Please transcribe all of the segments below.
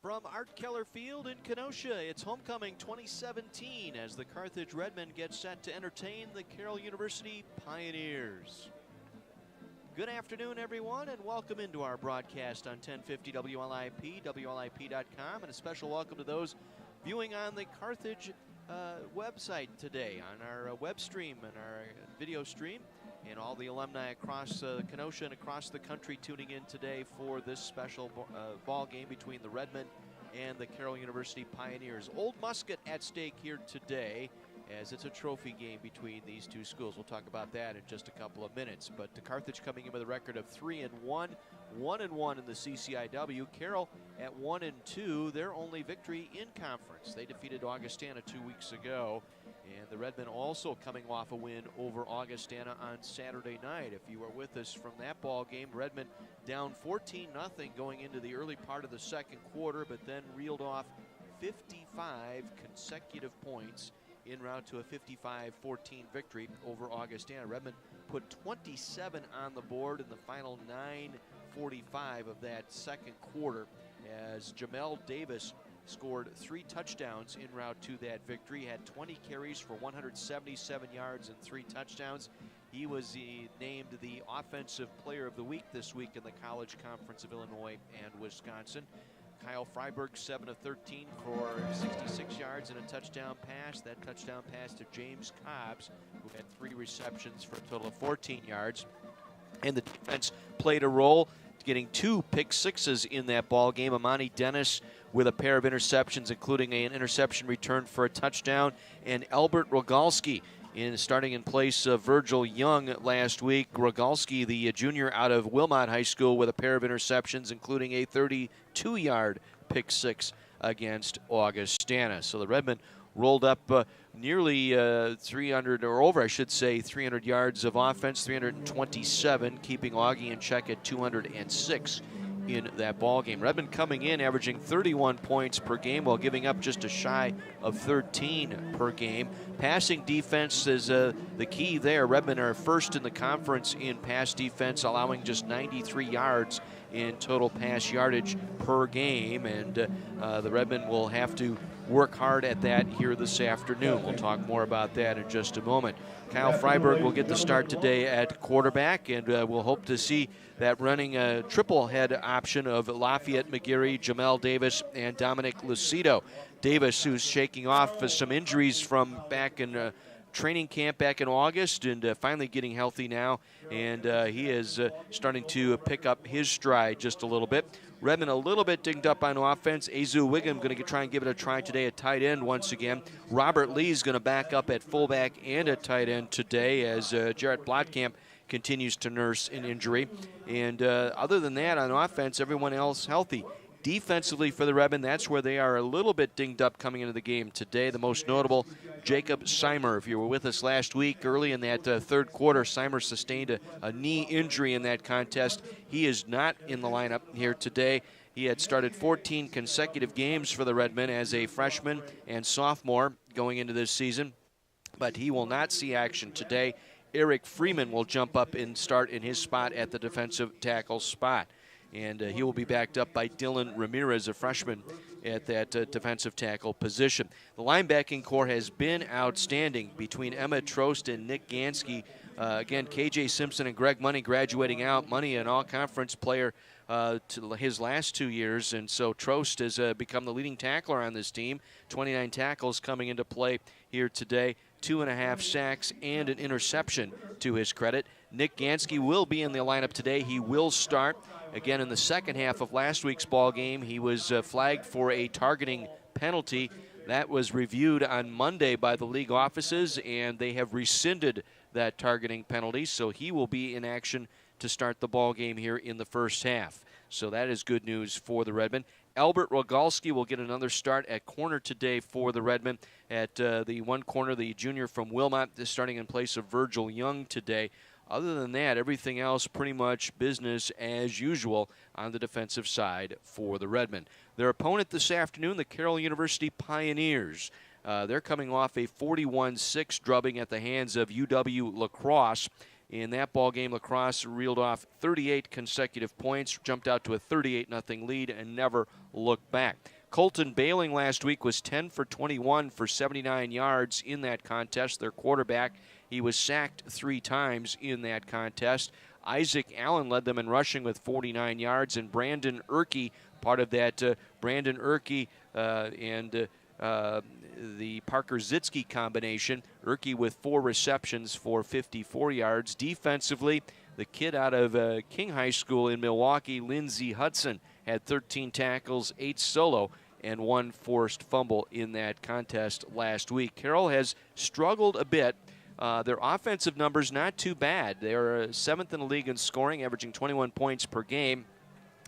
From Art Keller Field in Kenosha, it's Homecoming 2017 as the Carthage Redmen get set to entertain the Carroll University Pioneers. Good afternoon, everyone, and welcome into our broadcast on 1050 WLIP, WLIP.com, and a special welcome to those viewing on the Carthage website today, on our web stream and our video stream, and all the alumni across Kenosha and across the country tuning in today for this special ball game between the Redmen and the Carroll University Pioneers. Old Musket at stake here today, as it's a trophy game between these two schools. We'll talk about that in just a couple of minutes. But the Carthage coming in with a record of 3-1, 1-1 in the CCIW. Carroll at 1-2, their only victory in conference. They defeated Augustana 2 weeks ago. And the Redmen also coming off a win over Augustana on Saturday night. If you were with us from that ball game, Redmen down 14-0 going into the early part of the second quarter, but then reeled off 55 consecutive points en route to a 55-14 victory over Augustana. Redmen put 27 on the board in the final 9:45 of that second quarter as Jamel Davis scored 3 touchdowns en route to that victory. He had 20 carries for 177 yards and 3 touchdowns. He was named the Offensive Player of the Week this week in the College Conference of Illinois and Wisconsin. Kyle Freiberg, 7 of 13 for 66 yards and a touchdown pass. That touchdown pass to James Cobbs, who had 3 receptions for a total of 14 yards. And the defense played a role, getting 2 pick sixes in that ball game. Amani Dennis with a pair of interceptions, including an interception return for a touchdown, and Albert Rogalski starting in place of Virgil Young last week. Rogalski, the junior out of Wilmot High School, with a pair of interceptions, including a 32-yard pick six against Augustana. So the Redmen rolled up nearly 300, or over, I should say, 300 yards of offense, 327, keeping Augie in check at 206 in that ball game. Redmen coming in averaging 31 points per game while giving up just a shy of 13 per game. Passing defense is the key there. Redmen are first in the conference in pass defense, allowing just 93 yards in total pass yardage per game, and the Redmen will have to work hard at that here this afternoon. We'll talk more about that in just a moment. Kyle Freiberg will get the start today at quarterback, and we'll hope to see that running triple head option of Lafayette McGarry, Jamel Davis, and Dominic Lucido. Davis, who's shaking off some injuries from back in training camp back in August, and finally getting healthy now, and he is starting to pick up his stride just a little bit. Redmen a little bit dinged up on offense. Azu Wiggum going to try and give it a try today at tight end once again. Robert Lee's going to back up at fullback and at tight end today as Jarrett Blotkamp continues to nurse an injury. And other than that, on offense, everyone else healthy. Defensively for the Redmen, that's where they are a little bit dinged up coming into the game today. The most notable, Jacob Seimer. If you were with us last week, early in that third quarter, Seimer sustained a knee injury in that contest. He is not in the lineup here today. He had started 14 consecutive games for the Redmen as a freshman and sophomore going into this season, but he will not see action today. Eric Freeman will jump up and start in his spot at the defensive tackle spot. And he will be backed up by Dylan Ramirez, a freshman, at that defensive tackle position. The linebacking core has been outstanding between Emma Trost and Nick Gansky. Again, KJ Simpson and Greg Money graduating out. Money, an all-conference player to his last 2 years, and so Trost has become the leading tackler on this team. 29 tackles coming into play here today. 2.5 sacks and an interception to his credit. Nick Gansky will be in the lineup today. He will start. Again, in the second half of last week's ball game, he was flagged for a targeting penalty. That was reviewed on Monday by the league offices, and they have rescinded that targeting penalty, so he will be in action to start the ball game here in the first half. So that is good news for the Redmen. Albert Rogalski will get another start at corner today for the Redmen. At the one corner, the junior from Wilmot is starting in place of Virgil Young today. Other than that, everything else pretty much business as usual on the defensive side for the Redmen. Their opponent this afternoon, the Carroll University Pioneers. They're coming off a 41-6 drubbing at the hands of UW La Crosse In that ball game, La Crosse reeled off 38 consecutive points, jumped out to a 38-0 lead, and never looked back. Colton Bailing last week was 10 for 21 for 79 yards in that contest. Their quarterback, he was sacked 3 times in that contest. Isaac Allen led them in rushing with 49 yards, and Brandon Erkey, part of that Brandon Erkey and the Parker Zitsky combination. Erkey with 4 receptions for 54 yards. Defensively, the kid out of King High School in Milwaukee, Lindsey Hudson, had 13 tackles, 8 solo, and 1 forced fumble in that contest last week. Carroll has struggled a bit. Their offensive numbers not too bad. They're 7th in the league in scoring, averaging 21 points per game.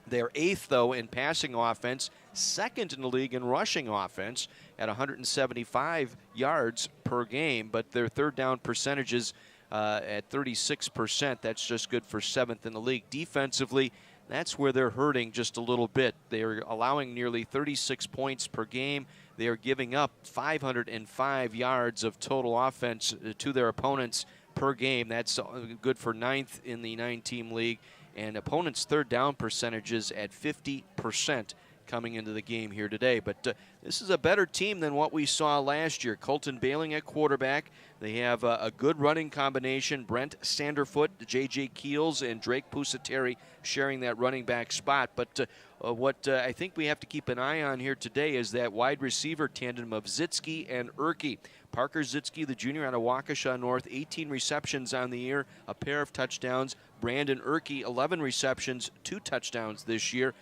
They're 8th, though, in passing offense, 2nd in the league in rushing offense at 175 yards per game, but their third down percentages at 36%. That's just good for 7th in the league. Defensively, that's where they're hurting just a little bit. They're allowing nearly 36 points per game. They are giving up 505 yards of total offense to their opponents per game. That's good for 9th in the 9-team league. And opponents' third down percentages at 50% coming into the game here today. But this is a better team than what we saw last year. Colton Bailing at quarterback. They have a good running combination. Brent Sanderfoot, J.J. Keels, and Drake Pusateri sharing that running back spot. But what I think we have to keep an eye on here today is that wide receiver tandem of Zitsky and Erkey. Parker Zitsky, the junior out of Waukesha North, 18 receptions on the year, a pair of touchdowns. Brandon Erkey, 11 receptions, 2 touchdowns this year.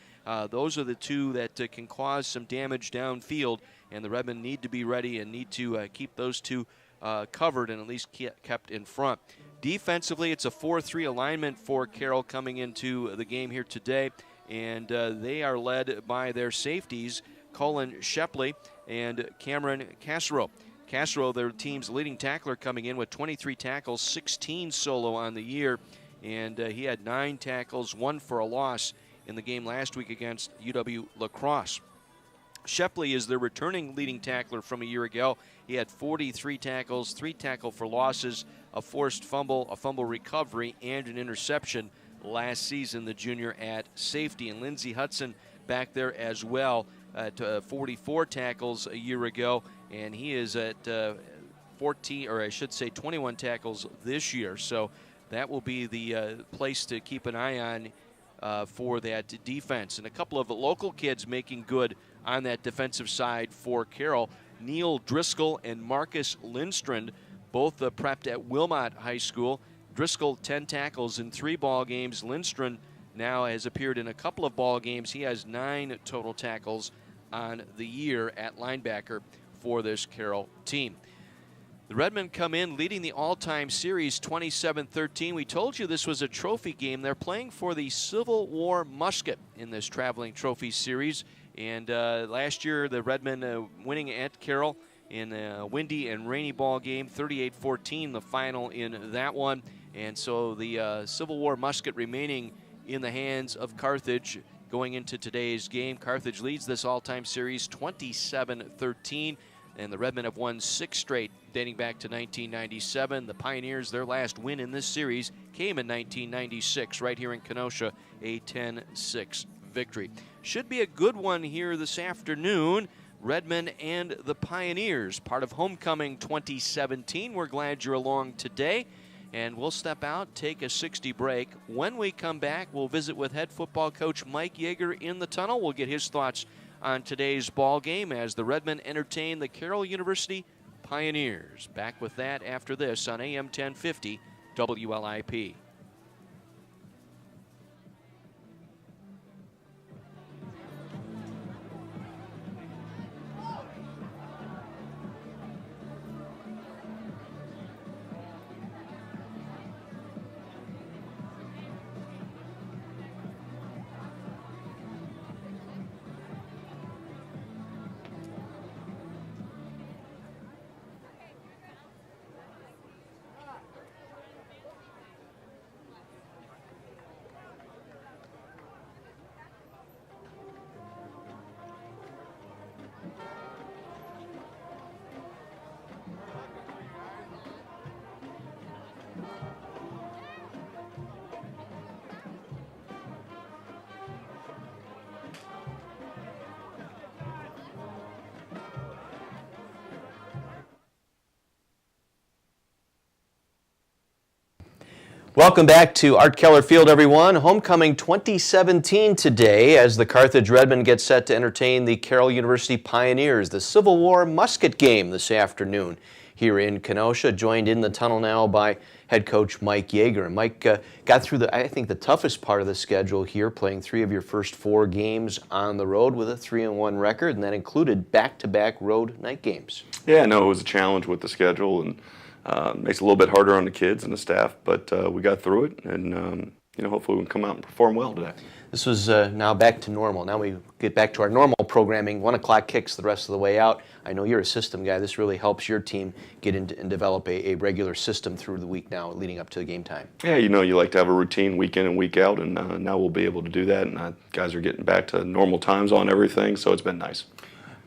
Those are the two that can cause some damage downfield, and the Redmen need to be ready and need to keep those two covered and at least kept in front. Defensively, it's a 4-3 alignment for Carroll coming into the game here today, and they are led by their safeties, Colin Shepley and Cameron Casserow. Casserow, their team's leading tackler, coming in with 23 tackles, 16 solo on the year, and he had 9 tackles, 1 for a loss in the game last week against UW La Crosse. Shepley is their returning leading tackler from a year ago. He had 43 tackles, 3 tackle for losses, a forced fumble, a fumble recovery, and an interception last season, the junior at safety. And Lindsey Hudson back there as well at 44 tackles a year ago, and he is at 21 tackles this year. So that will be the place to keep an eye on for that defense. And a couple of local kids making good on that defensive side for Carroll. Neil Driscoll and Marcus Lindstrand, both prepped at Wilmot High School. Driscoll, 10 tackles in 3 ball games. Lindstrand now has appeared in a couple of ball games. He has 9 total tackles on the year at linebacker for this Carroll team. The Redmen come in leading the all-time series 27-13. We told you this was a trophy game. They're playing for the Civil War musket in this traveling trophy series. And last year, the Redmen winning at Carroll in a windy and rainy ball game, 38-14, the final in that one. And so the Civil War musket remaining in the hands of Carthage going into today's game. Carthage leads this all-time series 27-13. And the Redmen have won 6 straight dating back to 1997. The Pioneers, their last win in this series came in 1996 right here in Kenosha, a 10-6 victory. Should be a good one here this afternoon. Redmen and the Pioneers, part of Homecoming 2017. We're glad you're along today. And we'll step out, take a 60 break. When we come back, we'll visit with head football coach Mike Yeager in the tunnel. We'll get his thoughts on today's ball game as the Redmen entertain the Carroll University Pioneers. Back with that after this on AM 1050 WLIP. Welcome back to Art Keller Field, everyone. Homecoming 2017 today as the Carthage Redmen get set to entertain the Carroll University Pioneers. The Civil War musket game this afternoon here in Kenosha, joined in the tunnel now by head coach Mike Yeager. And Mike got through I think the toughest part of the schedule here, playing 3 of your first 4 games on the road with a 3-1 record, and that included back-to-back road night games. Yeah, no, it was a challenge with the schedule, and makes it a little bit harder on the kids and the staff, but we got through it, and hopefully we can come out and perform well today. This was now back to normal. Now we get back to our normal programming. 1 o'clock kicks the rest of the way out. I know you're a system guy. This really helps your team get into and develop a regular system through the week now, leading up to the game time. Yeah, you like to have a routine week in and week out, and now we'll be able to do that, and guys are getting back to normal times on everything, so it's been nice.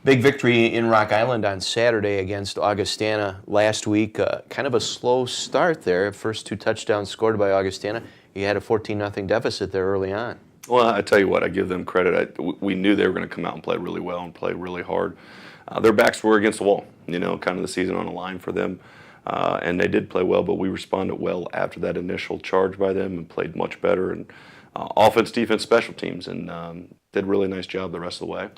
Big victory in Rock Island on Saturday against Augustana last week. Kind of a slow start there. First 2 touchdowns scored by Augustana. You had a 14-0 deficit there early on. Well, I tell you what, I give them credit. We knew they were going to come out and play really well and play really hard. Their backs were against the wall, kind of the season on the line for them. And they did play well, but we responded well after that initial charge by them and played much better. And offense, defense, special teams, and did a really nice job the rest of the way.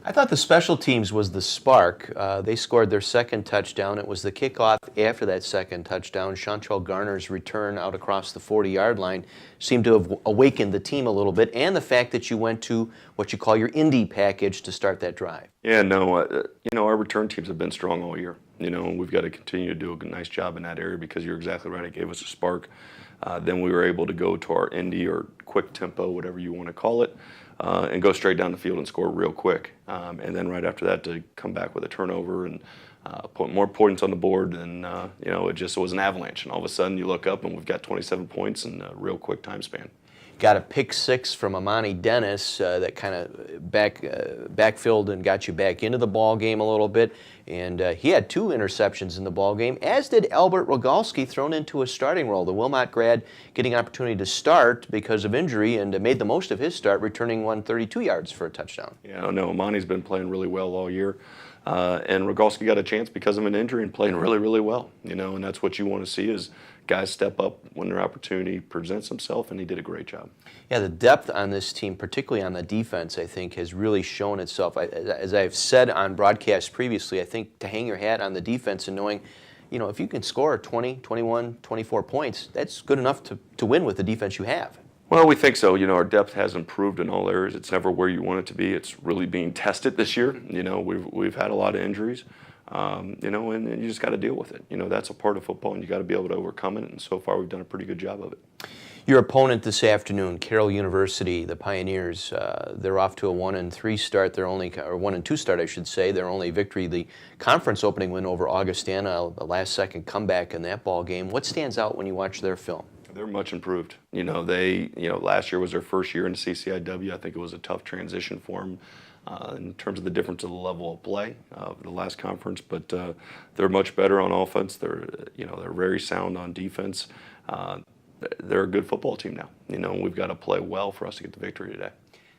I thought the special teams was the spark. They scored their 2nd touchdown. It was the kickoff after that 2nd touchdown. Chantrell Garner's return out across the 40-yard line seemed to have awakened the team a little bit, and the fact that you went to what you call your indie package to start that drive. Yeah, no, our return teams have been strong all year, and we've got to continue to do a nice job in that area because you're exactly right. It gave us a spark. Then we were able to go to our indie or quick tempo, whatever you want to call it, and go straight down the field and score real quick. And then right after that to come back with a turnover and put more points on the board, and it was an avalanche. And all of a sudden you look up and we've got 27 points in a real quick time span. Got a pick 6 from Amani Dennis that kind of backfilled and got you back into the ball game a little bit. And he had 2 interceptions in the ball game, as did Albert Rogalski, thrown into a starting role. The Wilmot grad getting an opportunity to start because of injury and made the most of his start, returning 132 yards for a touchdown. Yeah, no, Amani's been playing really well all year. And Rogalski got a chance because of an injury and playing really, really well. And that's what you want to see is guys step up when their opportunity presents himself, and he did a great job. Yeah, the depth on this team, particularly on the defense, I think has really shown itself. As I've said on broadcasts previously, I think to hang your hat on the defense and knowing, if you can score 20, 21, 24 points, that's good enough to win with the defense you have. Well, we think so. Our depth has improved in all areas. It's never where you want it to be. It's really being tested this year. We've had a lot of injuries. And you just got to deal with it. That's a part of football, and you got to be able to overcome it. And so far, we've done a pretty good job of it. Your opponent this afternoon, Carroll University, the Pioneers, they're off to a 1-3 start. They're only, or 1-2 start, I should say. Their only victory, the conference opening win over Augustana, the last-second comeback in that ball game. What stands out when you watch their film? They're much improved. Last year was their first year in CCIW. I think it was a tough transition for them. In terms of the difference of the level of play of the last conference, but they're much better on offense. They're very sound on defense. They're a good football team now. We've got to play well for us to get the victory today.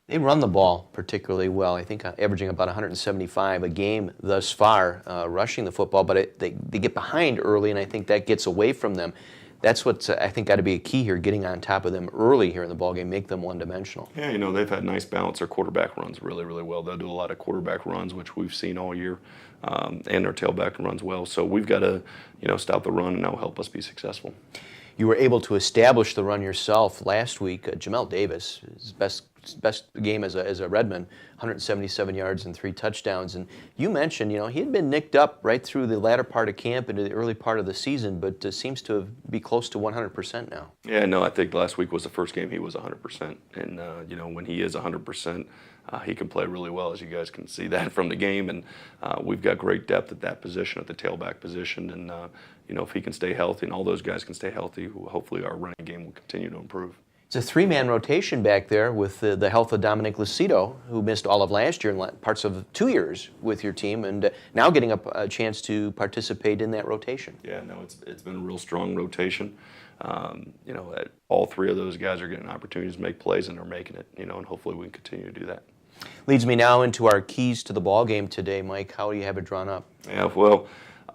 They run the ball particularly well. I think averaging about 175 a game thus far, rushing the football, but they get behind early, and I think that gets away from them. That's what's, I think, got to be a key here, getting on top of them early here in the ballgame, make them one-dimensional. Yeah, they've had nice balance. Their quarterback runs really, really well. They'll do a lot of quarterback runs, which we've seen all year, and their tailback runs well. So we've got to, stop the run, and that will help us be successful. You were able to establish the run yourself last week. Jamel Davis, his best game as a Redman, 177 yards and 3 touchdowns. And you mentioned, he had been nicked up right through the latter part of camp into the early part of the season, but seems to be close to 100% now. Yeah, no, I think last week was the first game he was 100%. And, when he is 100%, he can play really well, as you guys can see that from the game. And we've got great depth at that position, at the tailback position. And, if he can stay healthy and all those guys can stay healthy, hopefully our running game will continue to improve. It's a 3-man rotation back there with the health of Dominic Lucido, who missed all of last year and parts of 2 years with your team, and now getting a chance to participate in that rotation. Yeah, no, it's been a real strong rotation. All 3 of those guys are getting opportunities to make plays, and they're making it, and hopefully we can continue to do that. Leads me now into our keys to the ball game today, Mike. How do you have it drawn up? Yeah, well,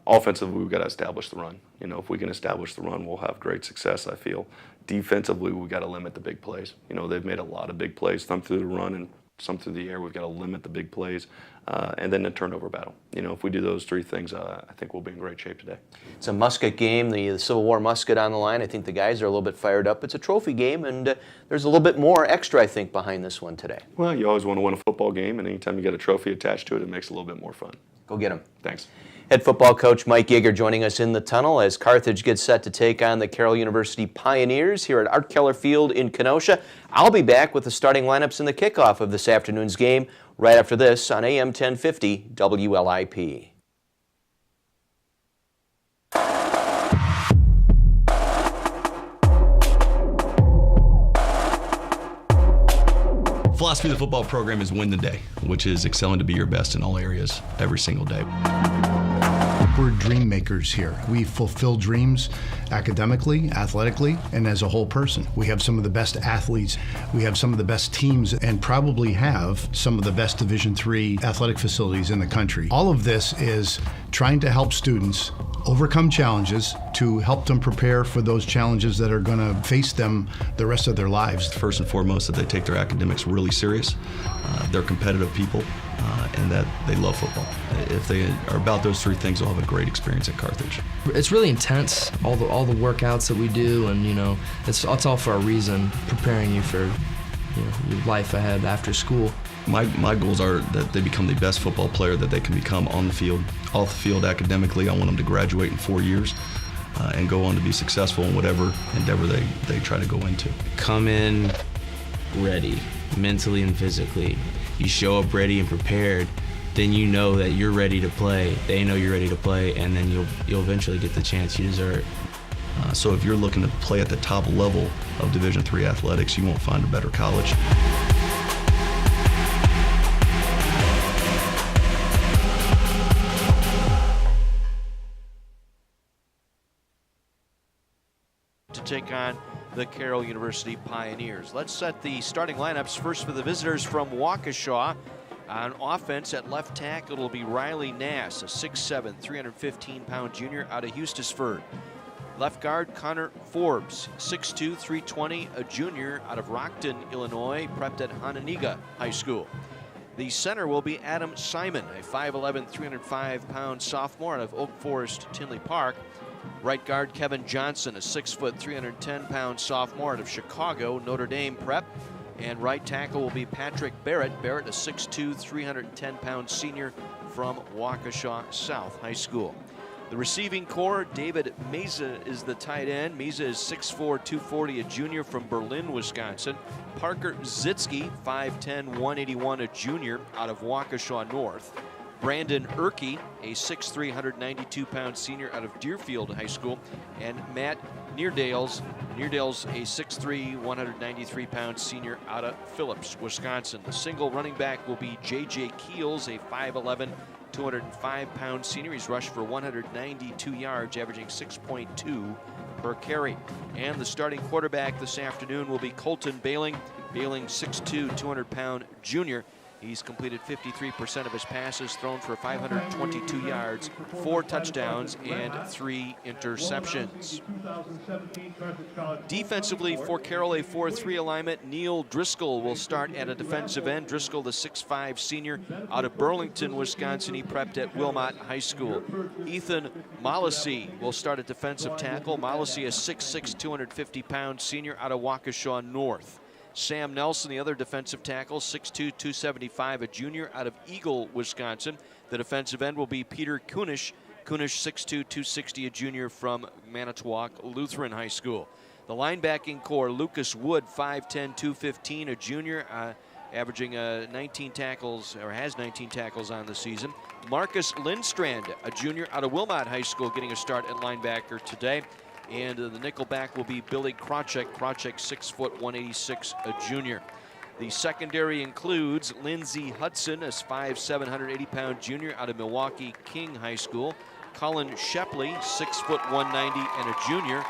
Offensively, we've got to establish the run. You know, if we can establish the run, we'll have great success, I feel. Defensively, we've got to limit the big plays. You know, they've made a lot of big plays, some through the run and some through the air. We've got to limit the big plays, and then the turnover battle. You know, if we do those three things, I think we'll be in great shape today. It's a musket game, the Civil War musket on the line. I think the guys are a little bit fired up. It's a trophy game, and there's a little bit more extra, I think, behind this one today. Well, you always want to win a football game, and anytime you get a trophy attached to it, it makes it a little bit more fun. Go get them. Thanks. Head football coach Mike Yeager joining us in the tunnel as Carthage gets set to take on the Carroll University Pioneers here at Art Keller Field in Kenosha. I'll be back with the starting lineups in the kickoff of this afternoon's game right after this on AM 1050 WLIP. Philosophy of the football program is win the day, which is excelling to be your best in all areas every single day. We're dream makers here. We fulfill dreams academically, athletically, and as a whole person. We have some of the best athletes. We have some of the best teams and probably have some of the best Division III athletic facilities in the country. All of this is trying to help students overcome challenges to help them prepare for those challenges that are going to face them the rest of their lives. First and foremost, that they take their academics really serious. They're competitive people, and that they love football. If they are about those three things, they'll have a great experience at Carthage. It's really intense, all the workouts that we do, and you know, it's all for a reason, preparing you for your life ahead after school. My goals are that they become the best football player that they can become on the field, off the field academically. I want them to graduate in 4 years and go on to be successful in whatever endeavor they try to go into. Come in ready, mentally and physically. You show up ready and prepared, then you know that you're ready to play. They know you're ready to play, and then you'll eventually get the chance you deserve. So if you're looking to play at the top level of Division III athletics, you won't find a better college. To take on the Carroll University Pioneers. Let's set the starting lineups first for the visitors from Waukesha. On offense at left tackle, it'll be Riley Nass, a 6'7", 315-pound junior out of Eustisford. Left guard, Connor Forbes, 6'2", 320, a junior out of Rockton, Illinois, prepped at Hononegah High School. The center will be Adam Simon, a 5'11", 305-pound sophomore out of Oak Forest, Tinley Park. Right guard, Kevin Johnson, a 6', 310-pound sophomore out of Chicago, Notre Dame prep. And right tackle will be Patrick Barrett. Barrett, a 6'2", 310-pound senior from Waukesha South High School. The receiving core, David Meza is the tight end. Meza is 6'4", 240, a junior from Berlin, Wisconsin. Parker Zitsky, 5'10", 181, a junior out of Waukesha North. Brandon Erke, a 6'3", 192-pound senior out of Deerfield High School. And Matt Neerdales a 6'3", 193-pound senior out of Phillips, Wisconsin. The single running back will be J.J. Keels, a 5'11", 205-pound senior. He's rushed for 192 yards, averaging 6.2 per carry. And the starting quarterback this afternoon will be Colton Bailing. Bailing, 6'2", 200-pound junior. He's completed 53% of his passes, thrown for 522 yards, 4 touchdowns, and 3 interceptions. Defensively for Carroll, a 4-3 alignment. Neil Driscoll will start at a defensive end. Driscoll, the 6'5 senior out of Burlington, Wisconsin. He prepped at Wilmot High School. Ethan Mollisey will start at defensive tackle. Mollisey, a 6'6", 250-pound senior out of Waukesha North. Sam Nelson, the other defensive tackle, 6'2", 275, a junior out of Eagle, Wisconsin. The defensive end will be Peter Kunish. Kunish, 6'2", 260, a junior from Manitowoc Lutheran High School. The linebacking core, Lucas Wood, 5'10", 215, a junior, averaging 19 tackles, or has 19 tackles on the season. Marcus Lindstrand, a junior out of Wilmot High School, getting a start at linebacker today. And the nickelback will be Billy Krawczyk. Krawczyk, 6', 186, a junior. The secondary includes Lindsey Hudson, a 5'7", 180-pound junior out of Milwaukee King High School. Colin Shepley, 6', 190, and a junior.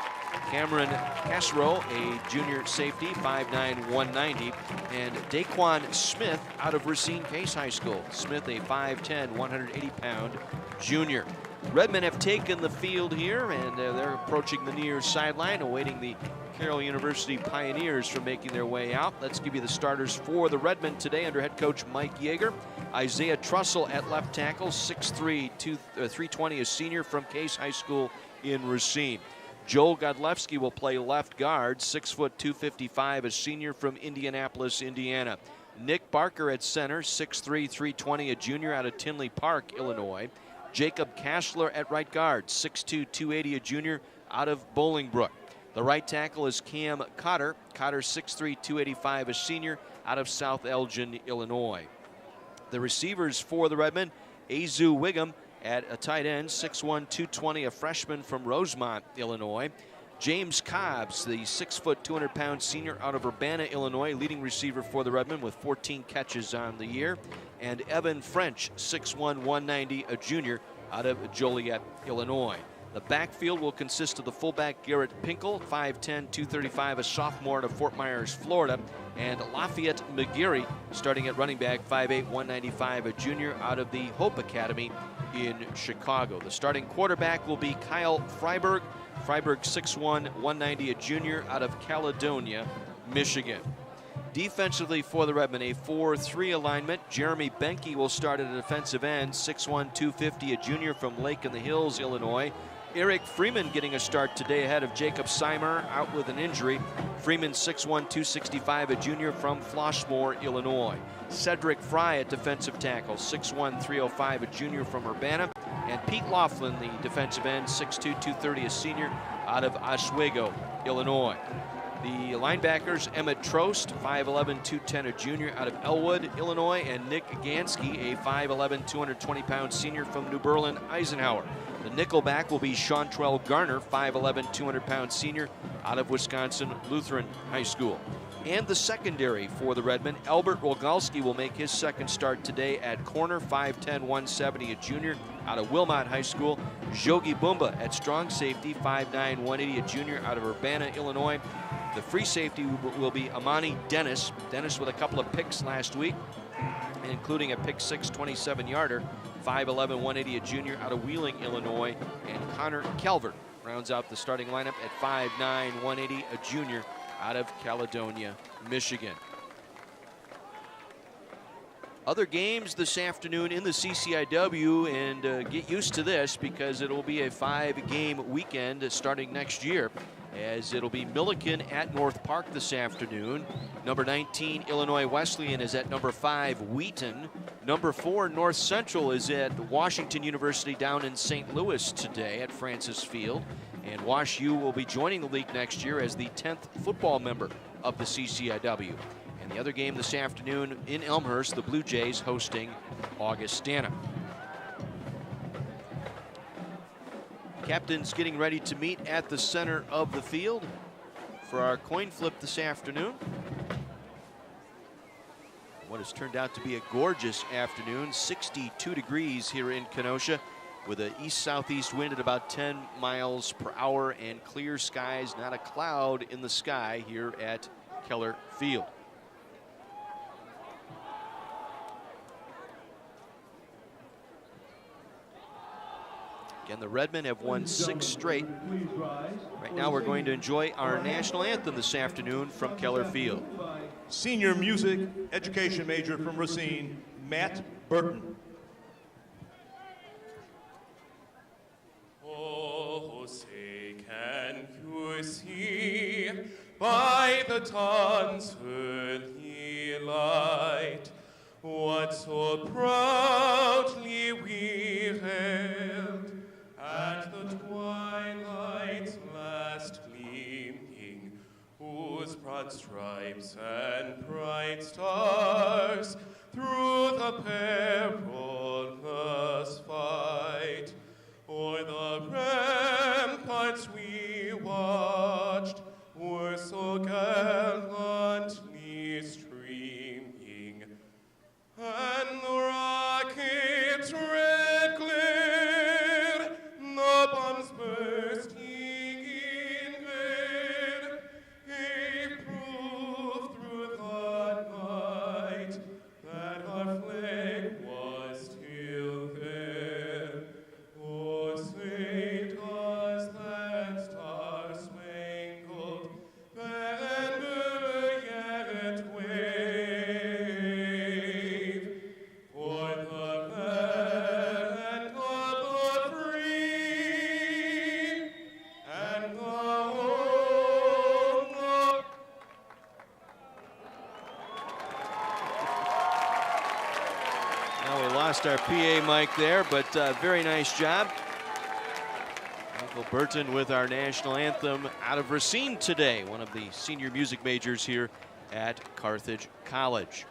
Cameron Casserow, a junior safety, 5'9", 190. And Daquan Smith out of Racine Case High School. Smith, a 5'10", 180-pound junior. Redmen have taken the field here, and they're approaching the near sideline, awaiting the Carroll University Pioneers from making their way out. Let's give you the starters for the Redmen today under head coach Mike Yeager. Isaiah Trussell at left tackle, 6'3", 320, a senior from Case High School in Racine. Joel Godlewski will play left guard, 6 foot 255, a senior from Indianapolis, Indiana. Nick Barker at center, 6'3", 320, a junior out of Tinley Park, Illinois. Jacob Cashler at right guard, 6'2", 280, a junior out of Bolingbrook. The right tackle is Cam Cotter. Cotter, 6'3", 285, a senior out of South Elgin, Illinois. The receivers for the Redmen, Azu Wiggum at a tight end, 6'1", 220, a freshman from Rosemont, Illinois. James Cobbs, the 6 foot, 200-pound senior out of Urbana, Illinois, leading receiver for the Redmen with 14 catches on the year. And Evan French, 6'1", 190, a junior out of Joliet, Illinois. The backfield will consist of the fullback Garrett Pinkel, 5'10", 235, a sophomore out of Fort Myers, Florida, and Lafayette McGeary, starting at running back, 5'8", 195, a junior out of the Hope Academy in Chicago. The starting quarterback will be Kyle Freiberg. Freiberg, 6'1", 190, a junior out of Caledonia, Michigan. Defensively for the Redmen, a 4-3 alignment. Jeremy Benke will start at a defensive end, 6'1", 250, a junior from Lake in the Hills, Illinois. Eric Freeman getting a start today ahead of Jacob Seimer, out with an injury. Freeman, 6'1", 265, a junior from Flossmoor, Illinois. Cedric Fry at defensive tackle, 6'1", 305, a junior from Urbana. And Pete Laughlin, the defensive end, 6'2", 230, a senior out of Oswego, Illinois. The linebackers, Emmett Trost, 5'11", 210, a junior out of Elwood, Illinois, and Nick Gansky, a 5'11", 220-pound senior from New Berlin, Eisenhower. The nickelback will be Chantrell Garner, 5'11", 200-pound senior out of Wisconsin Lutheran High School. And the secondary for the Redmen, Albert Rogalski will make his second start today at corner, 5'10", 170, a junior out of Wilmot High School. Jogi Bumba at strong safety, 5'9", 180, a junior out of Urbana, Illinois. The free safety will be Amani Dennis. Dennis with a couple of picks last week, including a pick six 27-yarder, 5'11", 180, a junior out of Wheeling, Illinois. And Connor Calvert rounds out the starting lineup at 5'9", 180, a junior out of Caledonia, Michigan. Other games this afternoon in the CCIW, and get used to this because it'll be a 5-game weekend starting next year, as it'll be Milliken at North Park this afternoon. Number 19, Illinois Wesleyan, is at number 5, Wheaton. Number 4, North Central, is at Washington University down in St. Louis today at Francis Field. And Wash U will be joining the league next year as the 10th football member of the CCIW. And the other game this afternoon in Elmhurst, the Blue Jays hosting Augustana. Captains getting ready to meet at the center of the field for our coin flip this afternoon. What has turned out to be a gorgeous afternoon, 62 degrees here in Kenosha, with an east-southeast wind at about 10 miles per hour and clear skies, not a cloud in the sky here at Keller Field. Again, the Redmen have won 6 straight. Right now we're going to enjoy our national anthem this afternoon from Keller Field. Senior music education major from Racine, Matt Burton. Oh, say can you see by the dawn's early light what so proudly we hailed at the twilight's last gleaming, whose broad stripes and bright stars through the perilous fight o'er the ramparts we watched were so gallantly streaming, and the rockets' red glare, the bombs bursting in vain. Now we lost our PA mic there, but very nice job. Michael Burton with our national anthem out of Racine today, one of the senior music majors here at Carthage College.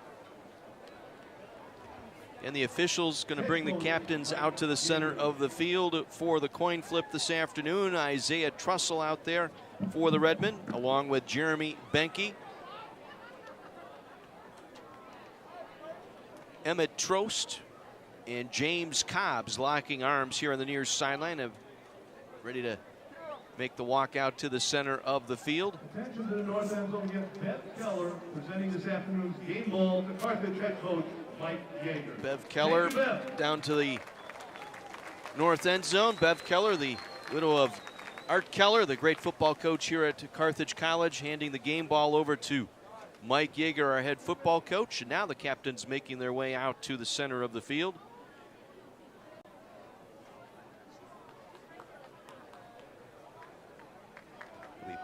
And the officials going to bring the captains out to the center of the field for the coin flip this afternoon. Isaiah Trussell out there for the Redmen, along with Jeremy Benke. Emmett Trost and James Cobbs locking arms here on the near sideline, ready to make the walk out to the center of the field. Attention to the north end zone against Bev Keller, presenting this afternoon's game ball to Carthage head coach Mike Yeager. Bev Keller down to the north end zone. Bev Keller, the widow of Art Keller, the great football coach here at Carthage College, handing the game ball over to Mike Yeager, our head football coach. And now the captains making their way out to the center of the field.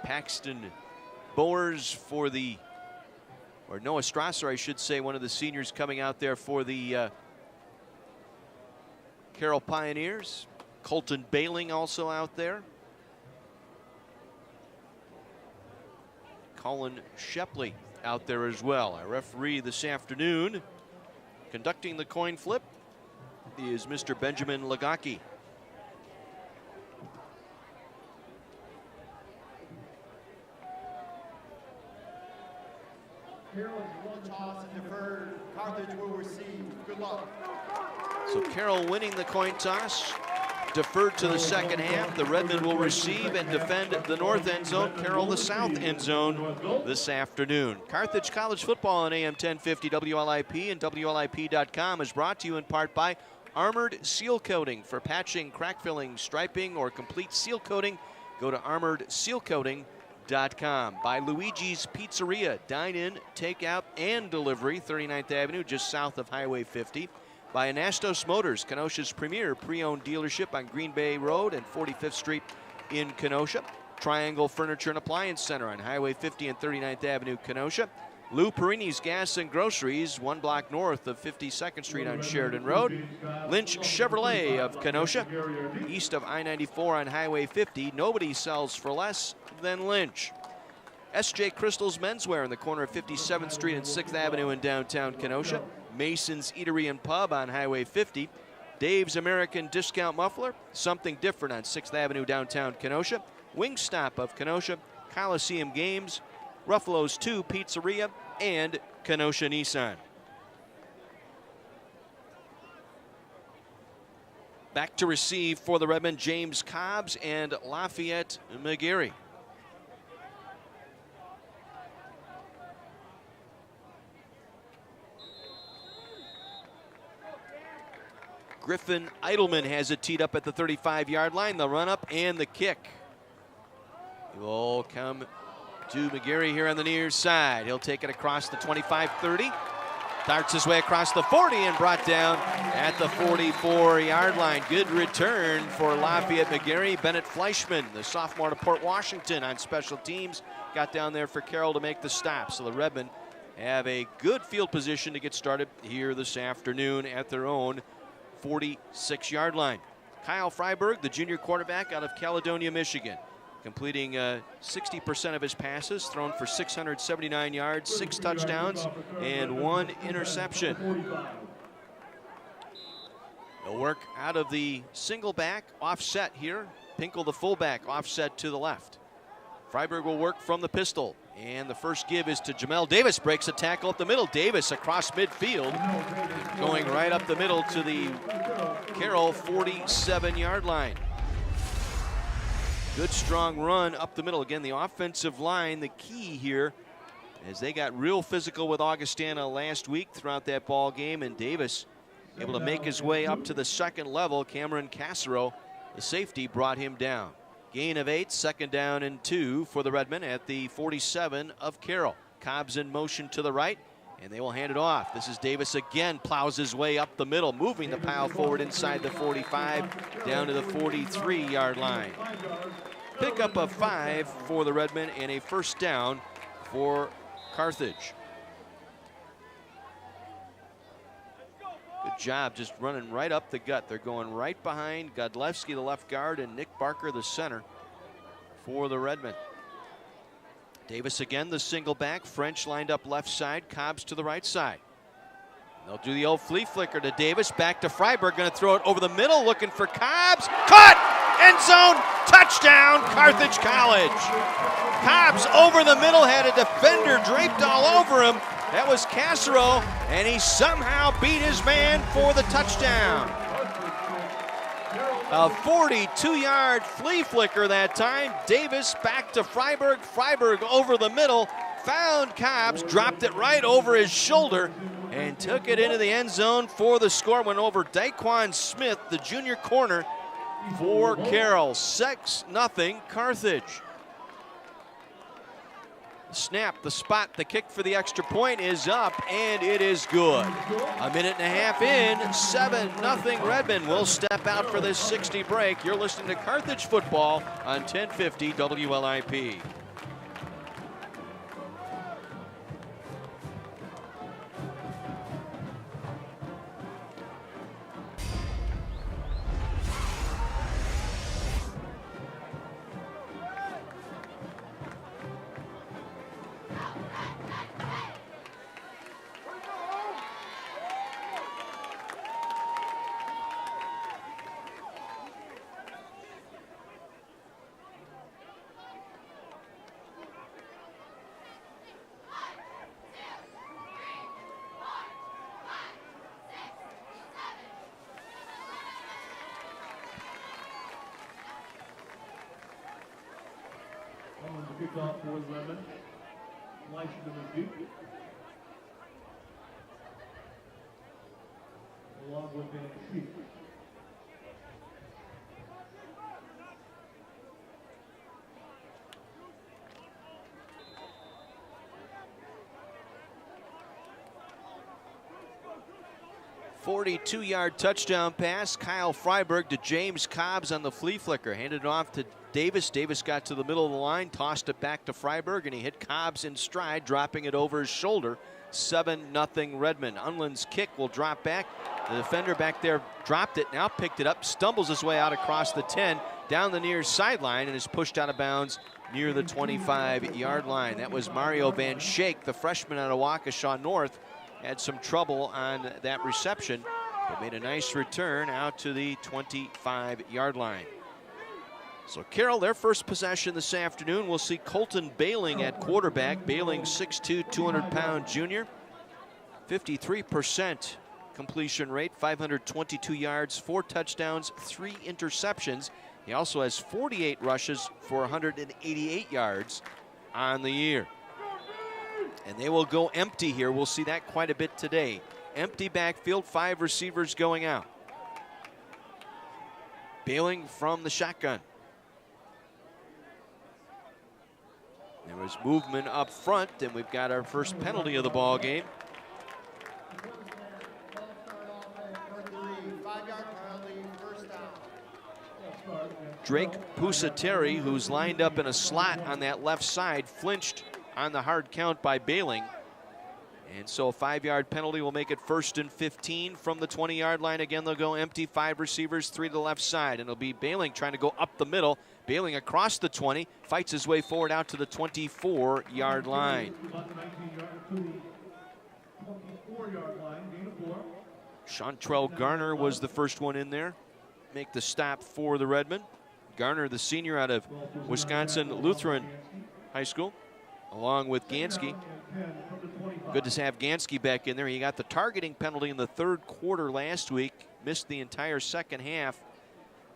Paxton Bowers for or Noah Strasser, I should say, one of the seniors coming out there for the Carroll Pioneers. Colton Bailing also out there. Colin Shepley out there as well. Our referee this afternoon conducting the coin flip is Mr. Benjamin Lagaki. Carroll won the toss and deferred. Carthage will receive. Good luck. So Carroll winning the coin toss, deferred to the second half. The Redmen will receive and defend the north end zone. Carroll the south end zone this afternoon. Carthage College football on AM 1050 WLIP and WLIP.com is brought to you in part by Armored Seal Coating. For patching, crack filling, striping, or complete seal coating, go to armoredsealcoating.com. By Luigi's Pizzeria, dine-in, take-out, and delivery, 39th Avenue, just south of Highway 50. By Anastos Motors, Kenosha's premier pre-owned dealership on Green Bay Road and 45th Street in Kenosha. Triangle Furniture and Appliance Center on Highway 50 and 39th Avenue, Kenosha. Lou Perini's Gas and Groceries, 1 block north of 52nd Street on Sheridan Road. Lynch Chevrolet of Kenosha, east of I-94 on Highway 50. Nobody sells for less than Lynch. S.J. Crystal's Menswear in the corner of 57th Street and 6th Avenue in downtown Kenosha. Mason's Eatery and Pub on Highway 50. Dave's American Discount Muffler, something different on 6th Avenue downtown Kenosha. Wingstop of Kenosha, Coliseum Games, Ruffalo's 2 Pizzeria, and Kenosha Nissan. Back to receive for the Redmen, James Cobbs and Lafayette McGarry. Griffin Eidelman has it teed up at the 35-yard line. The run up and the kick. It will come to McGarry here on the near side. He'll take it across the 25-30. Darts his way across the 40 and brought down at the 44-yard line. Good return for Lafayette McGarry. Bennett Fleischman, the sophomore to Port Washington on special teams, got down there for Carroll to make the stop. So the Redmen have a good field position to get started here this afternoon at their own 46-yard line. Kyle Freiberg, the junior quarterback out of Caledonia, Michigan, completing 60% of his passes, thrown for 679 yards, 6 touchdowns, and 1 interception. They'll work out of the single back offset here. Pinkel, the fullback, offset to the left. Freiberg will work from the pistol. And the first give is to Jamel Davis. Breaks a tackle up the middle. Davis across midfield, going right up the middle to the Carroll 47-yard line. Good strong run up the middle. Again, the offensive line, the key here, as they got real physical with Augustana last week throughout that ball game, and Davis able to make his way up to the second level. Cameron Cassero, the safety, brought him down. Gain of 8, second down and 2 for the Redmen at the 47 of Carroll. Cobbs in motion to the right, and they will hand it off. This is Davis again, plows his way up the middle, moving the pile forward inside the 45, down to the 43-yard line. Pickup of 5 for the Redmen and a first down for Carthage. Good job just running right up the gut. They're going right behind Godlewski, the left guard, and Nick Barker, the center, for the Redmen. Davis again, the single back. French lined up left side, Cobbs to the right side. They'll do the old flea flicker to Davis, back to Freiberg, going to throw it over the middle, looking for Cobbs. Caught! End zone, touchdown, Carthage College. Cobbs over the middle, had a defender draped all over him. That was Cassereau, and he somehow beat his man for the touchdown. A 42-yard flea flicker that time. Davis back to Freiberg. Freiberg over the middle, found Cobbs, dropped it right over his shoulder, and took it into the end zone for the score. Went over Daquan Smith, the junior corner, for Carroll. 6-0 Carthage. The snap, the spot, the kick for the extra point is up, and it is good. A minute and a half in, 7-0 Redmen will step out for this 60 break. You're listening to Carthage football on 1050 WLIP. Kickoff for Lemon. Weiser to the Duke. Along with Van Sheep. .42-yard touchdown pass. Kyle Freiberg to James Cobbs on the flea flicker. Handed it off to Davis. Davis got to the middle of the line, tossed it back to Freiberg, and he hit Cobbs in stride, dropping it over his shoulder. 7-0 Redmen. Unland's kick will drop back. The defender back there dropped it, now picked it up, stumbles his way out across the 10, down the near sideline, and is pushed out of bounds near the 25-yard line. That was Mario Van Schaik, the freshman out of Waukesha North. Had some trouble on that reception, but made a nice return out to the 25-yard line. So Carroll, their first possession this afternoon, we'll see Colton Bailing at quarterback. Bailing 6'2", 200-pound junior. 53% completion rate, 522 yards, 4 touchdowns, 3 interceptions. He also has 48 rushes for 188 yards on the year. And they will go empty here. We'll see that quite a bit today. Empty backfield, 5 receivers going out. Bailing from the shotgun. There was movement up front, and we've got our first penalty of the ball game. Drake Pusateri, who's lined up in a slot on that left side, flinched on the hard count by Bailing. And so a 5-yard penalty will make it 1st and 15 from the 20-yard line. Again, they'll go empty, 5 receivers, 3 to the left side. And it'll be Bailing trying to go up the middle. Bailing across the 20, fights his way forward out to the 24-yard line. Chantrell Garner was the first one in there. Make the stop for the Redmen. Garner, the senior out of Wisconsin Lutheran High School, along with Gansky. Good to have Gansky back in there. He got the targeting penalty in the 3rd quarter last week, missed the entire second half,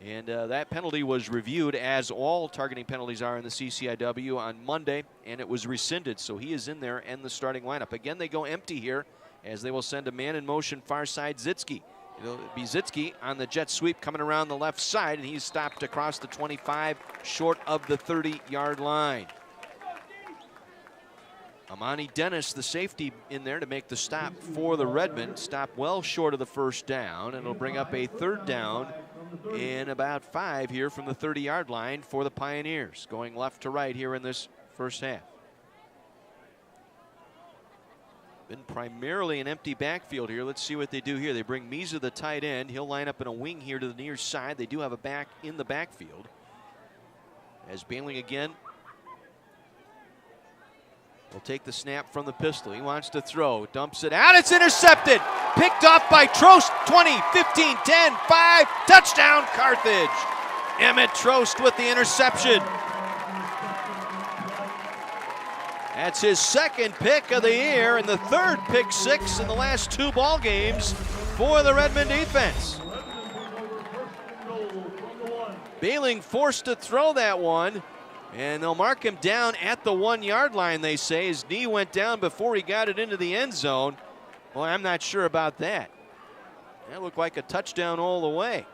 and that penalty was reviewed, as all targeting penalties are in the CCIW, on Monday, and it was rescinded, so he is in there and the starting lineup. Again, they go empty here, as they will send a man in motion far side Zitsky. It'll be Zitsky on the jet sweep coming around the left side, and he's stopped across the 25, short of the 30-yard line. Amani Dennis, the safety, in there to make the stop for the Redmen. Stop well short of the first down, and it'll bring up a 3rd down in about 5 here from the 30-yard line for the Pioneers, going left to right here in this first half. Been primarily an empty backfield here. Let's see what they do here. They bring Misa, the tight end. He'll line up in a wing here to the near side. They do have a back in the backfield. As Bailing again will take the snap from the pistol. He wants to throw, dumps it out. It's intercepted. Picked off by Trost. 20, 15, 10, 5. Touchdown, Carthage. Emmett Trost with the interception. That's his second pick of the year and the third pick six in the last 2 ball games for the Redmond defense. Bailing forced to throw that one, and they'll mark him down at the 1 yard line, they say. His knee went down before he got it into the end zone. Boy, I'm not sure about that. That looked like a touchdown all the way.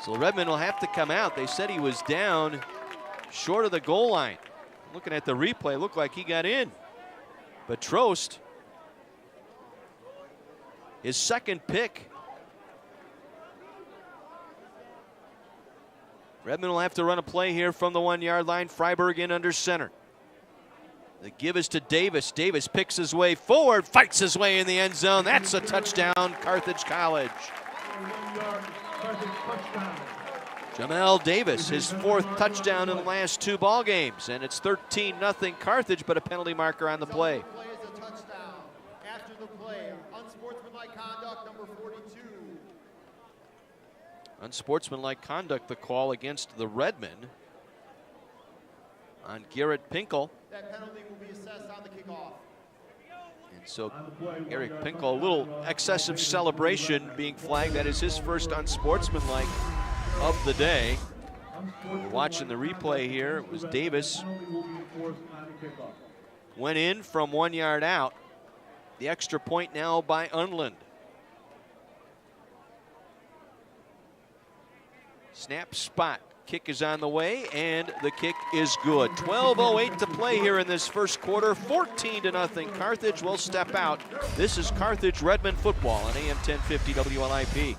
So Redmond will have to come out. They said he was down short of the goal line. Looking at the replay, looked like he got in. But Trost, his second pick. Redmond will have to run a play here from the 1 yard line. Freiberg in under center. The give is to Davis. Davis picks his way forward, fights his way in the end zone. That's a touchdown, Carthage College. Jamel Davis, his 4th touchdown in the last 2 ball games, and it's 13-0 Carthage, but a penalty marker on the play. After the play, unsportsmanlike conduct, number 42. Unsportsmanlike conduct, the call against the Redmen on Garrett Pinkel. That penalty will be assessed on the kickoff. And so Eric Pinkel, a little excessive celebration being flagged. That is his first unsportsmanlike of the day. We're watching the replay here. It was Davis. Went in from 1 yard out. The extra point now by Unland. Snap, spot. Kick is on the way, and the kick is good. 12:08 to play here in this first quarter. 14-0 Carthage will step out. This is Carthage Redmond football on AM 1050 WLIP.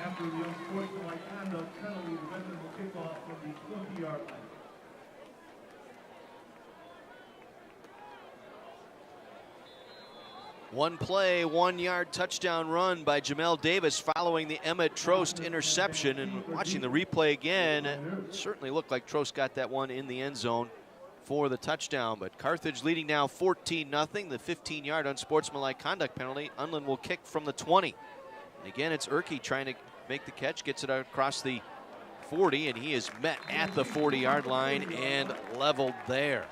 After the unsportsmanlike conduct penalty, the Redmond will kick off from the 20-yard line. One play, 1 yard touchdown run by Jamel Davis following the Emmett Trost interception. And watching the replay again, it certainly looked like Trost got that one in the end zone for the touchdown. But Carthage leading now 14-0. The 15-yard unsportsmanlike conduct penalty. Unland will kick from the 20. And again, it's Erke trying to make the catch, gets it across the 40, and he is met at the 40-yard line and leveled there.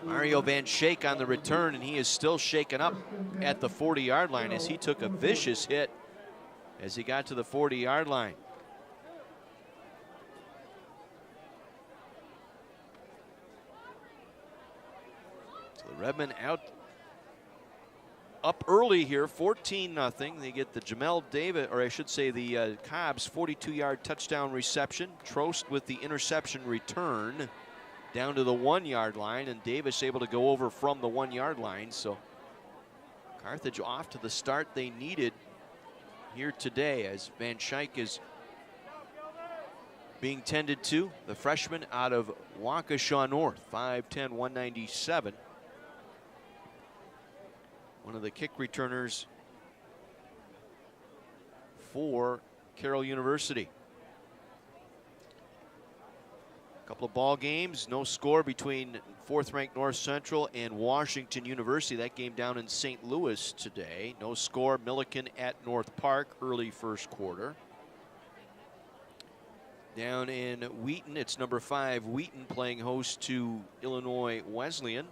Mario Van Schaik on the return, and he is still shaken up at the 40-yard line as he took a vicious hit as he got to the 40-yard line. So the Redmen up early here, 14-0. They get the Jamel Davis, or I should say the Cobbs 42-yard touchdown reception. Trost with the interception return down to the 1 yard line, and Davis able to go over from the 1 yard line. So Carthage off to the start they needed here today as Van Schaik is being tended to. The freshman out of Waukesha North, 5'10", 197. One of the kick returners for Carroll University. Couple of ball games, no score between 4th-ranked North Central and Washington University. That game down in St. Louis today. No score, Milliken at North Park, early first quarter. Down in Wheaton, it's number 5 Wheaton playing host to Illinois Wesleyan.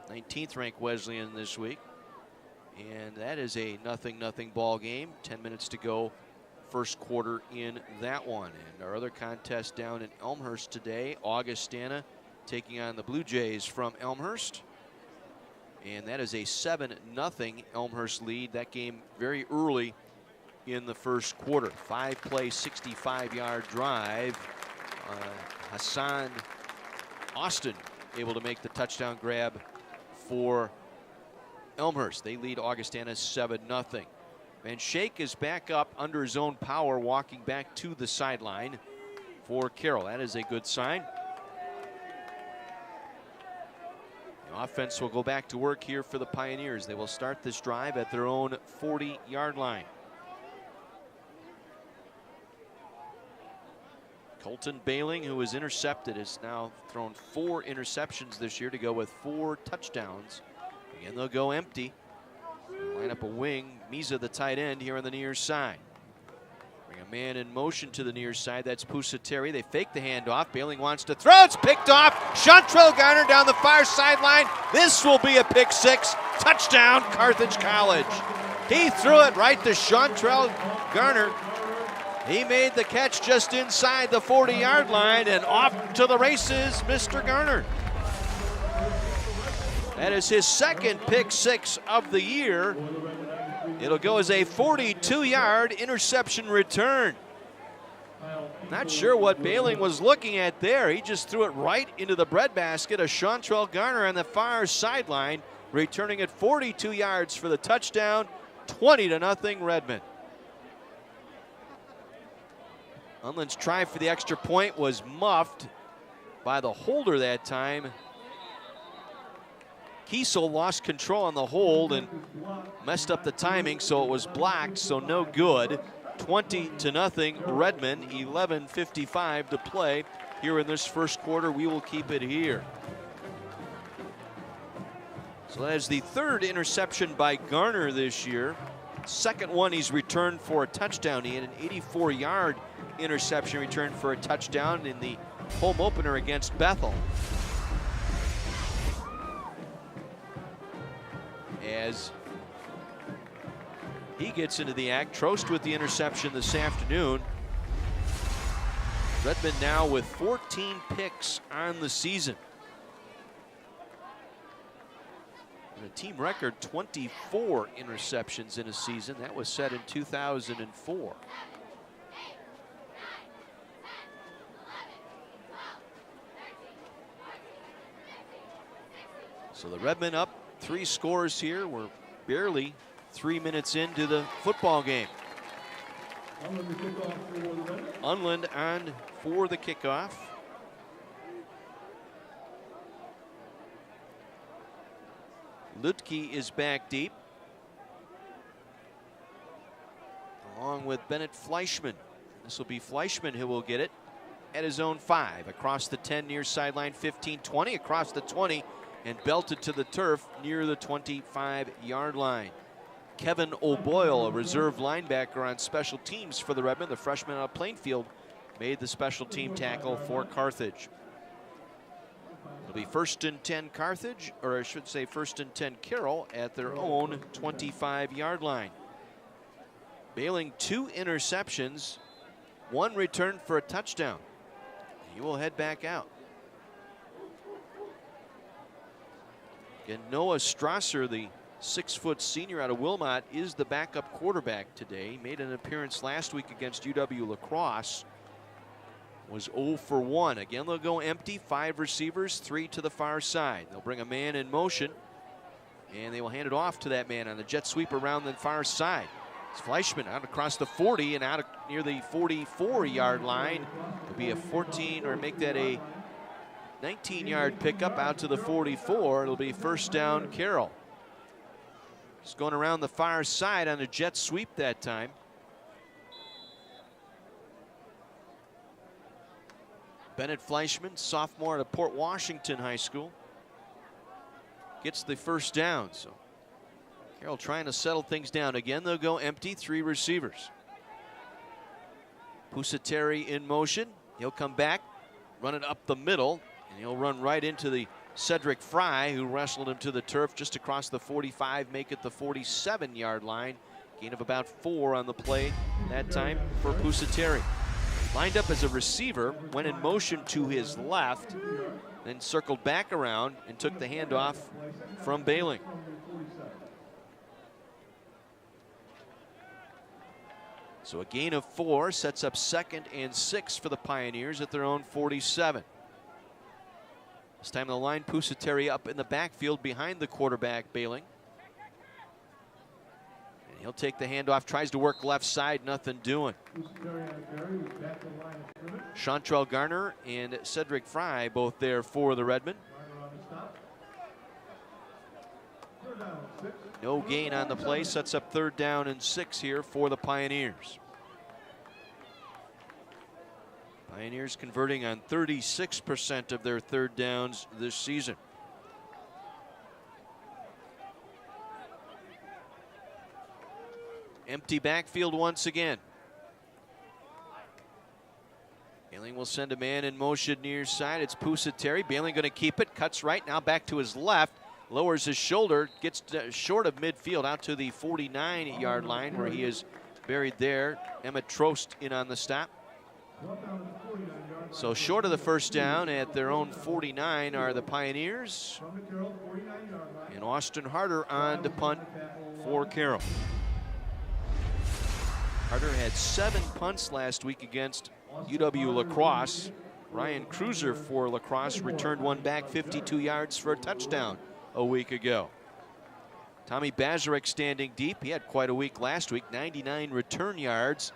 19th ranked Wesleyan this week. And that is a 0-0 ball game. 10 minutes to go. First quarter in that one. And our other contest down in Elmhurst today, Augustana taking on the Blue Jays from Elmhurst. And that is a 7-0 Elmhurst lead. That game very early in the first quarter. 5-play, 65-yard drive. Hassan Austin able to make the touchdown grab for Elmhurst. They lead Augustana 7-0. Van Schaik is back up under his own power, walking back to the sideline for Carroll. That is a good sign. The offense will go back to work here for the Pioneers. They will start this drive at their own 40-yard line. Colton Bailing, who was intercepted, has now thrown 4 interceptions this year to go with 4 touchdowns. Again, they'll go empty. Line up a wing. Misa, the tight end, here on the near side. Bring a man in motion to the near side. That's Pusateri. They fake the handoff. Bailing wants to throw. It's picked off. Chantrell Garner down the far sideline. This will be a pick 6. Touchdown, Carthage College. He threw it right to Chantrell Garner. He made the catch just inside the 40-yard line, and off to the races, Mr. Garner. That is his second pick 6 of the year. It'll go as a 42-yard interception return. Not sure what Bailing was looking at there. He just threw it right into the breadbasket of Chantrell Garner on the far sideline, returning it 42 yards for the touchdown, 20-0 Redmond. Unland's try for the extra point was muffed by the holder that time. Kiesel lost control on the hold and messed up the timing, so it was blocked, so no good. 20-0 Redmond, 11:55 to play here in this first quarter. We will keep it here. So that is the 3rd interception by Garner this year. Second one he's returned for a touchdown. He had an 84-yard interception return for a touchdown in the home opener against Bethel. As he gets into the act, Trost with the interception this afternoon. Redmond now with 14 picks on the season. And a team record 24 interceptions in a season. That was set in 2004. So the Redmond up 3 scores here. We're barely 3 minutes into the football game. Unland on for the kickoff. Lutke is back deep, along with Bennett Fleischman. This will be Fleischman who will get it at his own 5. Across the 10 near sideline, 15-20, across the 20, and belted to the turf near the 25-yard line. Kevin O'Boyle, a reserve linebacker on special teams for the Redmond, the freshman out of Plainfield, made the special team tackle for Carthage. It'll be 1st and 10 Carthage, or I should say 1st and 10 Carroll at their own 25-yard line. Bailing 2 interceptions, 1 return for a touchdown. He will head back out. Again, Noah Strasser, the 6-foot senior out of Wilmot, is the backup quarterback today. He made an appearance last week against UW La Crosse. Was 0 for 1. Again, they'll go empty. 5 receivers, 3 to the far side. They'll bring a man in motion, and they will hand it off to that man on the jet sweep around the far side. It's Fleischman out across the 40 and out near the 44-yard line. It'll be a 14, or make that a 19-yard pickup out to the 44. It'll be 1st down Carroll. Just going around the far side on a jet sweep that time. Bennett Fleischman, sophomore at Port Washington High School, gets the first down. So Carroll trying to settle things down. Again, they'll go empty, 3 receivers. Pusateri in motion. He'll come back, run it up the middle, and he'll run right into the Cedric Fry, who wrestled him to the turf just across the 45, make it the 47-yard line. Gain of about 4 on the play that time for Pusateri. Lined up as a receiver, went in motion to his left, then circled back around and took the handoff from Bailing. So a gain of 4 sets up 2nd and 6 for the Pioneers at their own 47. This time the line, Pusateri up in the backfield behind the quarterback, Bailing. And he'll take the handoff, tries to work left side, nothing doing. Chantrell Garner and Cedric Fry both there for the Redmen. No gain on the play, sets up 3rd down and 6 here for the Pioneers. Pioneers converting on 36% of their 3rd downs this season. Empty backfield once again. Bailing will send a man in motion near side. It's Pusateri. Bailing going to keep it. Cuts right now back to his left. Lowers his shoulder. Gets short of midfield out to the 49-yard line where he is buried there. Emmett Trost in on the stop. So short of the first down at their own 49 are the Pioneers. And Austin Harder on to punt for Carroll. Harder had 7 punts last week against UW La Crosse. Ryan Cruiser for La Crosse returned one back 52 yards for a touchdown a week ago. Tommy Bazarek standing deep. He had quite a week last week, 99 return yards.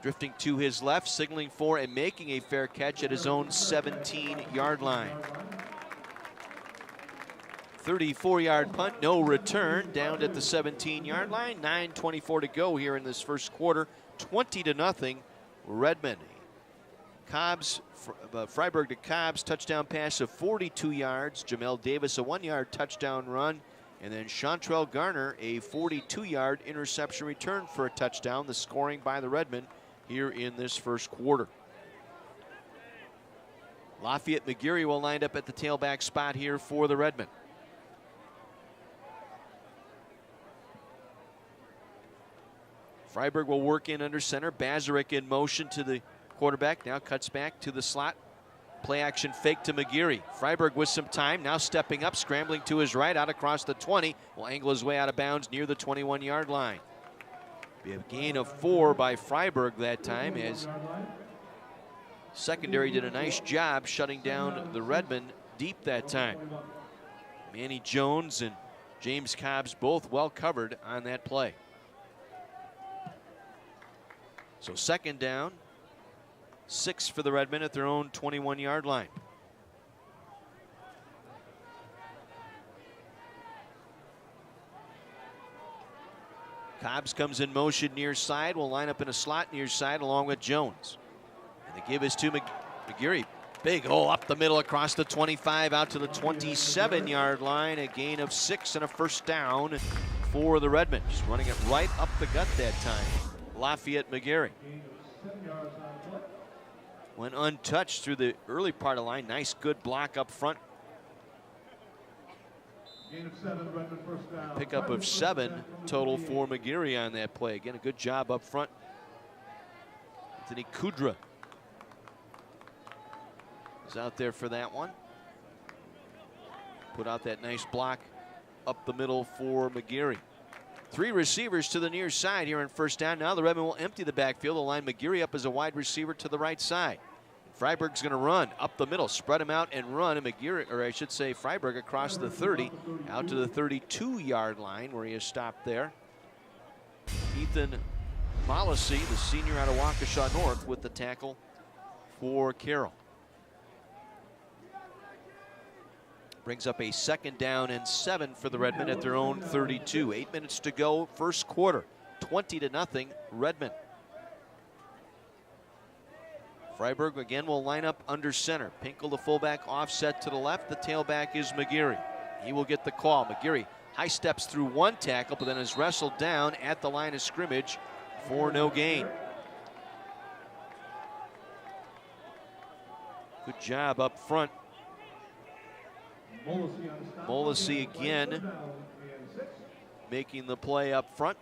Drifting to his left, signaling for and making a fair catch at his own 17-yard line. 34-yard punt, no return, down at the 17-yard line. 9:24 to go here in this first quarter. 20-0, Redmond. Freiburg to Cobbs, touchdown pass of 42 yards. Jamel Davis, a 1-yard touchdown run. And then Chantrell Garner, a 42-yard interception return for a touchdown. The scoring by the Redmen here in this first quarter. Lafayette McGeary will line up at the tailback spot here for the Redmen. Freiburg will work in under center. Bazarek in motion to the quarterback. Now cuts back to the slot. Play action fake to McGeary. Freiburg with some time. Now stepping up, scrambling to his right, out across the 20. Will angle his way out of bounds near the 21-yard line. We have gain of 4 by Freiburg that time, as secondary did a nice job shutting down the Redmen deep that time. Manny Jones and James Cobbs both well covered on that play. So 2nd down, 6 for the Redmen at their own 21-yard line. Cobbs comes in motion near side, will line up in a slot near side along with Jones. And the give is to McGeary. Big hole up the middle across the 25 out to the 27-yard line. A gain of 6 and a first down for the Redmen. Just running it right up the gut that time. Lafayette McGeary. Went untouched through the early part of the line. Nice good block up front. Pickup of 7 total for McGeary on that play. Again, a good job up front. Anthony Kudra is out there for that one. Put out that nice block up the middle for McGeary. 3 receivers to the near side here in first down. Now the Redmen will empty the backfield. They'll line McGeary up as a wide receiver to the right side. Freiburg's going to run up the middle, spread him out and run. And McGeary, or I should say Freiburg, across the 30 out to the 32-yard line where he is stopped there. Ethan Mollisey, the senior out of Waukesha North, with the tackle for Carroll. Brings up a 2nd down and 7 for the Redmen at their own 32. 8 minutes to go, first quarter. 20-0, Redmen. Freiburg again will line up under center. Pinkel, the fullback, offset to the left. The tailback is McGeary. He will get the call. McGeary high steps through one tackle, but then is wrestled down at the line of scrimmage for no gain. Good job up front. Molisi again making the play up front.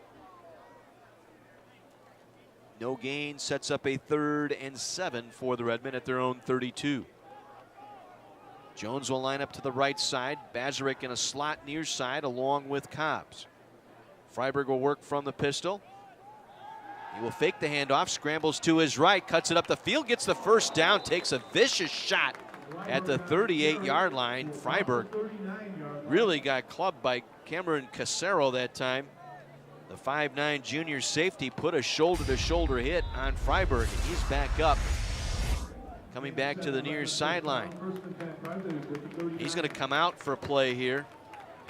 No gain, sets up a 3rd and 7 for the Redmen at their own 32. Jones will line up to the right side. Bazarek in a slot near side along with Cobbs. Freiburg will work from the pistol. He will fake the handoff, scrambles to his right, cuts it up the field, gets the first down, takes a vicious shot at the 38-yard line. Freiburg really got clubbed by Cameron Casero that time. The 5'9" junior safety put a shoulder-to-shoulder hit on Freiburg, and he's back up, coming back to the near sideline. He's going to come out for a play here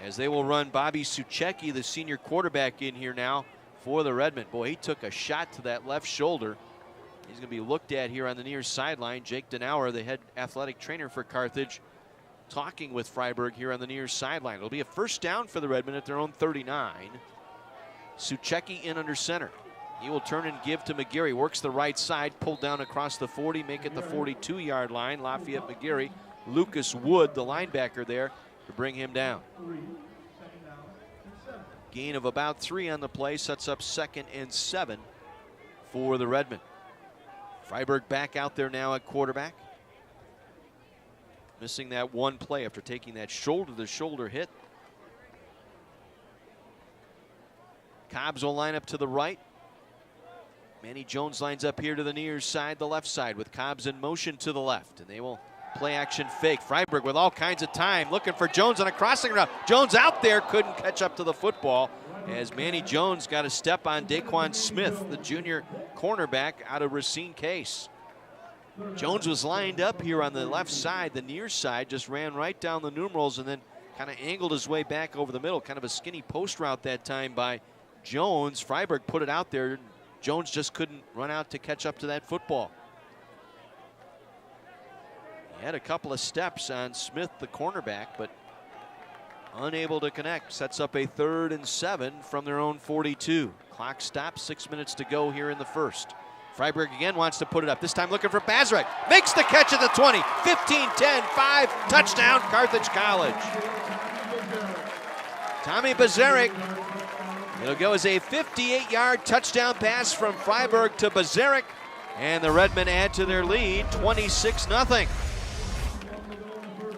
as they will run Bobby Suchecki, the senior quarterback, in here now for the Redmen. Boy, he took a shot to that left shoulder. He's going to be looked at here on the near sideline. Jake Denauer, the head athletic trainer for Carthage, talking with Freiburg here on the near sideline. It'll be a first down for the Redmen at their own 39. Suchecki in under center. He will turn and give to McGeary. Works the right side, pulled down across the 40, make it the 42-yard line. Lafayette McGeary. Lucas Wood, the linebacker there, to bring him down. Gain of about 3 on the play, sets up 2nd and 7 for the Redmen. Freiburg back out there now at quarterback. Missing that one play after taking that shoulder-to-shoulder hit. Cobbs will line up to the right. Manny Jones lines up here to the near side, the left side, with Cobbs in motion to the left. And they will play action fake. Freiburg with all kinds of time, looking for Jones on a crossing route. Jones out there, couldn't catch up to the football as Manny Jones got a step on Daquan Smith, the junior cornerback out of Racine Case. Jones was lined up here on the left side, the near side, just ran right down the numerals and then kind of angled his way back over the middle. Kind of a skinny post route that time by Jones. Freiburg put it out there. Jones just couldn't run out to catch up to that football. He had a couple of steps on Smith, the cornerback, but unable to connect. Sets up a 3rd and 7 from their own 42. Clock stops, 6 minutes to go here in the first. Freiburg again wants to put it up. This time looking for Bazarek. Makes the catch at the 20. 15, 10, 5. Touchdown, Carthage College. Tommy Bazarek. It'll go as a 58-yard touchdown pass from Freiburg to Bazarek. And the Redmen add to their lead, 26-0.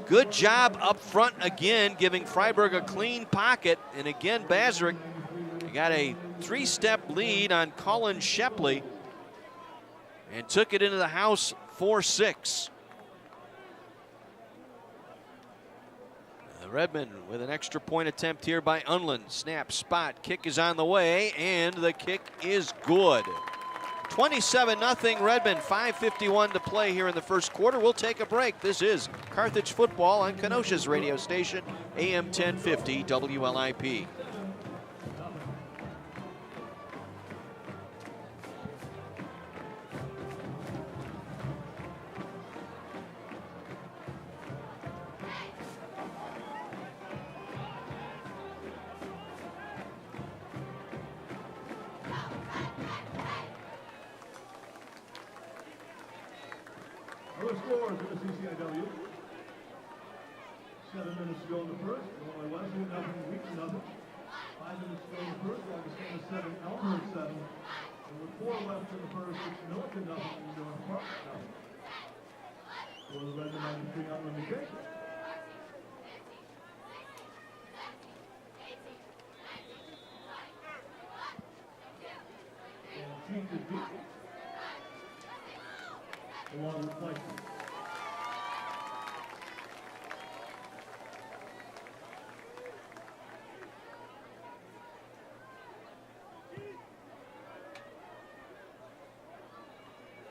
Good job up front again, giving Freiburg a clean pocket. And again, Bazarek got a 3-step lead on Colin Shepley and took it into the house 4-6. The Redmen with an extra point attempt here by Unland. Snap, spot, kick is on the way, and the kick is good. 27-0 Redmen, 5:51 to play here in the first quarter. We'll take a break. This is Carthage football on Kenosha's radio station, AM 1050 WLIP. Other scores in the CCIW. 7 minutes to go in the first. Illinois Wesleyan, nothing. Weeks, nothing. 5 minutes to go in the first. Augustana 7, Elmhurst 7. And with 4 left in the first, it's Milliken nothing. North Park nothing. For the Redmen 93 on limitation. And change is deep. Along with Weiser.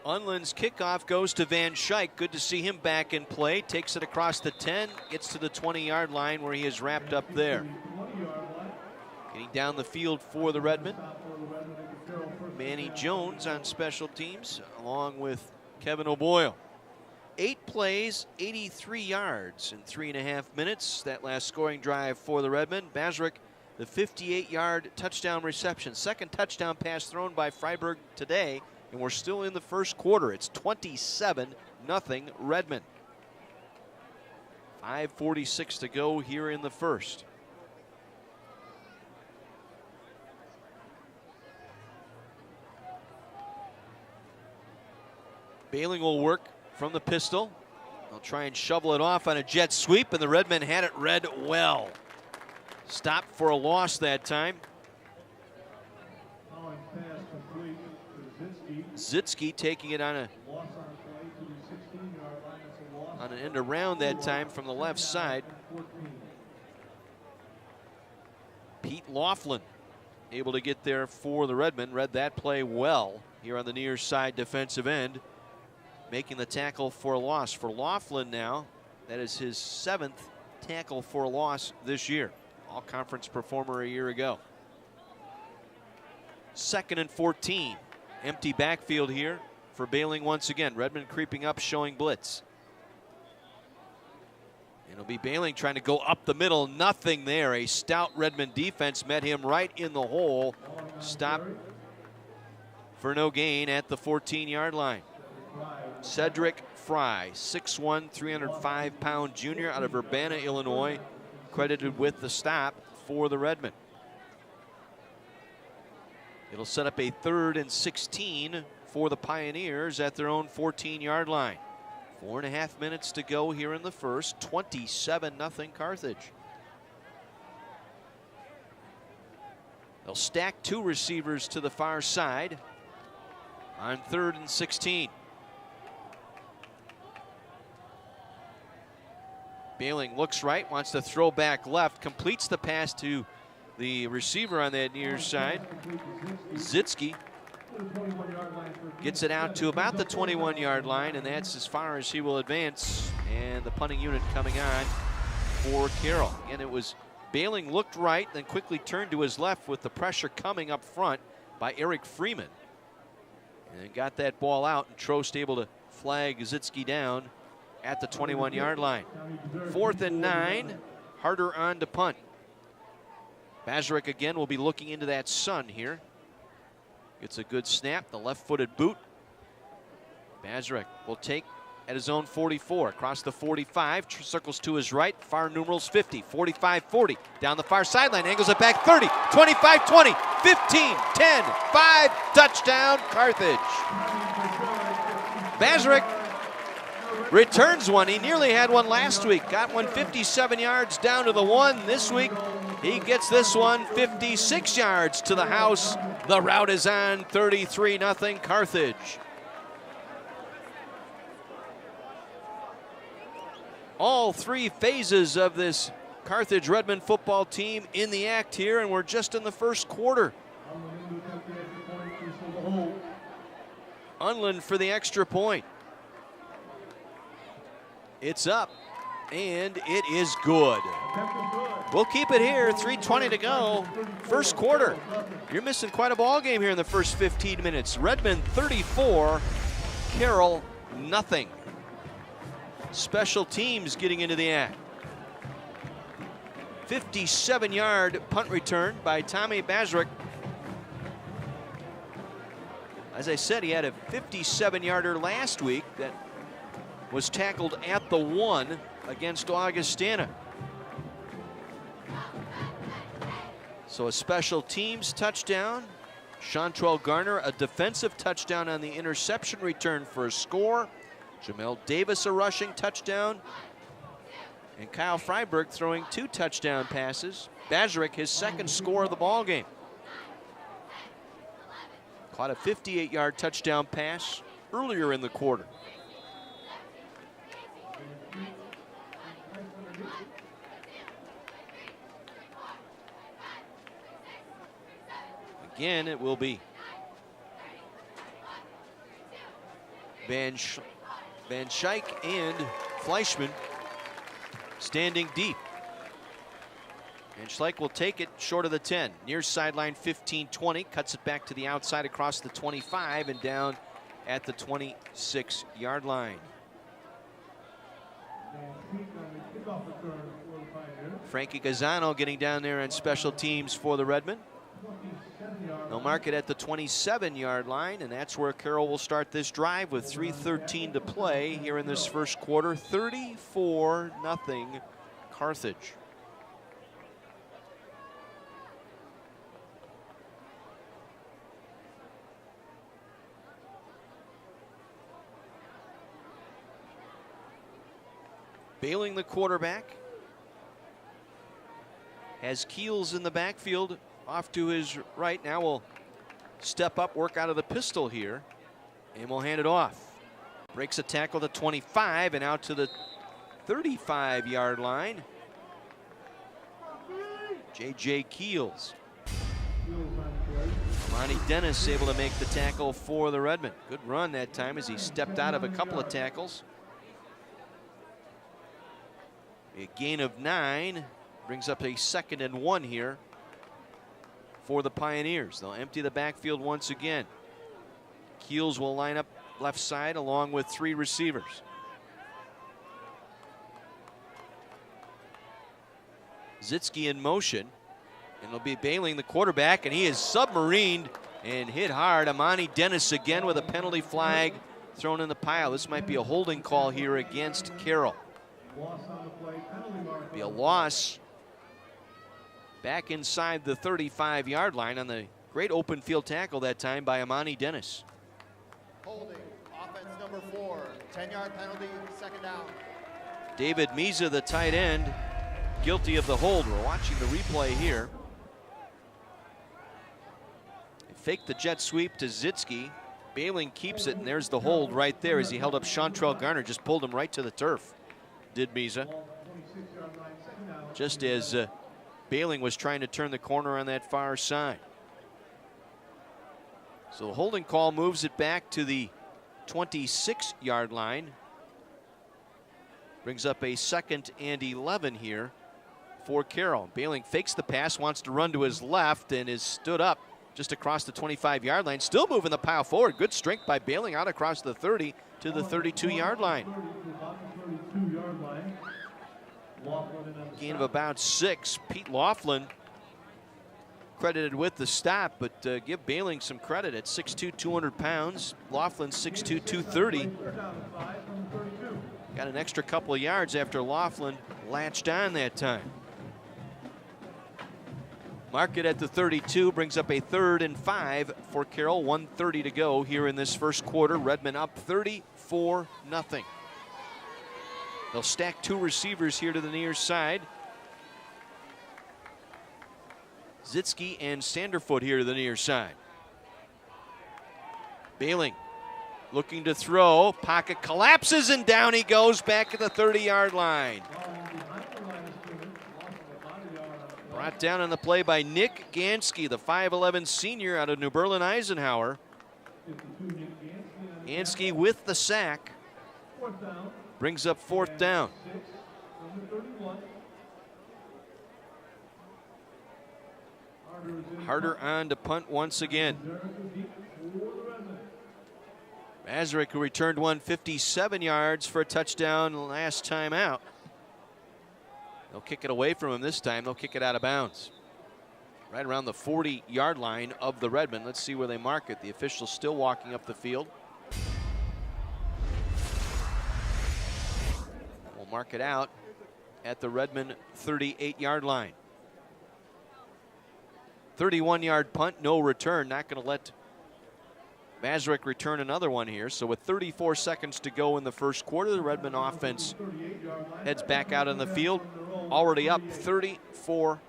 Unland's kickoff goes to Van Schaik. Good to see him back in play. Takes it across the 10, gets to the 20-yard line where he is wrapped up there. Getting down the field for the Redmen. Manny Jones on special teams, along with Kevin O'Boyle. 8 plays, 83 yards in 3.5 minutes. That last scoring drive for the Redmen. Bazrick, the 58-yard touchdown reception. Second touchdown pass thrown by Freiburg today, and we're still in the first quarter. It's 27-0 Redmen. 5:46 to go here in the first. Bailing will work from the pistol. They'll try and shovel it off on a jet sweep, and the Redmen had it read well. Stopped for a loss that time. Zitsky taking it on an end around that time from the left side. Pete Laughlin able to get there for the Redmen. Read that play well here on the near side defensive end, making the tackle for a loss. For Laughlin now, that is his 7th tackle for a loss this year. All-conference performer a year ago. 2nd and 14. Empty backfield here for Bailing once again. Redmen creeping up, showing blitz. It'll be Bailing trying to go up the middle. Nothing there. A stout Redmen defense met him right in the hole. Stop for no gain at the 14-yard line. Cedric Fry, 6'1", 305-pound junior out of Urbana, Illinois, credited with the stop for the Redmen. It'll set up a 3rd and 16 for the Pioneers at their own 14-yard line. 4.5 minutes to go here in the first. 27-0 Carthage. They'll stack 2 receivers to the far side on 3rd and 16. Bailing looks right, wants to throw back left, completes the pass to the receiver on that near side. Zitsky gets it out to about the 21-yard line, and that's as far as he will advance. And the punting unit coming on for Carroll. And it was Bailing looked right, then quickly turned to his left with the pressure coming up front by Eric Freeman. And got that ball out, and Trost able to flag Zitsky down at the 21-yard line. 4th and 9, harder on to punt. Bazrick again will be looking into that sun here. Gets a good snap, the left-footed boot. Bazrick will take at his own 44, across the 45, circles to his right, far numerals 50, 45, 40, down the far sideline, angles it back 30, 25, 20, 15, 10, 5, touchdown Carthage. Bazrick returns one. He nearly had one last week. Got one 57 yards down to the 1. This week, he gets this one 56 yards to the house. The route is on. 33-0 Carthage. All 3 phases of this Carthage Redmen football team in the act here, and we're just in the first quarter. Unland for the extra point. It's up, and it is good. We'll keep it here, 3:20 to go. First quarter. You're missing quite a ball game here in the first 15 minutes. Redmen 34, Carroll nothing. Special teams getting into the act. 57-yard punt return by Tommy Bazrick. As I said, he had a 57-yarder last week that was tackled at the 1 against Augustana. So a special teams touchdown. Chantrell Garner, a defensive touchdown on the interception return for a score. Jamel Davis, a rushing touchdown. And Kyle Freiberg throwing 2 touchdown passes. Bazrick, his 2nd score of the ball game. Caught a 58-yard touchdown pass earlier in the quarter. Again, it will be Van Schaik and Fleischman standing deep. And Schleich will take it short of the 10. Near sideline 15-20, cuts it back to the outside across the 25 and down at the 26-yard line. Frankie Gazzano getting down there on special teams for the Redmen. They'll mark it at the 27-yard line, and that's where Carroll will start this drive with 3:13 to play here in this first quarter. 34-0 Carthage. Bailing the quarterback. Has Keels in the backfield off to his right. Now will step up, work out of the pistol here, and we'll hand it off. Breaks a tackle to 25 and out to the 35-yard line. J.J. Keels. Monty Dennis able to make the tackle for the Redmen. Good run that time as he stepped out of a couple of tackles. A gain of 9 brings up a 2nd and 1 here for the Pioneers. They'll empty the backfield once again. Keels will line up left side along with 3 receivers. Zitsky in motion, and it'll be bailing the quarterback, and he is submarined and hit hard. Amani Dennis again with a penalty flag thrown in the pile. This might be a holding call here against Carroll. Be a loss back inside the 35-yard line on the great open field tackle that time by Amani Dennis. Holding, offense number 4, 10-yard penalty, 2nd down. David Meza, the tight end, guilty of the hold. We're watching the replay here. They faked the jet sweep to Zitsky. Bailing keeps it, and there's the hold right there as he held up Chantrell Garner, just pulled him right to the turf, did Meza. Just as Bailing was trying to turn the corner on that far side. So the holding call moves it back to the 26-yard line. Brings up a 2nd and 11 here for Carroll. Bailing fakes the pass, wants to run to his left, and is stood up just across the 25-yard line. Still moving the pile forward. Good strength by Bailing out across the 30 to the 32-yard line. Gain of about 6. Pete Laughlin credited with the stop, but give Bailing some credit at 6'2", 200 pounds. Laughlin 6'2", 230. Got an extra couple of yards after Laughlin latched on that time. Mark it at the 32, brings up a 3rd and 5 for Carroll. 1:30 to go here in this first quarter. Redmen up 34-0. They'll stack 2 receivers here to the near side. Zitsky and Sanderfoot here to the near side. Bailing looking to throw. Pocket collapses and down he goes back at the 30-yard line. Brought down on the play by Nick Gansky, the 5'11 senior out of New Berlin Eisenhower. Gansky with the sack. Brings up 4th down. Harder on to punt once again. Mazurek, who returned 157 yards for a touchdown last time out. They'll kick it away from him this time. They'll kick it out of bounds. Right around the 40-yard line of the Redmen. Let's see where they mark it. The officials still walking up the field. We'll mark it out at the Redmen 38-yard line. 31-yard punt, no return. Not going to let Mazurek return another one here. So with 34 seconds to go in the first quarter, the Redmen offense heads back out on the field. Already up 34-0.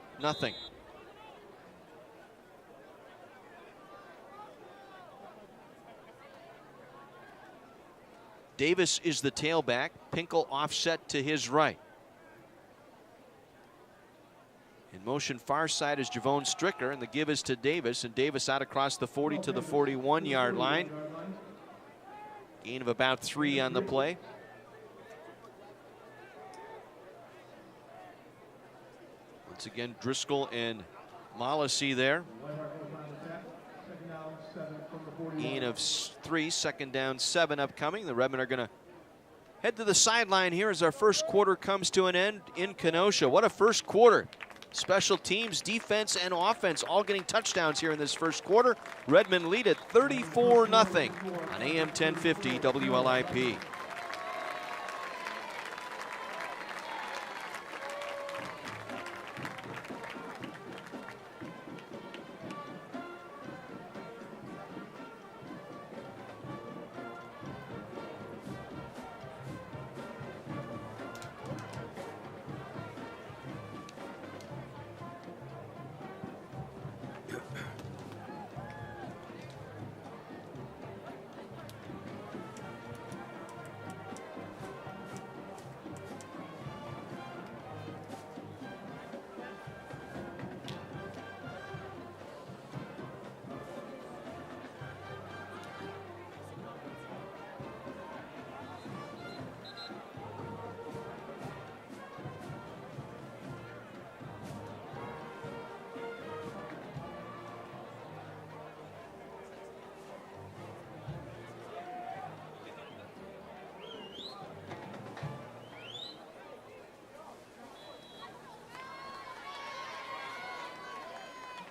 Davis is the tailback. Pinkel offset to his right. In motion far side is Javon Stricker, and the give is to Davis, and Davis out across the 40 to the 41-yard line. Gain of about 3 on the play. Once again, Driscoll and Mollisey there. Gain of 3, second down 7 upcoming. The Redmen are going to head to the sideline here as our first quarter comes to an end in Kenosha. What a first quarter. Special teams, defense, and offense all getting touchdowns here in this first quarter. Redmen lead at 34-0 on AM 1050 WLIP.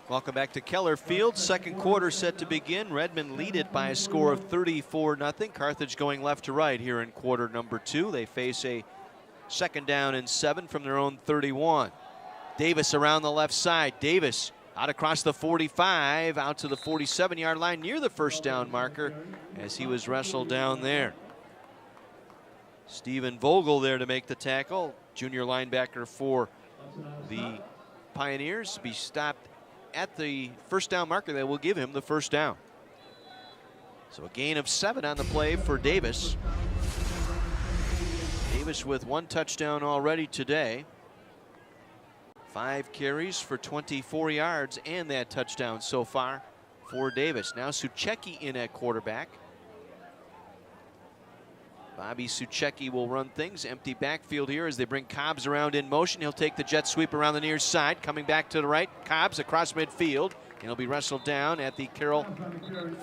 Welcome back to Keller Field. Second quarter set to begin. Redmen lead it by a score of 34-0. Carthage going left to right here in quarter number 2. They face a second down and 7 from their own 31. Davis around the left side. Davis out across the 45, out to the 47-yard line near the first down marker as he was wrestled down there. Stephen Vogel there to make the tackle. Junior linebacker for the Pioneers. Be stopped at the first down marker that will give him the first down. So a gain of 7 on the play for Davis. Davis with 1 touchdown already today. 5 carries for 24 yards and that touchdown so far for Davis. Now Suchecki in at quarterback. Bobby Suchecki will run things. Empty backfield here as they bring Cobbs around in motion. He'll take the jet sweep around the near side. Coming back to the right, Cobbs across midfield. And he'll be wrestled down at the Carroll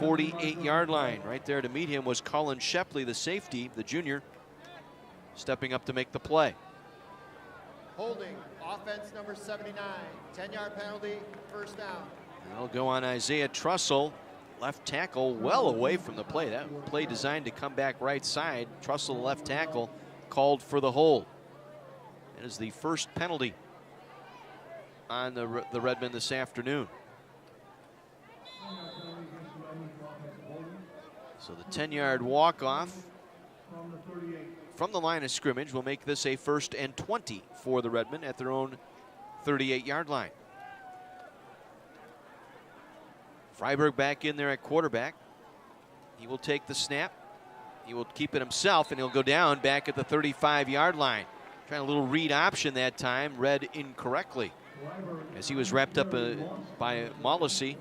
48-yard line. Right there to meet him was Colin Shepley, the safety, the junior, stepping up to make the play. Holding, offense number 79, 10-yard penalty, first down. That'll go on Isaiah Trussell, left tackle, well away from the play. That play designed to come back right side. Trussell, left tackle, called for the hold. That is the first penalty on the Redmen this afternoon. So the 10-yard walk-off from the line of scrimmage will make this a 1st and 20 for the Redmen at their own 38-yard line. Freiberg back in there at quarterback. He will take the snap. He will keep it himself, and he'll go down back at the 35-yard line. Trying a little read option that time, read incorrectly. As he was wrapped up by Mollisey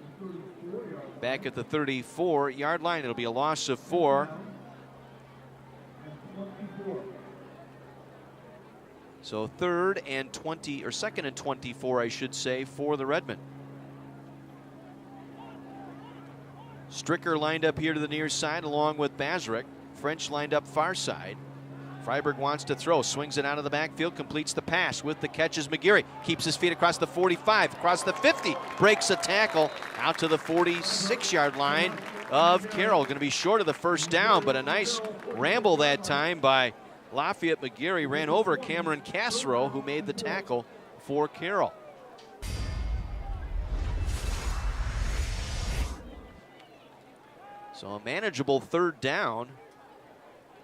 back at the 34-yard line. It'll be a loss of 4. So 3rd and 20, or 2nd and 24, I should say, for the Redmen. Stricker lined up here to the near side along with Bazarek. French lined up far side. Freiberg wants to throw, swings it out of the backfield, completes the pass. With the catches, McGeary keeps his feet across the 45, across the 50, breaks a tackle out to the 46-yard line of Carroll. Going to be short of the first down, but a nice ramble that time by Lafayette McGeary. Ran over Cameron Casro, who made the tackle for Carroll. So a manageable 3rd down.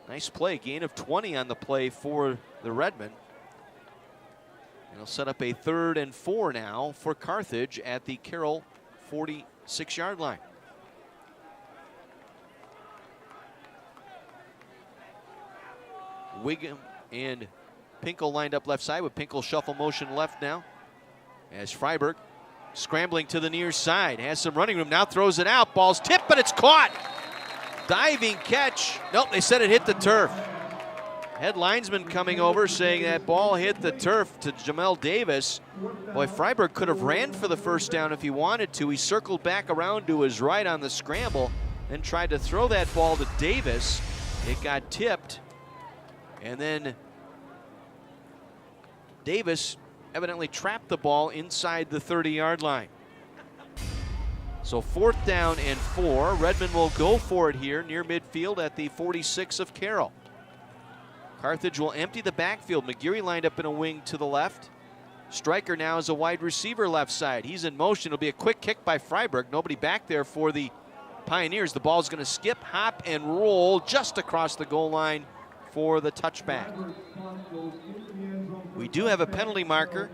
Nice play, gain of 20 on the play for the Redmen. And he'll set up a 3rd and 4 now for Carthage at the Carroll 46-yard line. Wiggum and Pinkel lined up left side with Pinkel shuffle motion left now. As Freiberg scrambling to the near side, has some running room, now throws it out. Ball's tipped, but it's caught. Diving catch. Nope, they said it hit the turf. Head linesman coming over saying that ball hit the turf to Jamel Davis. Boy, Freiberg could have ran for the first down if he wanted to. He circled back around to his right on the scramble, then tried to throw that ball to Davis. It got tipped, and then Davis evidently trapped the ball inside the 30-yard line. So 4th down and 4. Redmond will go for it here near midfield at the 46 of Carroll. Carthage will empty the backfield. McGeary lined up in a wing to the left. Stryker now is a wide receiver left side. He's in motion. It'll be a quick kick by Freiberg. Nobody back there for the Pioneers. The ball's going to skip, hop, and roll just across the goal line for the touchback. We do have a penalty marker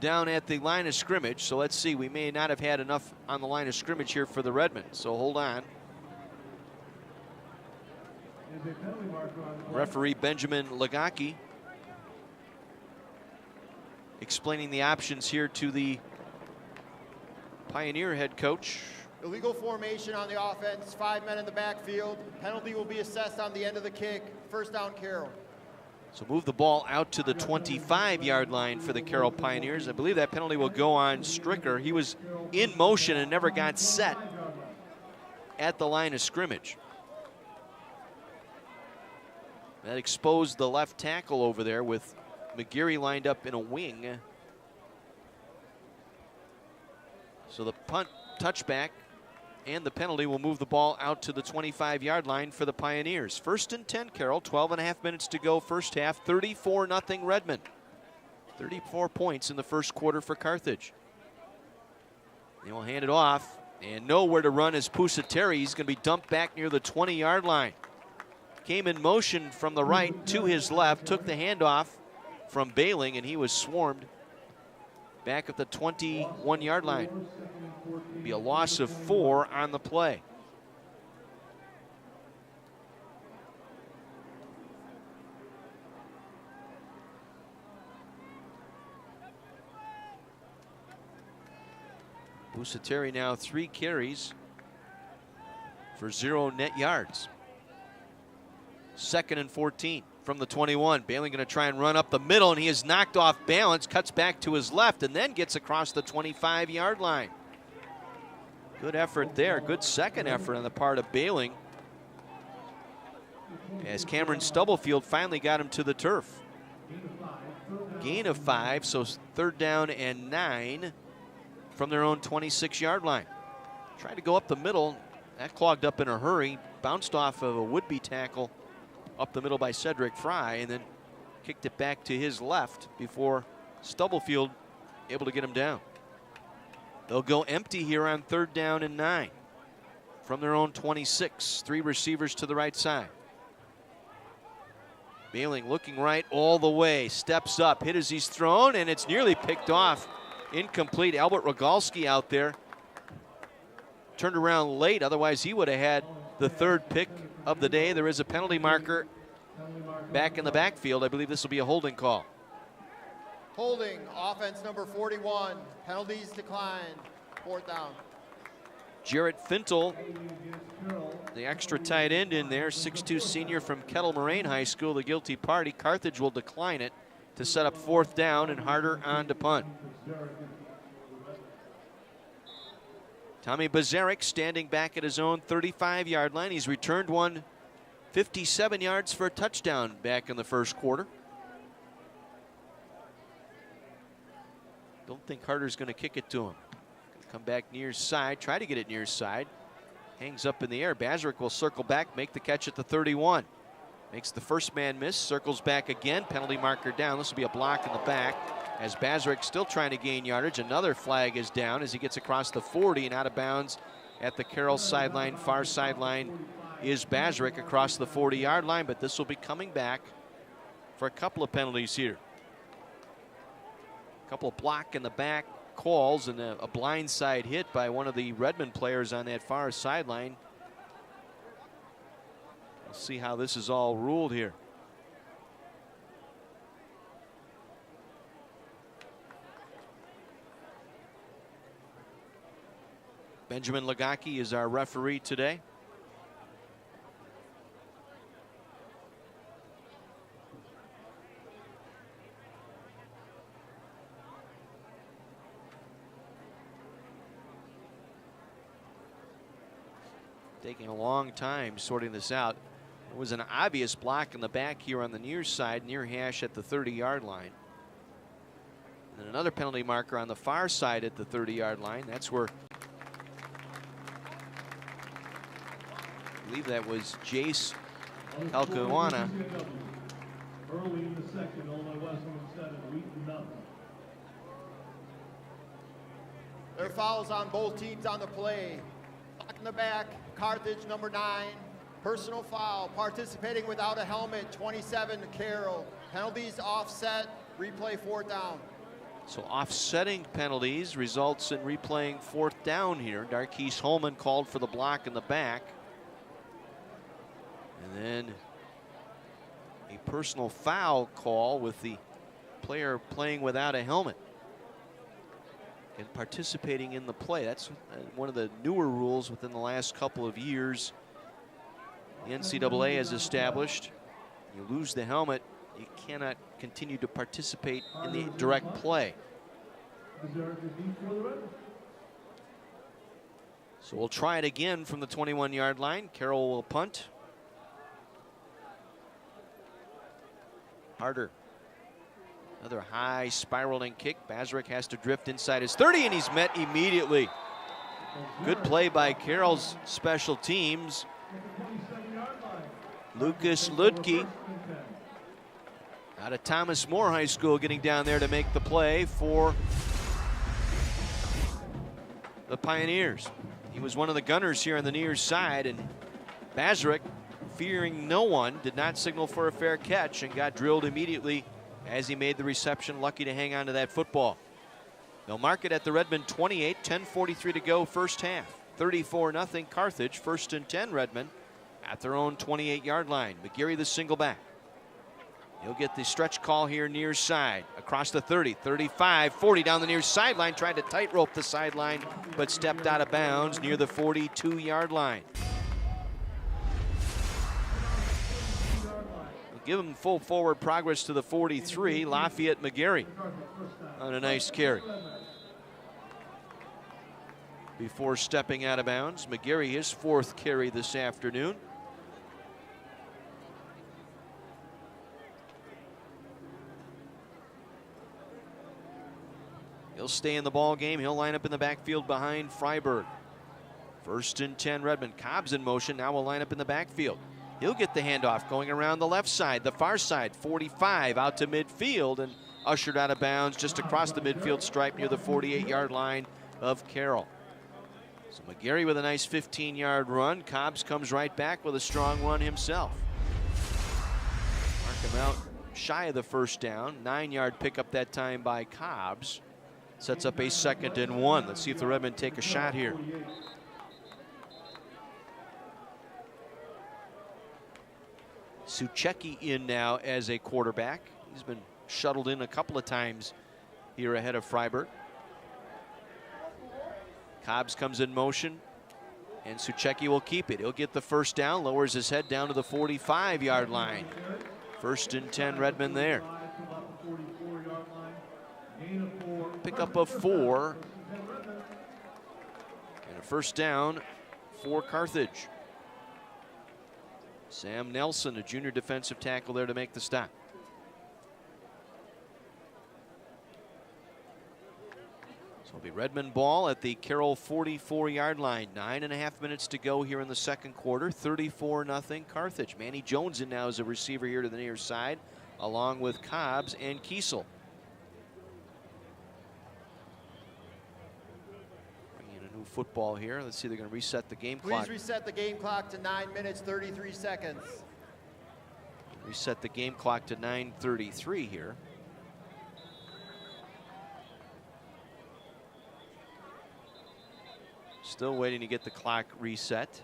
down at the line of scrimmage, so let's see. We may not have had enough on the line of scrimmage here for the Redmen, so hold on. Referee Benjamin Lagaki explaining the options here to the Pioneer head coach. Illegal formation on the offense, 5 men in the backfield. Penalty will be assessed on the end of the kick. 1st down, Carroll. So move the ball out to the 25-yard line for the Carroll Pioneers. I believe that penalty will go on Stricker. He was in motion and never got set at the line of scrimmage. That exposed the left tackle over there with McGeary lined up in a wing. So the punt, touchback, and the penalty will move the ball out to the 25-yard line for the Pioneers. 1st and 10, Carroll. 12.5 minutes to go first half. 34-0 Redmond. 34 points in the first quarter for Carthage. They will hand it off, and nowhere to run is Pusateri. He's going to be dumped back near the 20-yard line. Came in motion from the right to his left, took the handoff from Bailing, and he was swarmed back at the 21-yard line. Be a loss of 4 on the play. Pusateri now 3 carries for 0 net yards. 2nd and 14 from the 21. Bailing going to try and run up the middle, and he is knocked off balance, cuts back to his left, and then gets across the 25-yard line. Good effort there. Good second effort on the part of Bailing, as Cameron Stubblefield finally got him to the turf. Gain of 5, so 3rd down and 9 from their own 26-yard line. Tried to go up the middle. That clogged up in a hurry. Bounced off of a would-be tackle up the middle by Cedric Fry, and then kicked it back to his left before Stubblefield able to get him down. They'll go empty here on 3rd down and 9 from their own 26. 3 receivers to the right side. Bailing looking right all the way, steps up, hit as he's thrown, and it's nearly picked off. Incomplete. Albert Rogalski out there. Turned around late, otherwise he would have had the 3rd pick of the day. There is a penalty marker back in the backfield. I believe this will be a holding call. Holding, offense number 41. Penalties declined. 4th down. Jarrett Fintel, the extra tight end in there, 6'2" senior from Kettle Moraine High School, the guilty party. Carthage will decline it to set up 4th down and Harder on to punt. Tommy Bazarek standing back at his own 35-yard line. He's returned one 57 yards for a touchdown back in the first quarter. Don't think Harder's going to kick it to him. Come back near side, try to get it near side. Hangs up in the air. Bazarek will circle back, make the catch at the 31. Makes the first man miss, circles back again. Penalty marker down. This will be a block in the back as Bazarek still trying to gain yardage. Another flag is down as he gets across the 40 and out of bounds at the Carroll sideline. Far sideline is Bazarek across the 40-yard line, but this will be coming back for a couple of penalties here. A couple of block in the back calls and a blindside hit by one of the Redmond players on that far sideline. We'll see how this is all ruled here. Benjamin Lagaki is our referee today. taking a long time sorting this out. There was an obvious block in the back here on the near side, near hash at the 30-yard line. And then another penalty marker on the far side at the 30-yard line. That's where I believe that was Jace Alcawana. Early in the second, Illinois Wesleyan 7, Wheaton nothing. There are fouls on both teams on the play. Block in the back, Carthage number 9. Personal foul, participating without a helmet, 27 Carroll. Penalties offset, replay 4th down. So offsetting penalties results in replaying 4th down here. Darkeese Holman called for the block in the back. And then a personal foul call with the player playing without a helmet and participating in the play. That's one of the newer rules within the last couple of years. The NCAA has established you lose the helmet, you cannot continue to participate in the direct play. So we'll try it again from the 21-yard line. Carroll will punt. Harder. Another high spiraling kick. Bazarek has to drift inside his 30, and he's met immediately. Good play by Carroll's special teams. Lucas Ludke out of Thomas More High School getting down there to make the play for the Pioneers. He was one of the gunners here on the near side, and Bazarek, fearing no one, did not signal for a fair catch and got drilled immediately as he made the reception, lucky to hang on to that football. They'll mark it at the Redmond 28, 10:43 to go first half. 34-0 Carthage, 1st and 10 Redmond at their own 28-yard line. McGarry the single back. He'll get the stretch call here near side, across the 30, 35, 40 down the near sideline, tried to tightrope the sideline, but stepped out of bounds near the 42-yard line. Give him full forward progress to the 43. Lafayette McGarry on a nice carry. Before stepping out of bounds, McGarry his 4th carry this afternoon. He'll stay in the ball game. He'll line up in the backfield behind Freiberg. 1st and 10 Redmond. Cobb's in motion. Now will line up in the backfield. He'll get the handoff going around the left side, the far side, 45 out to midfield and ushered out of bounds just across the midfield stripe near the 48-yard line of Carroll. So McGarry with a nice 15-yard run. Cobbs comes right back with a strong run himself. Mark him out shy of the 1st down. 9-yard pickup that time by Cobbs. Sets up a 2nd and 1. Let's see if the Redmen take a shot here. Suchecki in now as a quarterback. He's been shuttled in a couple of times here ahead of Freiberg. Cobbs comes in motion, and Suchecki will keep it. He'll get the 1st down, lowers his head down to the 45-yard line. 1st and 10 Redmond there. Pickup of 4. And a 1st down for Carthage. Sam Nelson, a junior defensive tackle there to make the stop. So it'll be Redmond ball at the Carroll 44-yard line. 9.5 minutes to go here in the 2nd quarter. 34-0 Carthage. Manny Jones in now as a receiver here to the near side, along with Cobbs and Kiesel. Football here. Let's see, they're going to reset the game clock. Please reset the game clock to 9 minutes, 33 seconds. Reset the game clock to 9:33 here. Still waiting to get the clock reset.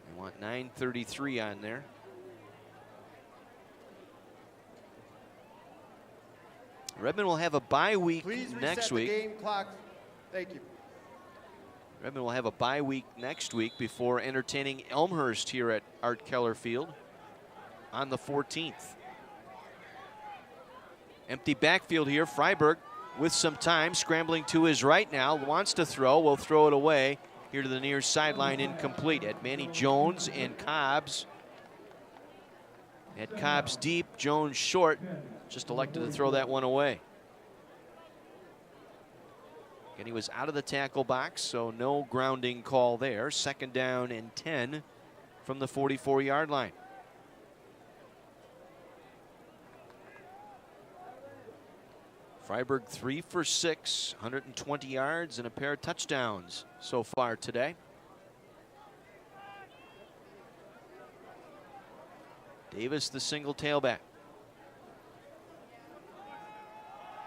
We want 9:33 on there. Redmond will have a bye week next week. Please reset the game clock. Thank you. Redmond will have a bye week next week before entertaining Elmhurst here at Art Keller Field on the 14th. Empty backfield here. Freiberg with some time, scrambling to his right now, wants to throw, will throw it away here to the near sideline, incomplete. At Manny Jones and Cobbs. At Cobbs deep, Jones short, just elected to throw that one away. And he was out of the tackle box, so no grounding call there. 2nd down and 10 from the 44-yard line. Freiburg 3 for 6, 120 yards and a pair of touchdowns so far today. Davis, the single tailback.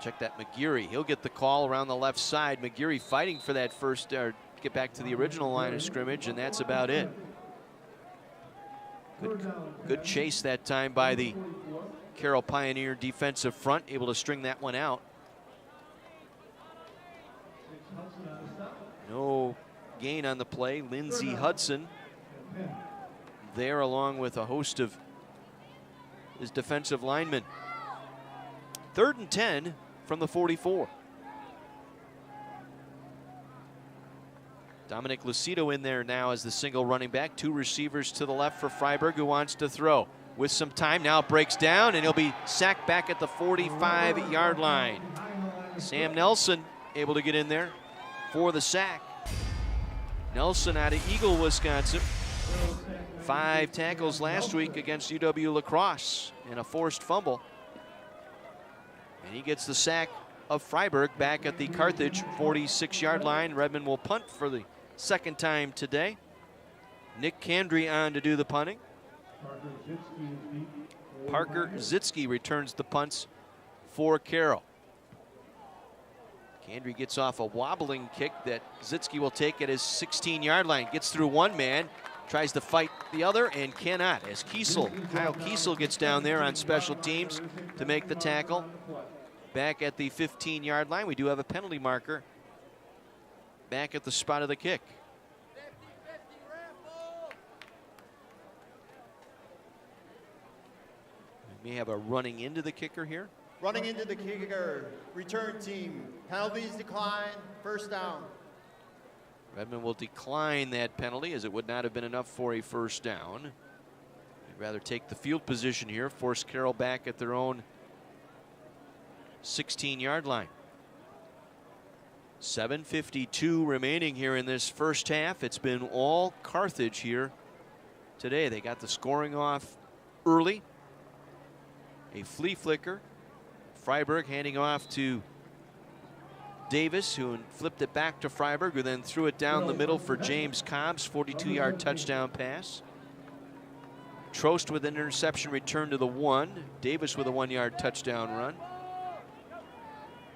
Check that McGeary. He'll get the call around the left side. McGeary fighting for that first, or get back to the original line of scrimmage, and that's about it. Good chase that time by the Carroll Pioneer defensive front, able to string that one out. No gain on the play. Lindsey Hudson there along with a host of his defensive linemen. 3rd and 10 from the 44. Dominic Lucido in there now as the single running back. 2 receivers to the left for Freiburg, who wants to throw. With some time now, it breaks down, and he'll be sacked back at the 45-yard line. Sam Nelson able to get in there for the sack. Nelson out of Eagle, Wisconsin. 5 tackles last week against UW La Crosse and a forced fumble. And he gets the sack of Freiburg back at the Carthage 46-yard line. Redmond will punt for the 2nd time today. Nick Candry on to do the punting. Parker Zitsky returns the punts for Carroll. Candry gets off a wobbling kick that Zitsky will take at his 16-yard line. Gets through one man, tries to fight the other, and cannot, as Kyle Kiesel gets down there on special teams to make the tackle. Back at the 15-yard line, we do have a penalty marker back at the spot of the kick. We may have a running into the kicker here. Running into the kicker, return team. Penalties decline, 1st down. Redmond will decline that penalty, as it would not have been enough for a 1st down. They'd rather take the field position here, force Carroll back at their own 16-yard line. 7:52 remaining here in this first half. It's been all Carthage here today. They got the scoring off early. A flea flicker. Freiburg handing off to Davis, who flipped it back to Freiburg, who then threw it down the middle for James Cobbs, 42-yard touchdown pass. Trost with an interception return to the 1. Davis with a 1-yard touchdown run.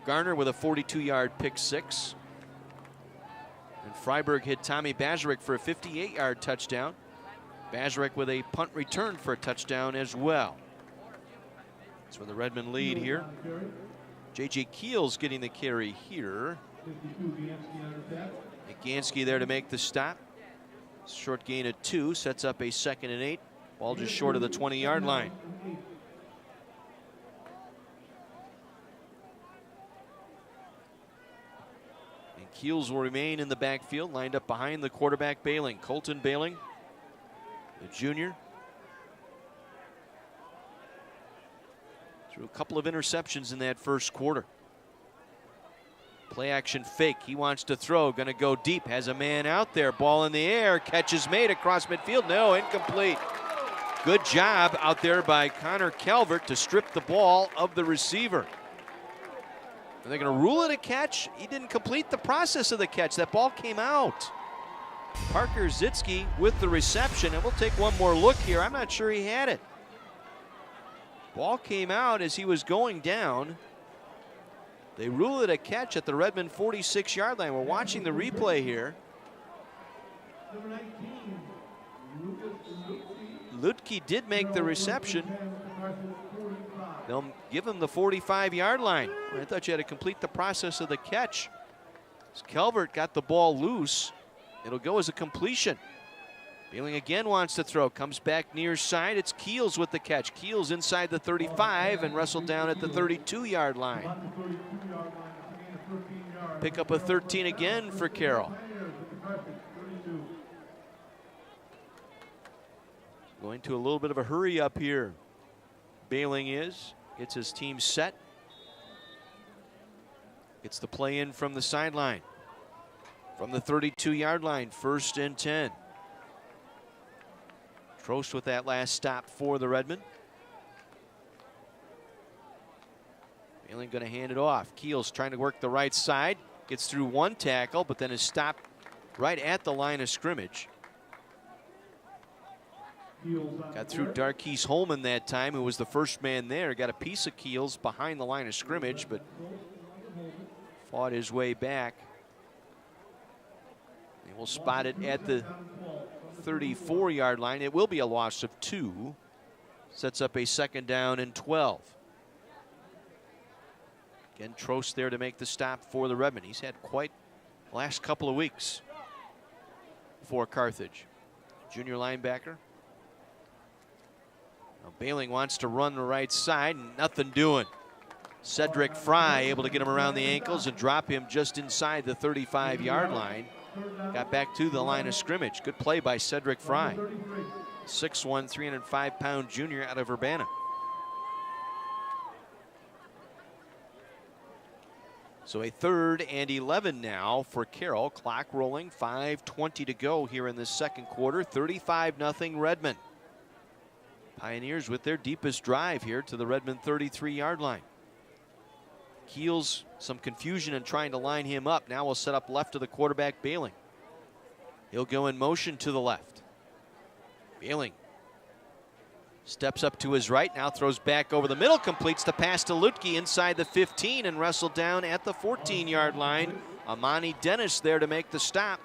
Garner with a 42-yard pick 6. And Freiburg hit Tommy Bazarek for a 58-yard touchdown. Bazarek with a punt return for a touchdown as well. That's where the Redmond lead here. J.J. Keel's getting the carry here. Gansky there to make the stop. Short gain of 2, sets up a 2nd and 8. Ball just short of the 20-yard line. And Keels will remain in the backfield, lined up behind the quarterback Bailing. Colton Bailing, the junior. Threw a couple of interceptions in that first quarter. Play action fake. He wants to throw. Going to go deep. Has a man out there. Ball in the air. Catch is made across midfield. No, incomplete. Good job out there by Connor Calvert to strip the ball of the receiver. Are they going to rule it a catch? He didn't complete the process of the catch. That ball came out. Parker Zitsky with the reception. And we'll take one more look here. I'm not sure he had it. Ball came out as he was going down. They rule it a catch at the Redmond 46-yard line. We're watching the replay here. Lutke did make the reception. They'll give him the 45-yard line. I thought you had to complete the process of the catch. As Calvert got the ball loose, it'll go as a completion. Bailing again wants to throw, comes back near side. It's Keels with the catch. Keels inside the 35 and wrestled down at the 32-yard line. Pick up a 13 again for Carroll. Going to a little bit of a hurry up here. Bailing gets his team set. Gets the play in from the sideline. From the 32-yard line, 1st and 10. Trost with that last stop for the Redmen. Bailing going to hand it off. Keels trying to work the right side. Gets through one tackle, but then is stopped right at the line of scrimmage. Got through Darkeese Holman that time, who was the first man there. Got a piece of Keels behind the line of scrimmage, but fought his way back. And we'll spot it at the 34-yard line. It will be a loss of 2. Sets up a 2nd down and 12. Again, Trost there to make the stop for the Redmen. He's had quite the last couple of weeks for Carthage. Junior linebacker. Now Bailing wants to run the right side, and nothing doing. Cedric Fry able to get him around the ankles and drop him just inside the 35-yard line. Got back to the line of scrimmage. Good play by Cedric Fry. 6'1", 305-pound junior out of Urbana. So a 3rd and 11 now for Carroll. Clock rolling, 5:20 to go here in the 2nd quarter. 35-0 Redmen. Pioneers with their deepest drive here to the Redmen 33-yard line. Keels, some confusion in trying to line him up. Now we'll set up left of the quarterback, Bailing. He'll go in motion to the left. Bailing steps up to his right, now throws back over the middle, completes the pass to Lutke inside the 15 and wrestled down at the 14-yard line. Amani Dennis there to make the stop.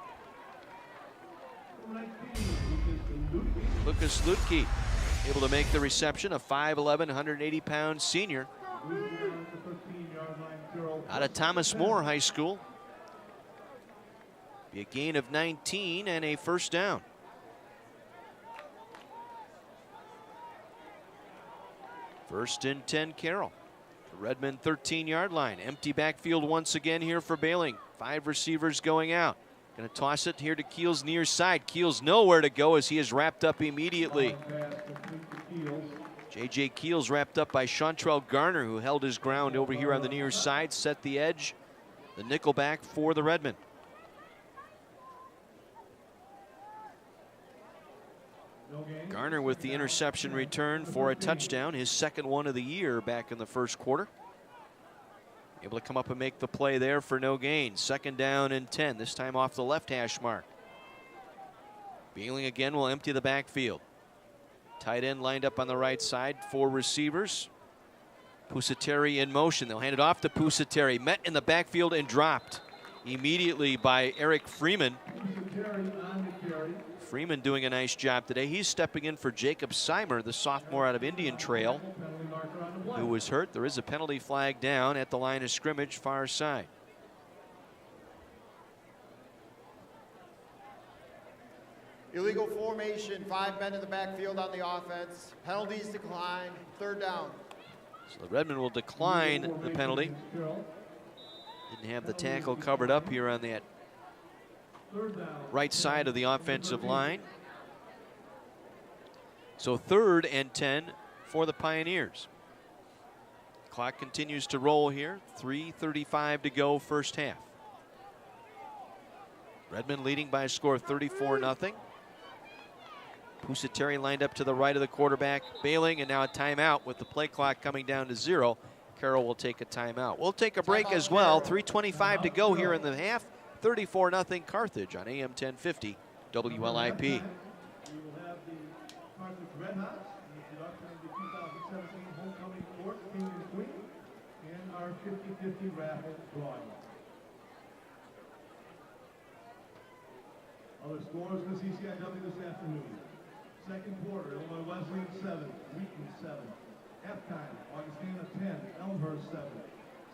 Lucas Lutke able to make the reception, a 5'11", 180-pound senior out of Thomas More High School. Be a gain of 19 and a 1st down. First and 10 Carroll. The Redmen 13-yard line. Empty backfield once again here for Bailing. 5 receivers going out. Going to toss it here to Keels near side. Keels nowhere to go as he is wrapped up immediately. J.J. Keels wrapped up by Chantrell Garner, who held his ground over here on the near side, set the edge. The nickelback for the Redmen. Garner with the interception return for a touchdown, his 2nd one of the year back in the 1st quarter. Able to come up and make the play there for no gain. 2nd down and 10, this time off the left hash mark. Bailing again will empty the backfield. Tight end lined up on the right side, 4 receivers. Pusateri in motion. They'll hand it off to Pusateri. Met in the backfield and dropped immediately by Eric Freeman. Freeman doing a nice job today. He's stepping in for Jacob Seimer, the sophomore out of Indian Trail, who was hurt. There is a penalty flag down at the line of scrimmage, far side. Illegal formation, 5 men in the backfield on the offense. Penalties decline, 3rd down. So the Redmen will decline the penalty. Didn't have the tackle covered up here on that right side of the offensive line. So 3rd and 10 for the Pioneers. Clock continues to roll here. 3:35 to go, 1st half. Redmen leading by a score of 34-0. Pusateri lined up to the right of the quarterback, Bailing, and now a timeout with the play clock coming down to 0. Carroll will take a timeout. We'll take a break as well. 3:25 to go here in the half. 34-0 Carthage on AM 1050 WLIP. We will have the Carthage Red Hots, the introduction of the 2017 Homecoming Court, King and Queen, and our 50-50 raffle drawing. Other scores in the CCIW this afternoon. 2nd quarter, Illinois Wesleyan 7, Wheaton 7. Halftime, Augustana 10, Elmhurst 7.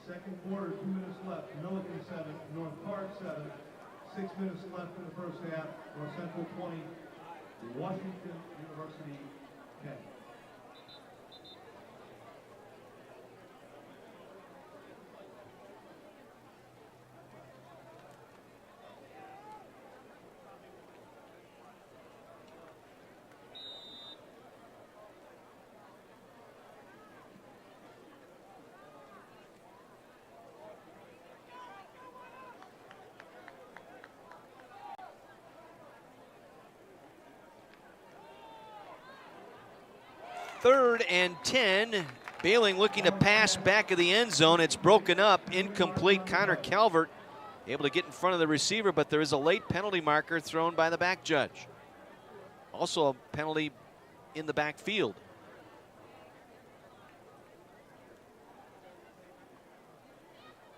2nd quarter, 2 minutes left, Milliken 7, North Park 7. 6 minutes left in the 1st half, North Central 20, Washington University 10. 3rd and 10. Bailing looking to pass back of the end zone. It's broken up, incomplete. Connor Calvert able to get in front of the receiver, but there is a late penalty marker thrown by the back judge. Also a penalty in the backfield.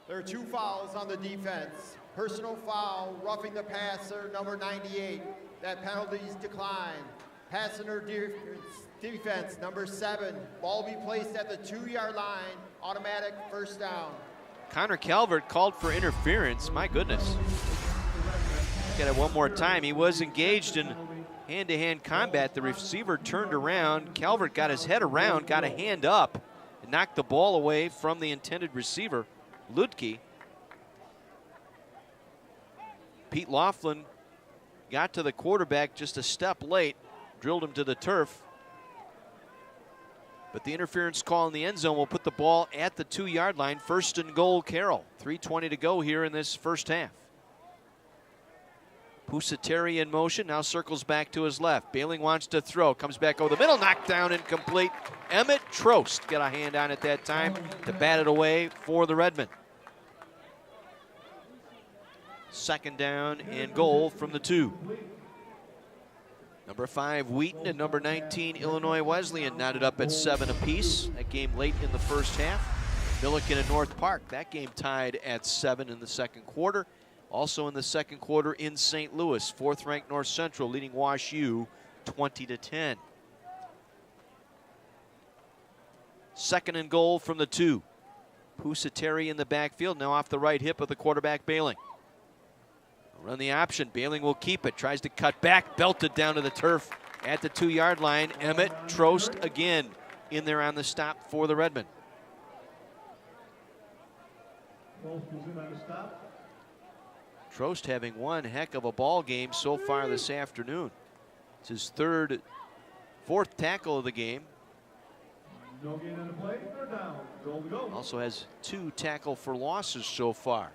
There are 2 fouls on the defense. Personal foul, roughing the passer, number 98. That penalty is declined. Passenger defense, number 7. Ball be placed at the 2-yard line. Automatic first down. Connor Calvert called for interference. My goodness. Look at it one more time. He was engaged in hand-to-hand combat. The receiver turned around. Calvert got his head around, got a hand up, and knocked the ball away from the intended receiver, Ludke. Pete Laughlin got to the quarterback just a step late, drilled him to the turf. But the interference call in the end zone will put the ball at the 2-yard line. 1st and goal, Carroll. 3:20 to go here in this first half. Pusateri in motion, now circles back to his left. Bailing wants to throw, comes back over the middle, knocked down, incomplete. Emmett Trost got a hand on it that time to bat it away for the Redmen. 2nd down and goal from the 2. Number 5, Wheaton, and number 19, Illinois Wesleyan, knotted up at 7 apiece. That game late in the first half. Milliken and North Park, that game tied at 7 in the second quarter. Also in the second quarter in St. Louis, 4th-ranked North Central leading Wash U 20-10. 2nd and goal from the 2. Pusateri in the backfield, now off the right hip of the quarterback, Bailing. Run the option. Bailing will keep it. Tries to cut back. Belted down to the turf at the 2-yard line. Emmett Trost again in there on the stop for the Redmen. Trost having one heck of a ball game so far this afternoon. It's his 4th tackle of the game. No gain on the play. 3rd down. Goal to go. Also has 2 tackle for losses so far.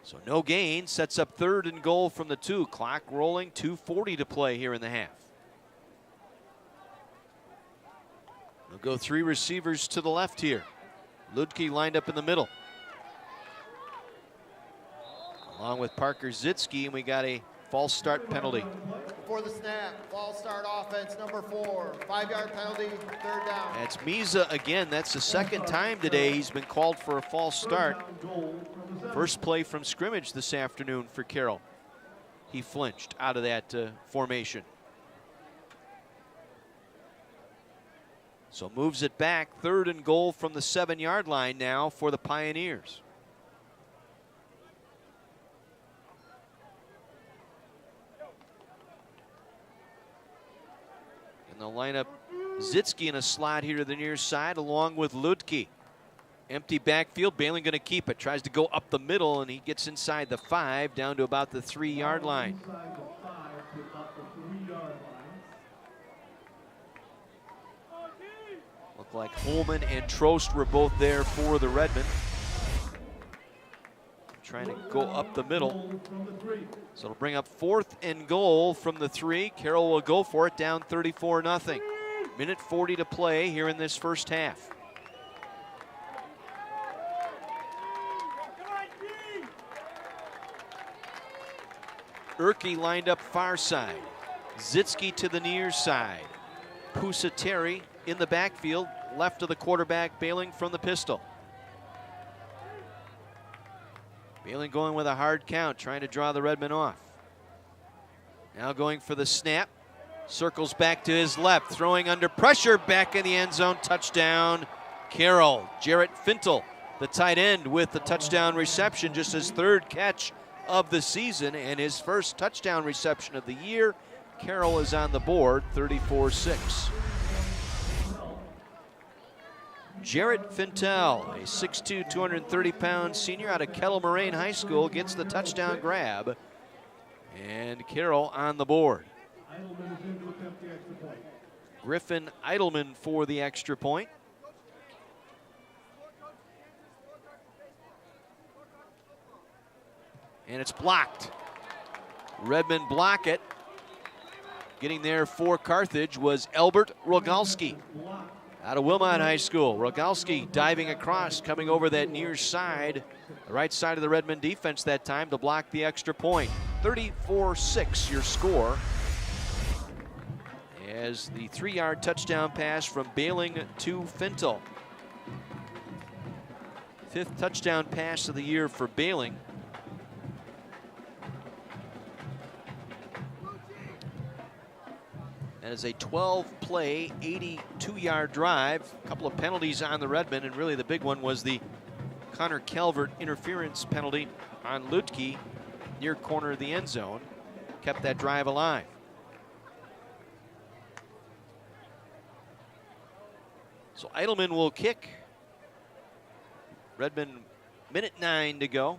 So no gain, sets up 3rd and goal from the 2. Clock rolling, 2:40 to play here in the half. They'll go 3 receivers to the left here. Ludke lined up in the middle, along with Parker Zitsky, and we got a false start penalty. Before the snap, false start offense, number 4. 5-yard penalty, 3rd down. That's Miza again. That's the 2nd time today he's been called for a false start. First play from scrimmage this afternoon for Carroll. He flinched out of that formation. So moves it back, 3rd and goal from the 7-yard line now for the Pioneers. And they'll line up Zitsky in a slot here to the near side along with Ludke. Empty backfield, Bailing going to keep it. Tries to go up the middle, and he gets inside the 5 down to about the 3-yard line. Looked like Holman and Trost were both there for the Redmen. Trying to go up the middle. So it'll bring up 4th and goal from the 3. Carroll will go for it, down 34-0. Minute 40 to play here in this first half. Urke lined up far side. Zitsky to the near side. Pusateri in the backfield, left of the quarterback, Bailing from the pistol. Bailing going with a hard count, trying to draw the Redmen off. Now going for the snap. Circles back to his left, throwing under pressure, back in the end zone, touchdown, Carroll. Jarrett Fintel, the tight end, with the touchdown reception, just his 3rd catch of the season and his 1st touchdown reception of the year. Carroll is on the board, 34-6. Jarrett Fintel, a 6'2", 230-pound senior out of Keller Moraine High School, gets the touchdown grab, and Carroll on the board. Griffin Eidelman for the extra point. And it's blocked. Redmen block it. Getting there for Carthage was Albert Rogalski out of Wilmot High School. Rogalski diving across, coming over that near side, the right side of the Redmond defense that time to block the extra point. 34-6 your score, as the 3-yard touchdown pass from Bailing to Fintel. 5th touchdown pass of the year for Bailing. That is a 12-play, 82-yard drive. A couple of penalties on the Redmen, and really the big one was the Connor Calvert interference penalty on Lutke near corner of the end zone. Kept that drive alive. So Eidelman will kick. Redmond, minute 9 to go.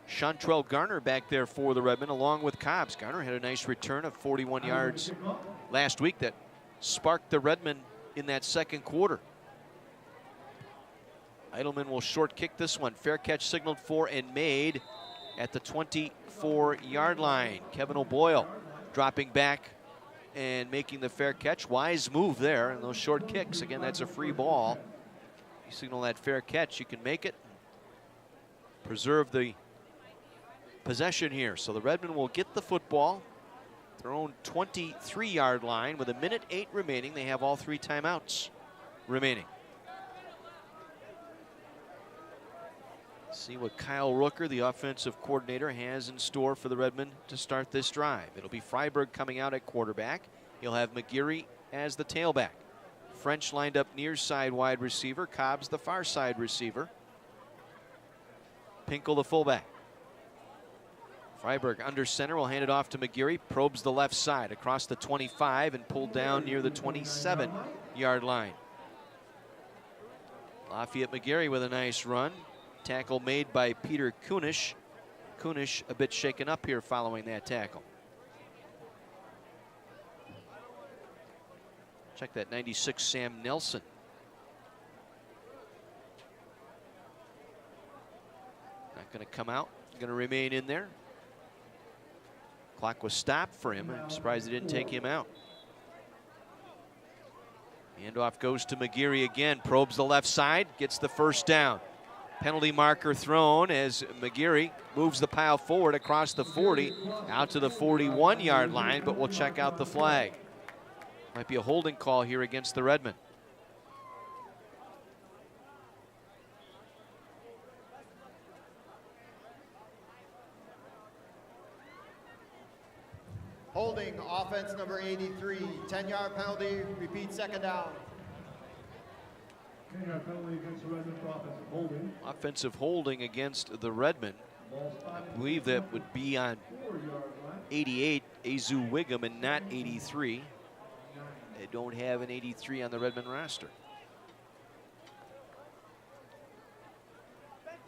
Chantrell Garner back there for the Redmen along with Cobbs. Garner had a nice return of 41 yards last week that sparked the Redmen in that second quarter. Eidelman will short kick this one. Fair catch signaled for and made at the 24-yard line. Kevin O'Boyle dropping back and making the fair catch. Wise move there, and those short kicks. Again, that's a free ball. You signal that fair catch, you can make it. Preserve the possession here. So the Redmen will get the football, their own 23-yard line with 1:08 remaining. They have all 3 timeouts remaining. See what Kyle Rooker, the offensive coordinator, has in store for the Redmen to start this drive. It'll be Freiberg coming out at quarterback. He'll have McGeary as the tailback. French lined up near side wide receiver. Cobbs the far side receiver. Pinkel the fullback. Freiberg under center will hand it off to McGeary. Probes the left side across the 25 and pulled down near the 27-yard line. Lafayette McGeary with a nice run. Tackle made by Peter Kunish. Kunish a bit shaken up here following that tackle. Check that 96 Sam Nelson. Not going to come out. Going to remain in there. Clock was stopped for him. I'm surprised they didn't take him out. Handoff goes to McGeary again. Probes the left side. Gets the first down. Penalty marker thrown as McGeary moves the pile forward across the 40 out to the 41-yard line, but we'll check out the flag. Might be a holding call here against the Redmen. Holding, offense number 83, 10-yard penalty, repeat second down. 10-yard penalty against the Redmen for offensive holding. Offensive holding against the Redmen. I believe that would be on 88, Azu Wiggum, and not 83. They don't have an 83 on the Redmen roster.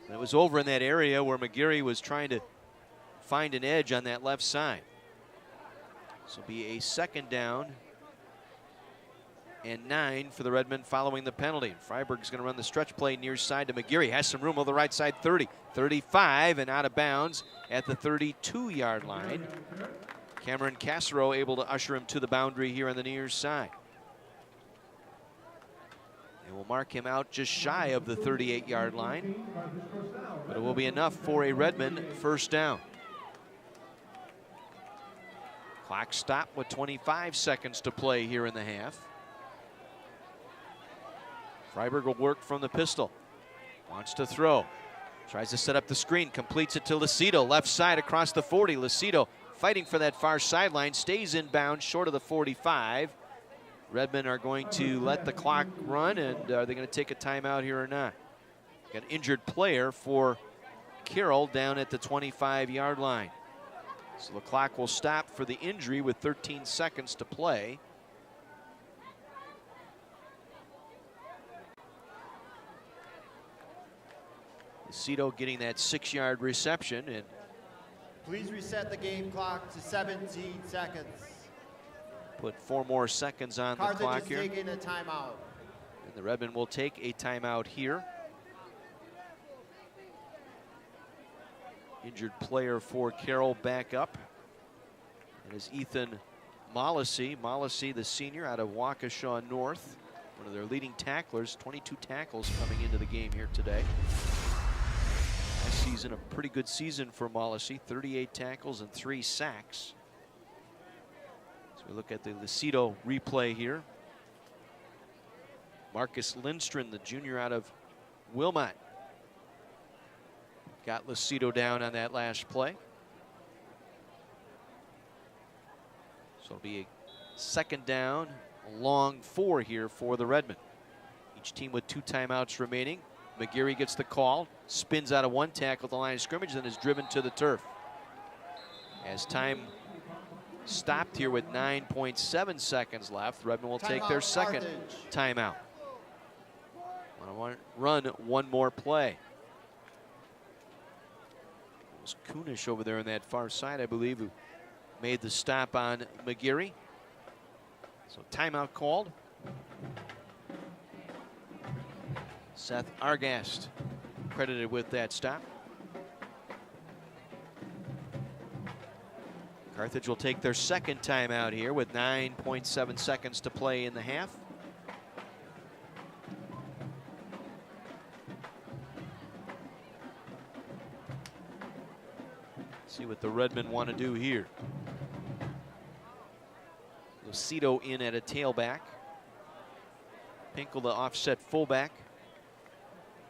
And it was over in that area where McGeary was trying to find an edge on that left side. This will be a second down and 9 for the Redmen following the penalty. Freiberg's going to run the stretch play near side to McGeary. Has some room on the right side, 30, 35, and out of bounds at the 32-yard line. Cameron Cassero able to usher him to the boundary here on the near side. They will mark him out just shy of the 38-yard line, but it will be enough for a Redmen first down. Clock stopped with 25 seconds to play here in the half. Freiberg will work from the pistol. Wants to throw. Tries to set up the screen. Completes it to Lucido. Left side across the 40. Lucido fighting for that far sideline. Stays in bounds short of the 45. Redmen are going to let the clock run, and are they going to take a timeout here or not? Got an injured player for Carroll down at the 25-yard line. So the clock will stop for the injury with 13 seconds to play. Lucido getting that 6-yard reception. And please reset the game clock to 17 seconds. Put 4 more seconds on the clock here. Carthage is taking a timeout. And the Redmen will take a timeout here. injured player for Carroll back up. And is Ethan Mollisey. Mollisey, the senior out of Waukesha North. One of their leading tacklers, 22 tackles coming into the game here today. Last season, a pretty good season for Mollisey, 38 tackles and 3 sacks. So we look at the Lucido replay here. Marcus Lindstrom, the junior out of Wilmot, got Lucido down on that last play. So it'll be a second down, a long 4 here for the Redmen. Each team with 2 timeouts remaining. McGeary gets the call, spins out of 1 tackle at the line of scrimmage, then is driven to the turf. As time stopped here with 9.7 seconds left, Redmen will take their second timeout. Want to run one more play. It was Kunish over there on that far side, I believe, who made the stop on McGeary. So timeout called. Seth Argast credited with that stop. Carthage will take their second timeout here with 9.7 seconds to play in the half. See what the Redmen want to do here. Lucido in at a tailback. Pinkel the offset fullback.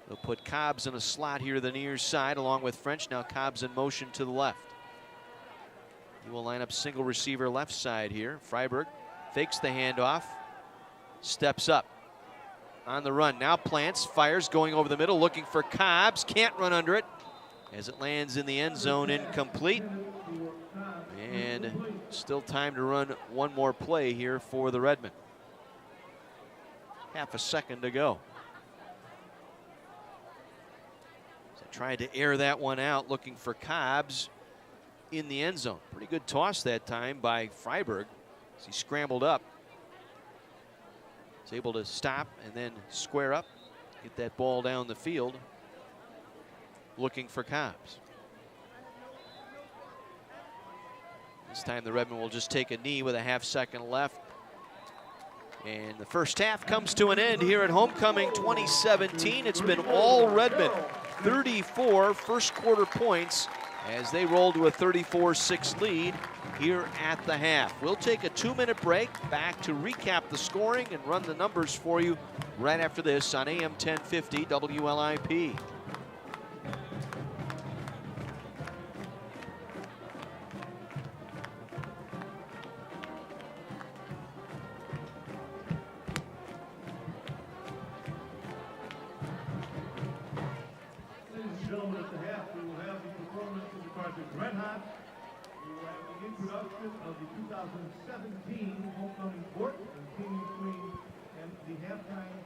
They'll put Cobbs in a slot here to the near side along with French. Now Cobbs in motion to the left. He will line up single receiver left side here. Freiberg fakes the handoff. Steps up. On the run. Now plants. Fires going over the middle looking for Cobbs. Can't run under it. As it lands in the end zone, incomplete. And still time to run one more play here for the Redmen. Half a second to go. So tried to air that one out, looking for Cobbs in the end zone. Pretty good toss that time by Freiberg as he scrambled up. He's able to stop and then square up, get that ball down the field, looking for Cobbs. This time the Redmen will just take a knee with a half second left. And the first half comes to an end here at Homecoming 2017. It's been all Redmen. 34 first quarter points as they roll to a 34-6 lead here at the half. We'll take a 2-minute break, back to recap the scoring and run the numbers for you right after this on AM 1050 WLIP. Of the 2017 Homecoming Court and King and Queen, and the halftime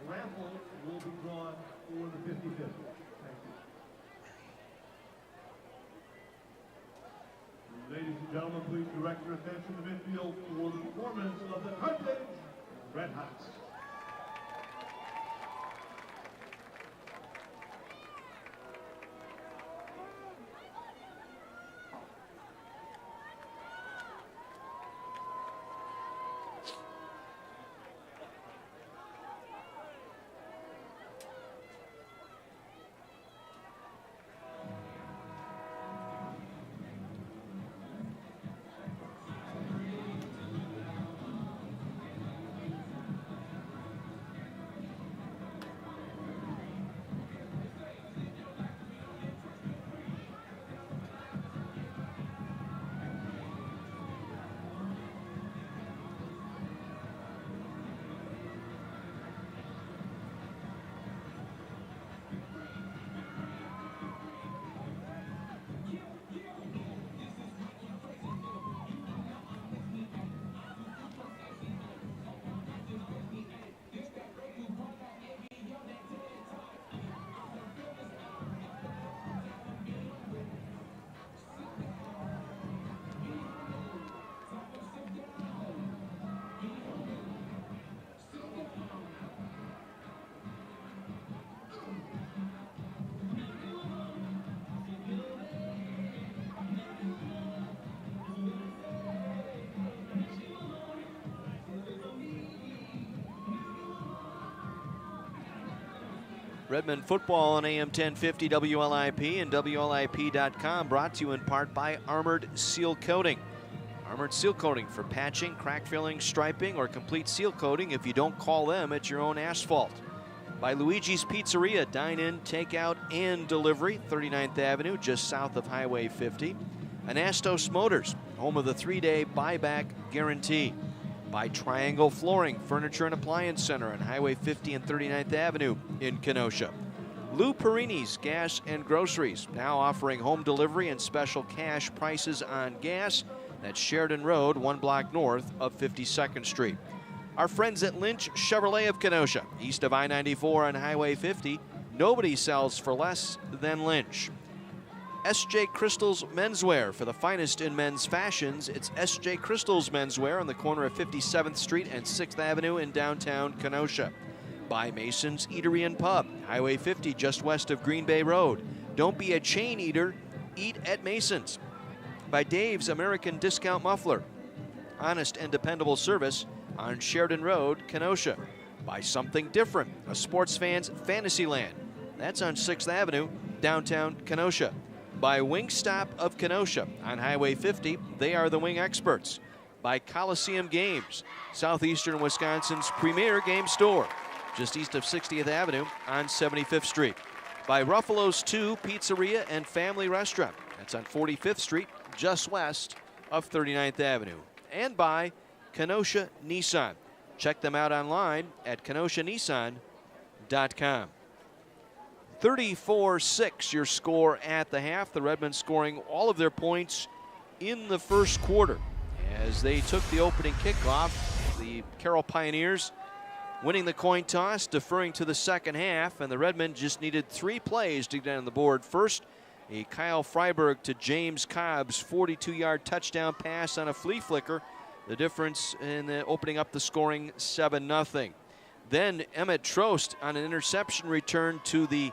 raffle will be drawn for the 55th. Thank you. Ladies and gentlemen, please direct your attention to midfield for the performance of the Carthage Red Hots. Redmond football on AM 1050 WLIP and WLIP.com, brought to you in part by Armored Seal Coating. Armored Seal Coating for patching, crack filling, striping, or complete seal coating. If you don't call them, it's your own asphalt. By Luigi's Pizzeria, dine-in, takeout, and delivery, 39th Avenue, just south of Highway 50. Anastos Motors, home of the 3-day buyback guarantee. By Triangle Flooring, Furniture and Appliance Center on Highway 50 and 39th Avenue in Kenosha. Lou Perini's Gas and Groceries, now offering home delivery and special cash prices on gas. That's Sheridan Road, 1 block north of 52nd Street. Our friends at Lynch Chevrolet of Kenosha, east of I-94 on Highway 50. Nobody sells for less than Lynch. S.J. Crystal's Menswear, for the finest in men's fashions. It's S.J. Crystal's Menswear on the corner of 57th Street and 6th Avenue in downtown Kenosha. By Mason's Eatery and Pub, Highway 50 just west of Green Bay Road. Don't be a chain eater, eat at Mason's. By Dave's American Discount Muffler, honest and dependable service on Sheridan Road, Kenosha. By Something Different, a sports fan's fantasy land. That's on 6th Avenue, downtown Kenosha. By Wingstop of Kenosha on Highway 50, they are the wing experts. By Coliseum Games, southeastern Wisconsin's premier game store, just east of 60th Avenue on 75th Street. By Ruffalo's 2 Pizzeria and Family Restaurant, that's on 45th Street, just west of 39th Avenue. And by Kenosha Nissan. Check them out online at kenoshanissan.com. 34-6 your score at the half. The Redmen scoring all of their points in the first quarter. As they took the opening kickoff, the Carroll Pioneers winning the coin toss, deferring to the second half, and the Redmen just needed 3 plays to get on the board. First, a Kyle Freiberg to James Cobb's 42-yard touchdown pass on a flea flicker. The difference in opening up the scoring 7-0. Then Emmett Trost on an interception return to the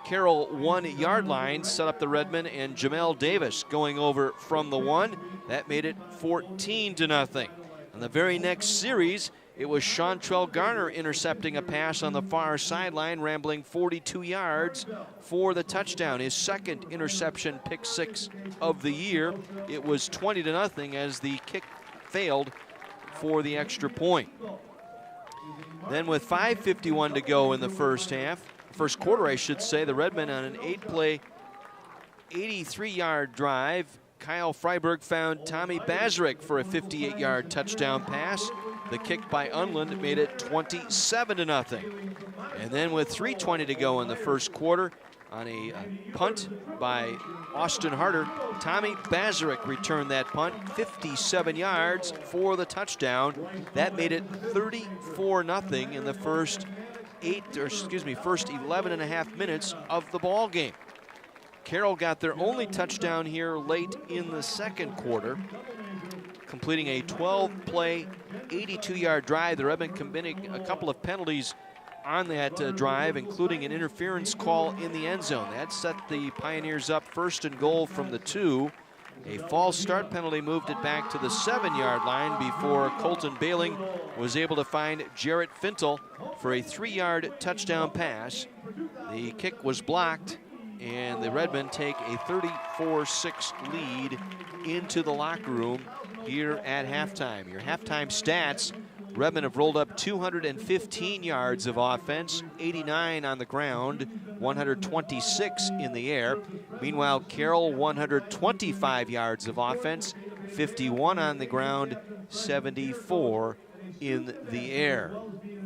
Carroll 1-yard line set up the Redmen, and Jamel Davis going over from the 1. That made it 14-0. On the very next series, it was Chantrell Garner intercepting a pass on the far sideline, rambling 42 yards for the touchdown. His second interception, pick 6 of the year. It was 20-0 as the kick failed for the extra point. Then with 5:51 to go in the first quarter, I should say, the Redmen on an 8-play, 83-yard drive. Kyle Freiberg found Tommy Bazarek for a 58-yard touchdown pass. The kick by Unland made it 27-0. And then with 3:20 to go in the first quarter, on a punt by Austin Harder, Tommy Bazarek returned that punt, 57 yards for the touchdown. That made it 34-0 in the first 11 and a half minutes of the ball game. Carroll got their only touchdown here late in the second quarter, completing a 12-play, 82-yard drive. The Redmen committing a couple of penalties on that drive, including an interference call in the end zone. That set the Pioneers up 1st and goal from the 2. A false start penalty moved it back to the 7-yard line before Colton Bailing was able to find Jarrett Fintel for a 3-yard touchdown pass. The kick was blocked, and the Redmen take a 34-6 lead into the locker room here at halftime. Your halftime stats: Redmen have rolled up 215 yards of offense, 89 on the ground, 126 in the air. Meanwhile, Carroll 125 yards of offense, 51 on the ground, 74 in the air.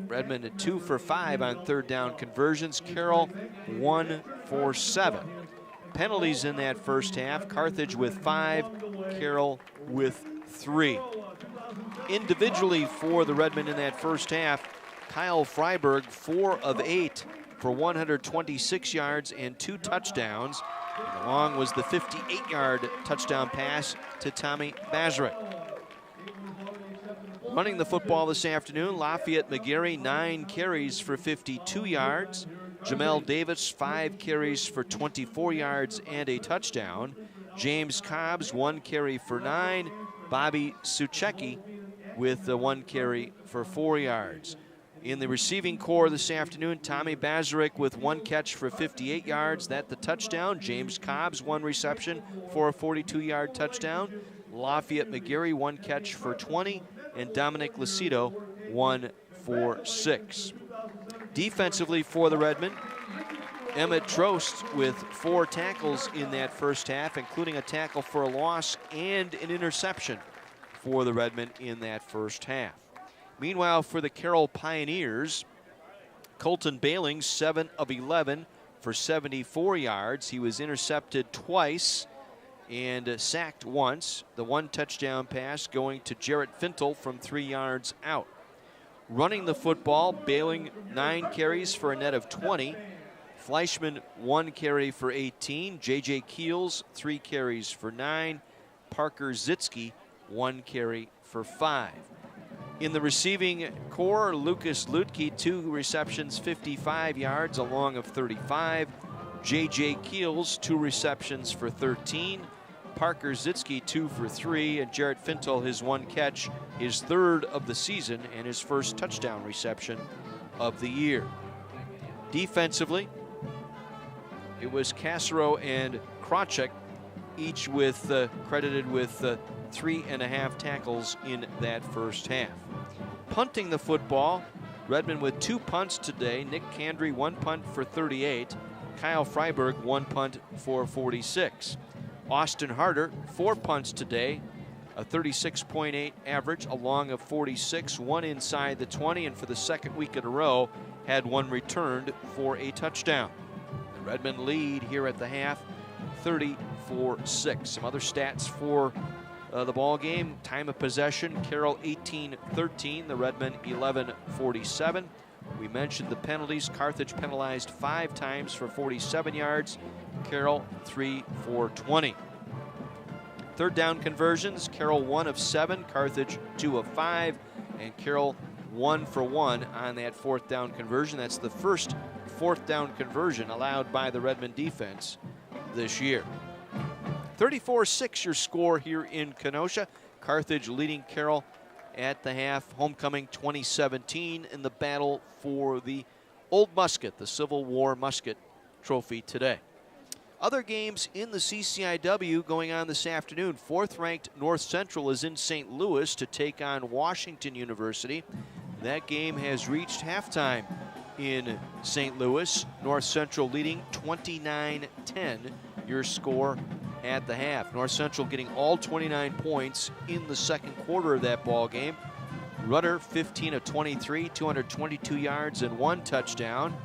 Redmond at 2 for 5 on third down conversions. Carroll 1 for 7. Penalties in that first half: Carthage with 5, Carroll with 3. Individually for the Redmen in that first half, Kyle Freiberg 4 of 8 for 126 yards and 2 touchdowns. And along was the 58-yard touchdown pass to Tommy Bazarek. Running the football this afternoon, Lafayette McGarry 9 carries for 52 yards. Jamel Davis 5 carries for 24 yards and a touchdown. James Cobbs 1 carry for 9. Bobby Suchecki with the 1 carry for 4 yards. In the receiving core this afternoon, Tommy Bazarek with 1 catch for 58 yards. That's the touchdown. James Cobbs, 1 reception for a 42-yard touchdown. Lafayette McGarry, 1 catch for 20. And Dominic Lucido, 1 for 6. Defensively for the Redmen, Emmett Trost with 4 tackles in that first half, including a tackle for a loss and an interception for the Redmen in that first half. Meanwhile, for the Carroll Pioneers, Colton Bailings, 7 of 11 for 74 yards. He was intercepted twice and sacked once. The 1 touchdown pass going to Jarrett Fintel from 3 yards out. Running the football, Bailing 9 carries for a net of 20. Fleischman 1 carry for 18. J.J. Keels 3 carries for 9. Parker Zitsky 1 carry for 5. In the receiving core, Lucas Lutke 2 receptions, 55 yards, a long of 35. J.J. Keels 2 receptions for 13. Parker Zitsky 2 for 3, and Jarrett Fintel his 1 catch, his 3rd of the season and his 1st touchdown reception of the year. Defensively, it was Casero and Krawczyk, each with credited with 3.5 tackles in that first half. Punting the football, Redmond with 2 punts today. Nick Candry 1 punt for 38. Kyle Freiberg 1 punt for 46. Austin Harder 4 punts today, a 36.8 average, a long of 46, 1 inside the 20, and for the 2nd week in a row had 1 returned for a touchdown. The Redmond lead here at the half, 34-6. Some other stats for the ball game: time of possession, Carroll 18-13, the Redmen 11-47. We mentioned the penalties. Carthage penalized 5 times for 47 yards. Carroll 3 for 20. 3rd down conversions, Carroll 1 of 7, Carthage 2 of 5, and Carroll 1 for 1 on that 4th down conversion. That's the first 4th down conversion allowed by the Redmond defense this year. 34-6 your score here in Kenosha. Carthage leading Carroll at the half. Homecoming 2017 in the battle for the Old Musket, the Civil War Musket Trophy today. Other games in the CCIW going on this afternoon. 4th-ranked North Central is in St. Louis to take on Washington University. That game has reached halftime in St. Louis. North Central leading 29-10 your score at the half. North Central getting all 29 points in the 2nd quarter of that ball game. Rudder 15 of 23, 222 yards and 1 touchdown.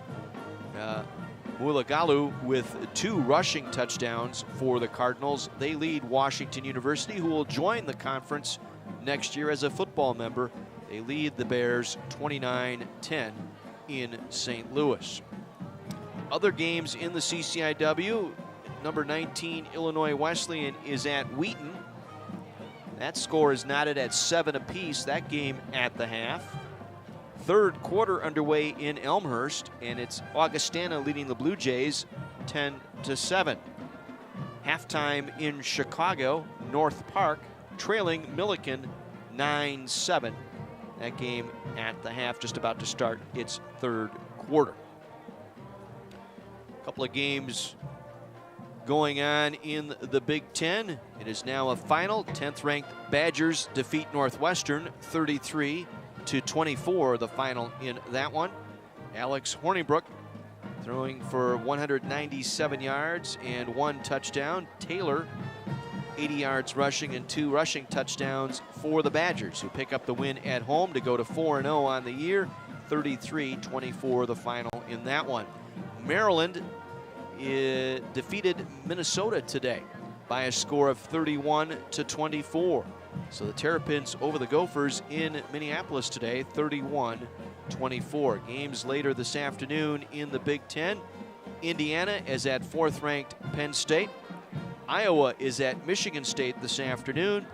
Mulagalu with 2 rushing touchdowns for the Cardinals. They lead Washington University, who will join the conference next year as a football member. They lead the Bears 29-10 in St. Louis. Other games in the CCIW, number 19 Illinois Wesleyan is at Wheaton. That score is knotted at 7 apiece. That game at the half. 3rd quarter underway in Elmhurst, and it's Augustana leading the Blue Jays 10-7. Halftime in Chicago, North Park trailing Milliken 9-7. That game at the half, just about to start its 3rd quarter. A couple of games going on in the Big Ten. It is now a final. 10th-ranked Badgers defeat Northwestern 33-24, the final in that one. Alex Hornibrook throwing for 197 yards and 1 touchdown. Taylor, 80 yards rushing and 2 rushing touchdowns for the Badgers, who pick up the win at home to go to 4-0 on the year. 33-24, the final in that one. Maryland defeated Minnesota today by a score of 31-24. So the Terrapins over the Gophers in Minneapolis today, 31-24. Games later this afternoon in the Big Ten. Indiana is at 4th-ranked Penn State. Iowa is at Michigan State this afternoon.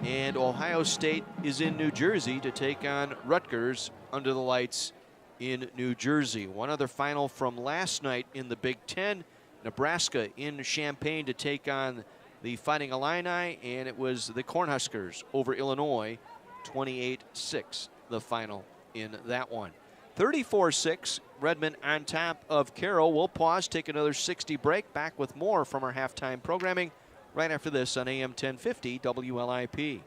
And Ohio State is in New Jersey to take on Rutgers under the lights in New Jersey. One other final from last night in the Big Ten. Nebraska in Champaign to take on the Fighting Illini, and it was the Cornhuskers over Illinois, 28-6, the final in that one. 34-6, Redmond on top of Carroll. We'll pause, take another 60 break. Back with more from our halftime programming right after this on AM 1050 WLIP.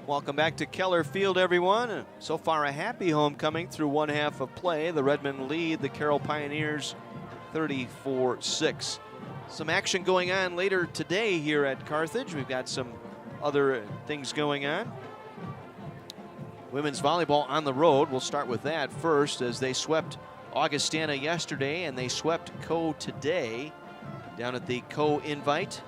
Welcome back to Keller Field, everyone. So far, a happy homecoming through one half of play. The Redmond lead the Carroll Pioneers 34-6. Some action going on later today here at Carthage. We've got some other things going on. Women's volleyball on the road. We'll start with that first, as they swept Augustana yesterday and they swept Co today down at the Co Invite.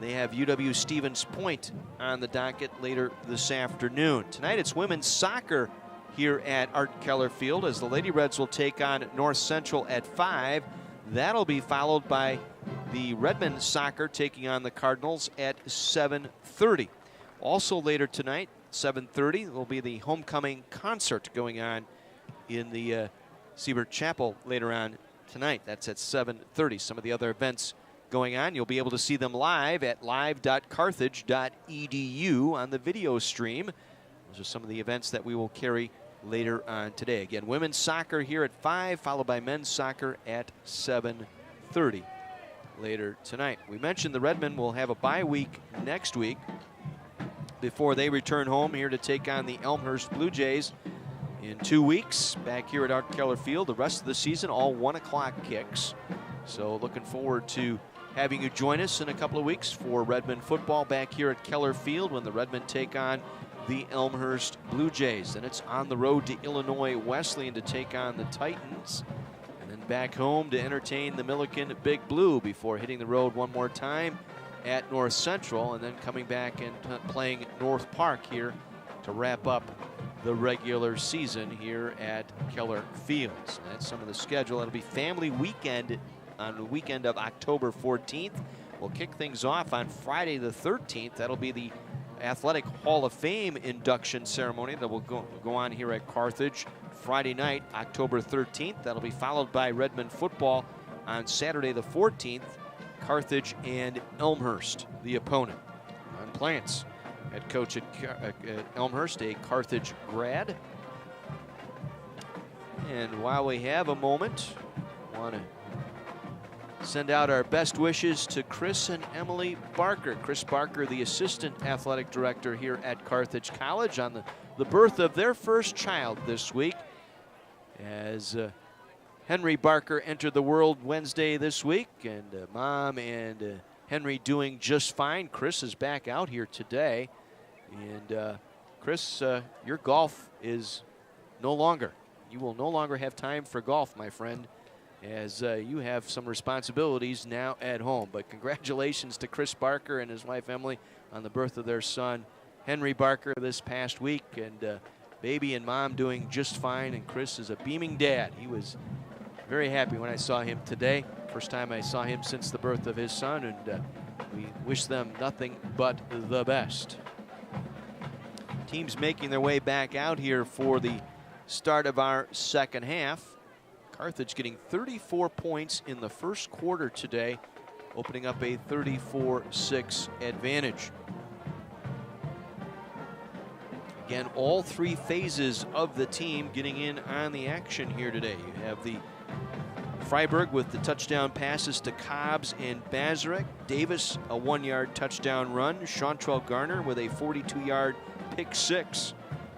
They have UW Stevens Point on the docket later this afternoon. Tonight it's women's soccer here at Art Keller Field, as the Lady Reds will take on North Central at 5. That'll be followed by the Redmond soccer taking on the Cardinals at 7:30. Also later tonight, 7:30, will be the homecoming concert going on in the Siebert Chapel later on tonight. That's at 7:30. Some of the other events going on, you'll be able to see them live at live.carthage.edu on the video stream. Those are some of the events that we will carry later on today. Again, women's soccer here at 5, followed by men's soccer at 7:30 later tonight. We mentioned the Redmen will have a bye week next week before they return home here to take on the Elmhurst Blue Jays in 2 weeks back here at Art Keller Field. The rest of the season, all 1 o'clock kicks. So looking forward to having you join us in a couple of weeks for Redmond football back here at Keller Field when the Redmen take on the Elmhurst Blue Jays. And it's on the road to Illinois Wesleyan to take on the Titans, and then back home to entertain the Milliken Big Blue before hitting the road one more time at North Central, and then coming back and playing North Park here to wrap up the regular season here at Keller Fields. That's some of the schedule. It'll be family weekend on the weekend of October 14th. We'll kick things off on Friday the 13th. That'll be the Athletic Hall of Fame induction ceremony that will go on here at Carthage Friday night, October 13th. That'll be followed by Redmond football on Saturday the 14th. Carthage and Elmhurst, the opponent. Ron Plants, head coach at Elmhurst, a Carthage grad. And while we have a moment, I want to send out our best wishes to Chris and Emily Barker. Chris Barker, the assistant athletic director here at Carthage College, on the birth of their first child this week, as Henry Barker entered the world Wednesday this week, and Mom and Henry doing just fine. Chris is back out here today, and Chris, your golf is no longer. You will no longer have time for golf, my friend, as you have some responsibilities now at home. But congratulations to Chris Barker and his wife Emily on the birth of their son Henry Barker this past week, and baby and mom doing just fine, and Chris is a beaming dad. He was very happy when I saw him today. First time I saw him since the birth of his son, and we wish them nothing but the best. Teams making their way back out here for the start of our second half. Carthage getting 34 points in the first quarter today, opening up a 34-6 advantage. Again, all 3 phases of the team getting in on the action here today. You have the Freiberg with the touchdown passes to Cobbs and Bazarek. Davis, a 1-yard touchdown run. Chantrell Garner with a 42-yard pick six.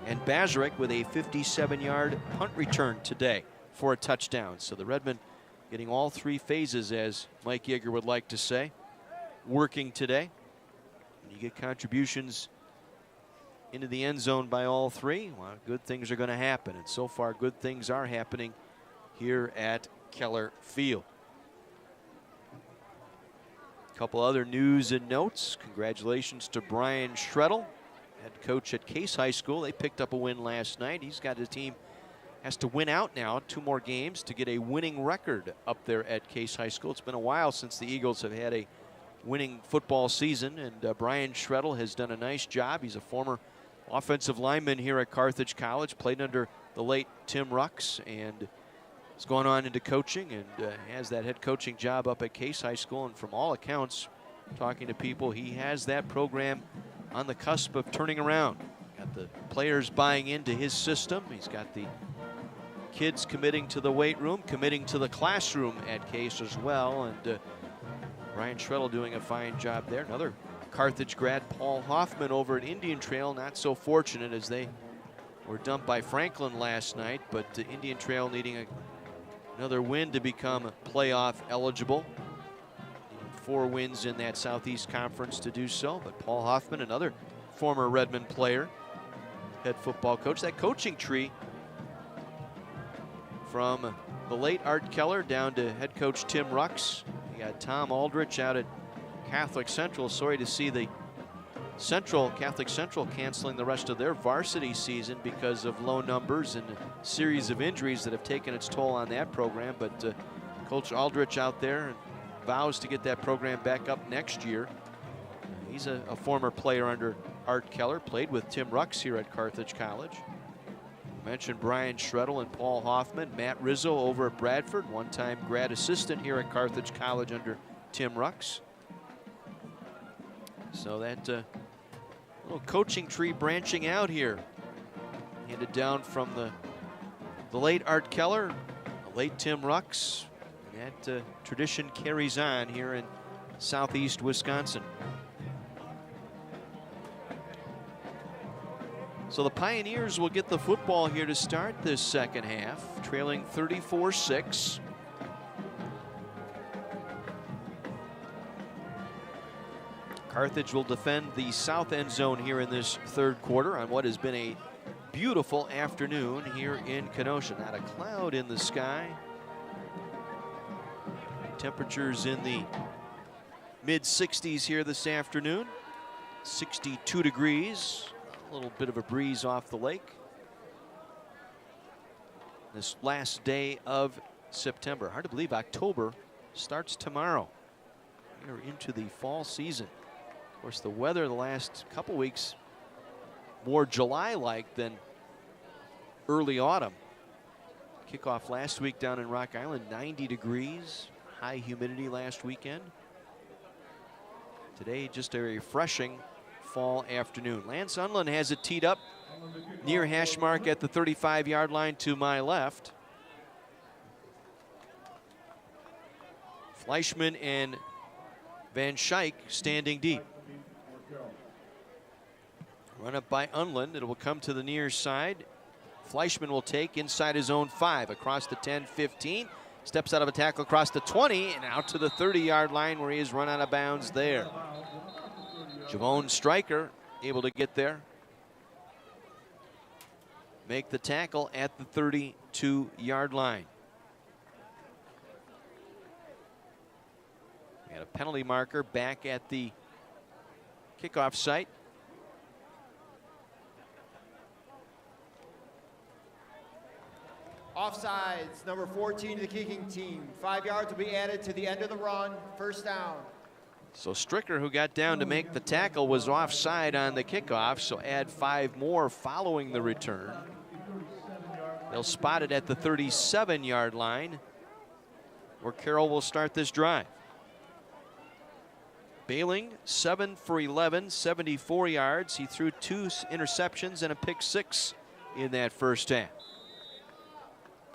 And Bazarek with a 57-yard punt return today for a touchdown. So the Redmen getting all three phases, as Mike Yeager would like to say, working today. And you get contributions into the end zone by all three, well, good things are going to happen. And so far, good things are happening here at Keller Field. A couple other news and notes. Congratulations to Brian Schrettel, head coach at Case High School. They picked up a win last night. He's got a team, has to win out now 2 more games to get a winning record up there at Case High School. It's been a while since the Eagles have had a winning football season, and Brian Schrettel has done a nice job. He's a former offensive lineman here at Carthage College, played under the late Tim Rux, and has gone on into coaching and has that head coaching job up at Case High School. And from all accounts, talking to people, he has that program on the cusp of turning around. Got the players buying into his system. He's got the kids committing to the weight room, committing to the classroom at Case as well. And Brian Schrettel doing a fine job there. Another Carthage grad, Paul Hoffman, over at Indian Trail, not so fortunate as they were dumped by Franklin last night, but Indian Trail needing another win to become playoff eligible. 4 wins in that Southeast Conference to do so, but Paul Hoffman, another former Redmond player, head football coach. That coaching tree from the late Art Keller down to head coach Tim Rux. You got Tom Aldrich out at Catholic Central. Sorry to see the Catholic Central canceling the rest of their varsity season because of low numbers and a series of injuries that have taken its toll on that program. But Coach Aldrich out there vows to get that program back up next year. He's a former player under Art Keller, played with Tim Rux here at Carthage College. I mentioned Brian Schrettel and Paul Hoffman. Matt Rizzo over at Bradford, one-time grad assistant here at Carthage College under Tim Rux. So that little coaching tree branching out here, handed down from the late Art Keller, the late Tim Rux. And that tradition carries on here in southeast Wisconsin. So the Pioneers will get the football here to start this second half, trailing 34-6. Carthage will defend the south end zone here in this third quarter on what has been a beautiful afternoon here in Kenosha. Not a cloud in the sky. Temperatures in the mid-60s here this afternoon. 62 degrees. A little bit of a breeze off the lake. This last day of September. Hard to believe October starts tomorrow. We're into the fall season. Of course, the weather the last couple weeks more July-like than early autumn. Kickoff last week down in Rock Island, 90 degrees, high humidity last weekend. Today, just a refreshing fall afternoon. Lance Unlin has it teed up near hash mark at the 35-yard line to my left. Fleischman and Van Schaik standing deep. Run up by Unlin. It will come to the near side. Fleischman will take inside his own 5, across the 10, 15. Steps out of a tackle across the 20 and out to the 30-yard line where he is run out of bounds there. Javon Stryker able to get there. Make the tackle at the 32-yard line. We got a penalty marker back at the kickoff site. Offsides, number 14 to the kicking team. 5 yards will be added to the end of the run. First down. So Stricker, who got down to make the tackle, was offside on the kickoff, so add 5 more following the return. They'll spot it at the 37-yard line, where Carroll will start this drive. Bailing, 7 for 11, 74 yards. He threw 2 interceptions and a pick 6 in that first half.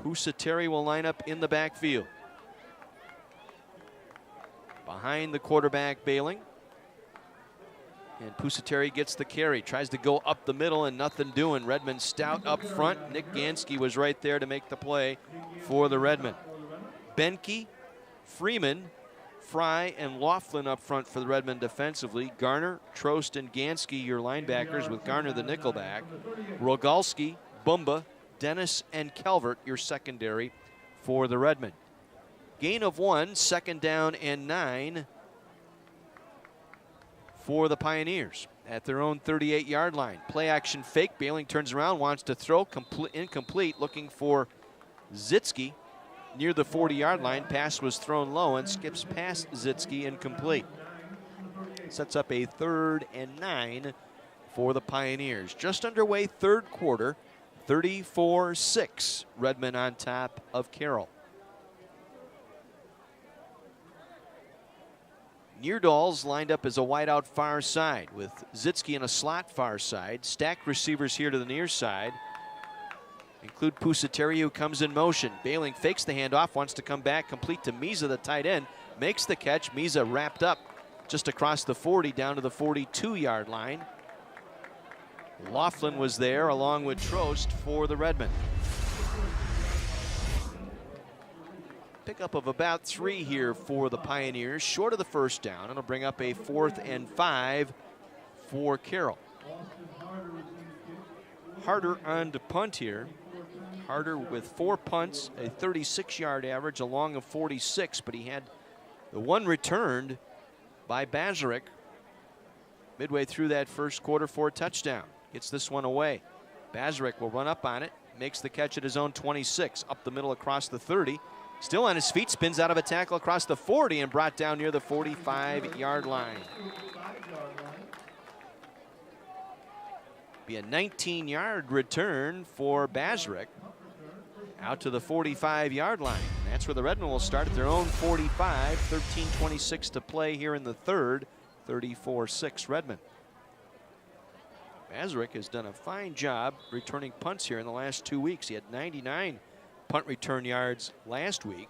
Pusateri will line up in the backfield. behind the quarterback Bailing. And Pusateri gets the carry, tries to go up the middle and nothing doing. Redmond stout up front. Nick Gansky was right there to make the play for the Redmen. Benke, Freeman, Fry, and Laughlin up front for the Redmen defensively. Garner, Trost, and Gansky, your linebackers, with Garner the nickelback. Rogalski, Bumba, Dennis, and Calvert, your secondary for the Redmen. Gain of 1, 2nd down and 9 for the Pioneers at their own 38-yard line. Play action fake. Bailing turns around, wants to throw, incomplete, looking for Zitsky near the 40-yard line. Pass was thrown low and skips past Zitsky, incomplete. Sets up a 3rd and 9 for the Pioneers. Just underway, 3rd quarter, 34-6. Redmond on top of Carroll. Neerdal's lined up as a wideout far side with Zitsky in a slot far side. Stacked receivers here to the near side. Include Pusateri, who comes in motion. Bailing fakes the handoff, wants to come back, complete to Misa, the tight end. Makes the catch. Misa wrapped up just across the 40 down to the 42-yard line. Laughlin was there along with Trost for the Redmen. Pickup of about 3 here for the Pioneers, short of the 1st down. It'll bring up a 4th and 5 for Carroll. Harder on to punt here. Harder with 4 punts, a 36-yard average, a long of 46, but he had the one returned by Bazarek midway through that 1st quarter for a touchdown. Gets this one away. Bazarek will run up on it, makes the catch at his own 26, up the middle across the 30. Still on his feet, spins out of a tackle across the 40 and brought down near the 45-yard line. Be a 19-yard return for Bazarek out to the 45-yard line. That's where the Redmen will start at their own 45. 13:26 to play here in the 3rd. 34-6 Redmen. Bazarek has done a fine job returning punts here in the last 2 weeks. He had 99 punt return yards last week.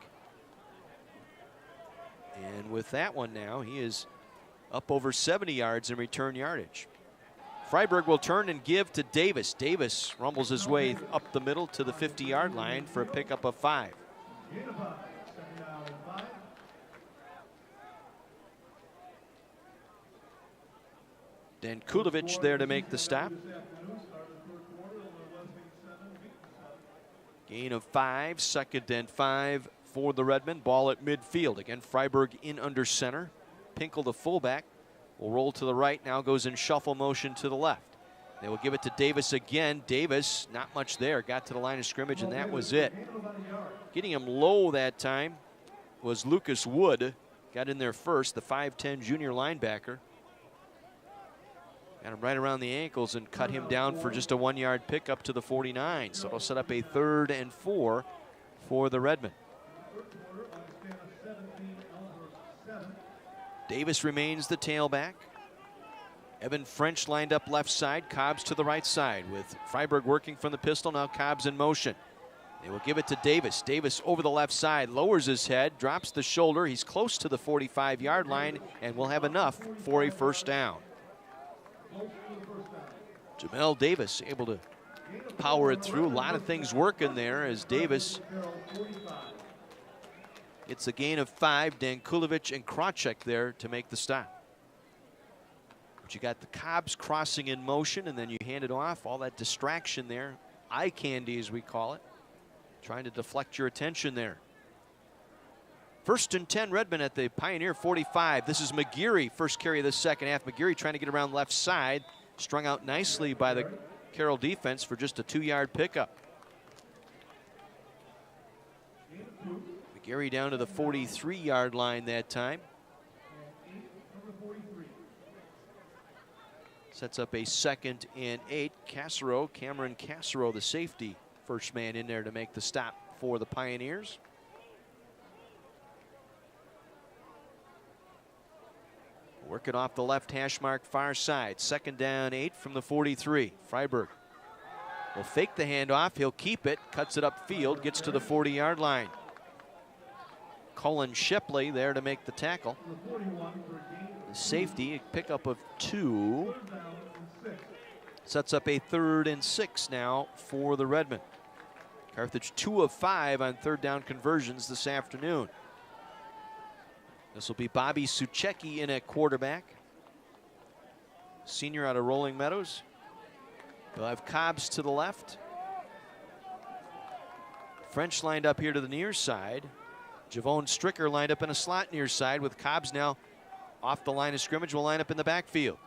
And with that one now, he is up over 70 yards in return yardage. Freiberg will turn and give to Davis. Davis rumbles his way up the middle to the 50-yard line for a pickup of 5. Dankulovic there to make the stop. Gain of 5, 2nd and 5 for the Redmen. Ball at midfield. Again, Freiberg in under center. Pinkel, the fullback, will roll to the right. Now goes in shuffle motion to the left. They will give it to Davis again. Davis, not much there. Got to the line of scrimmage, and that was it. Getting him low that time was Lucas Wood. Got in there first, the 5'10 junior linebacker. Got him right around the ankles and cut him down for just a 1-yard pickup to the 49. So it'll set up a 3rd and 4 for the Redmen. Davis remains the tailback. Evan French lined up left side. Cobbs to the right side with Freiberg working from the pistol. Now Cobbs in motion. They will give it to Davis. Davis over the left side, lowers his head, drops the shoulder. He's close to the 45-yard line and will have enough for a 1st down. Jamel Davis able to power it through. A lot of things working there as Davis gets a gain of 5. Dankulovic and Krawczyk there to make the stop. But you got the Cobbs crossing in motion, and then you hand it off. All that distraction there. Eye candy, as we call it. Trying to deflect your attention there. 1st and 10, Redmond at the Pioneer 45. This is McGeary, first carry of the 2nd half. McGeary trying to get around left side. Strung out nicely by the Carroll defense for just a 2-yard pickup. McGeary down to the 43-yard line that time. Sets up a 2nd and 8. Cameron Cassero, the safety, first man in there to make the stop for the Pioneers. Working off the left hash mark far side. 2nd down 8 from the 43. Freiberg will fake the handoff. He'll keep it. Cuts it upfield. Gets to the 40-yard line. Cullen Shipley there to make the tackle. The safety, a pickup of 2. Sets up a 3rd and 6 now for the Redmen. Carthage 2 of 5 on 3rd down conversions this afternoon. This will be Bobby Suchecki in at quarterback. Senior out of Rolling Meadows. They'll have Cobbs to the left. French lined up here to the near side. Javon Stricker lined up in a slot near side with Cobbs now off the line of scrimmage, will line up in the backfield.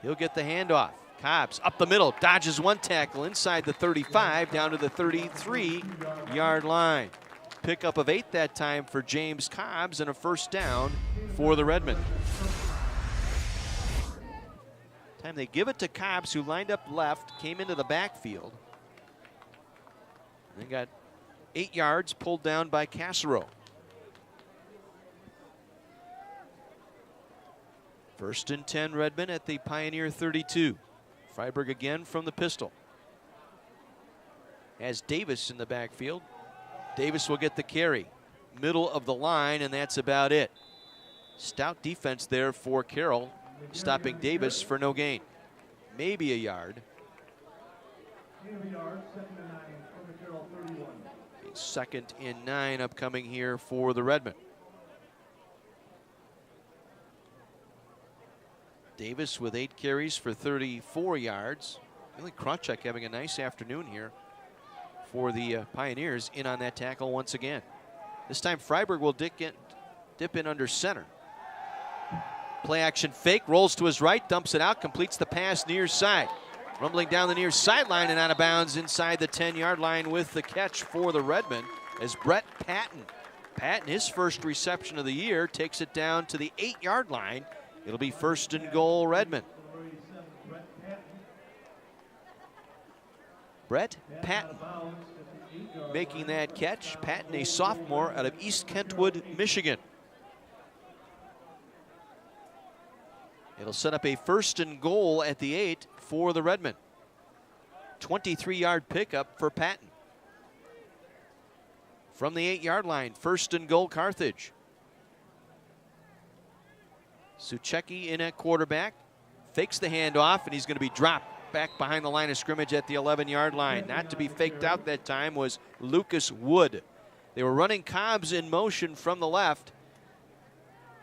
He'll get the handoff. Cobbs up the middle, dodges 1 tackle inside the 35 down to the 33-yard line. Pickup of 8 that time for James Cobbs and a 1st down for the Redmen. Time they give it to Cobbs, who lined up left, came into the backfield. They got 8 yards pulled down by Casserow. 1st and 10 Redmen at the Pioneer 32. Freiberg again from the pistol. Has Davis in the backfield. Davis will get the carry. Middle of the line, and that's about it. Stout defense there for Carroll, stopping Davis for no gain. Maybe a yard. 2nd and 9 upcoming here for the Redmen. Davis with 8 carries for 34 yards. Really Krawczyk having a nice afternoon here for the Pioneers, in on that tackle once again. This time Freiberg will dip in under center. Play action fake, rolls to his right, dumps it out, completes the pass near side. Rumbling down the near sideline and out of bounds inside the 10-yard line with the catch for the Redmen as Brett Patton. Patton, his first reception of the year, takes it down to the 8-yard line. It'll be 1st and goal, Redmen. Brett Patton making that catch. Patton, a sophomore out of East Kentwood, Michigan. It'll set up a 1st and goal at the 8 for the Redmen. 23-yard pickup for Patton. From the 8-yard line, 1st and goal, Carthage. Suchecki in at quarterback, fakes the handoff, and he's going to be dropped back behind the line of scrimmage at the 11-yard line. Not to be faked out that time was Lucas Wood. They were running Cobbs in motion from the left.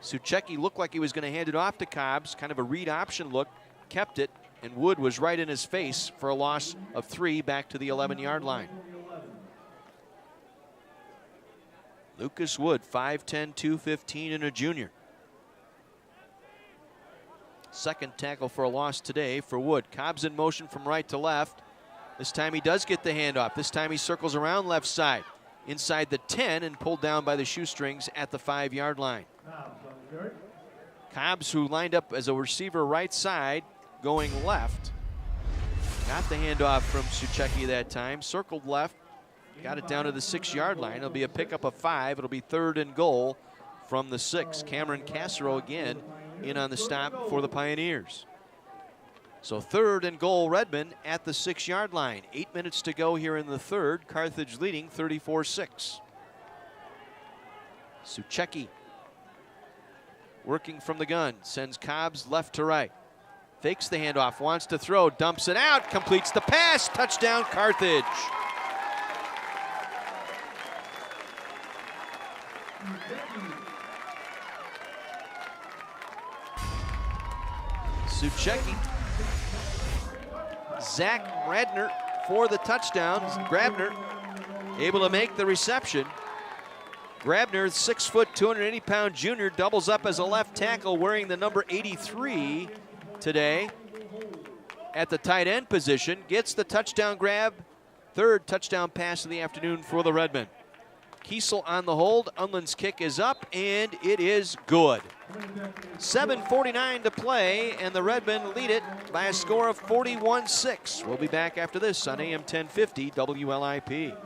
Suchecki looked like he was going to hand it off to Cobbs, kind of a read option look, kept it, and Wood was right in his face for a loss of 3 back to the 11-yard line. Lucas Wood, 5'10", 215, and a junior. 2nd tackle for a loss today for Wood. Cobbs in motion from right to left. This time he does get the handoff. This time he circles around left side, inside the 10, and pulled down by the shoestrings at the 5-yard line. Cobbs, who lined up as a receiver right side, going left, got the handoff from Suchecki that time, circled left, got it down to the 6-yard line. It'll be a pickup of 5. It'll be 3rd and goal from the 6. Cameron Casserow again in on the stop for the Pioneers. So 3rd and goal, Redmen at the 6-yard line. 8 minutes to go here in the 3rd. Carthage leading 34-6. Suchecki working from the gun, sends Cobbs left to right. Fakes the handoff, wants to throw, dumps it out, completes the pass, touchdown Carthage. Suchecki. Zach Radner for the touchdown. Grabner able to make the reception. Grabner, 6', 280-pound junior, doubles up as a left tackle wearing the number 83 today at the tight end position. Gets the touchdown grab. 3rd touchdown pass of the afternoon for the Redmen. Kiesel on the hold. Unland's kick is up, and it is good. 7:49 to play, and the Redmen lead it by a score of 41-6. We'll be back after this on AM 1050 WLIP.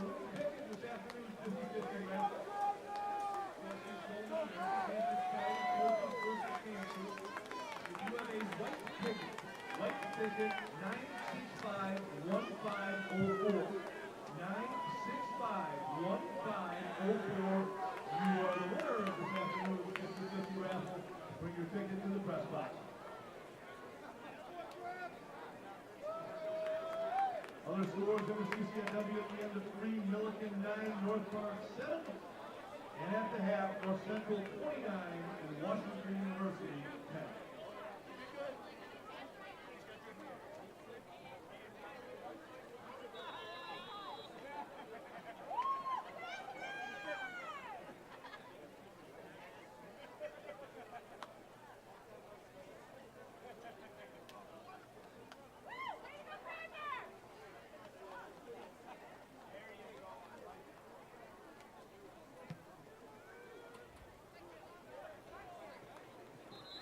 You are the winner North Park 7. And at the half, North Central 29 and Washington University 10.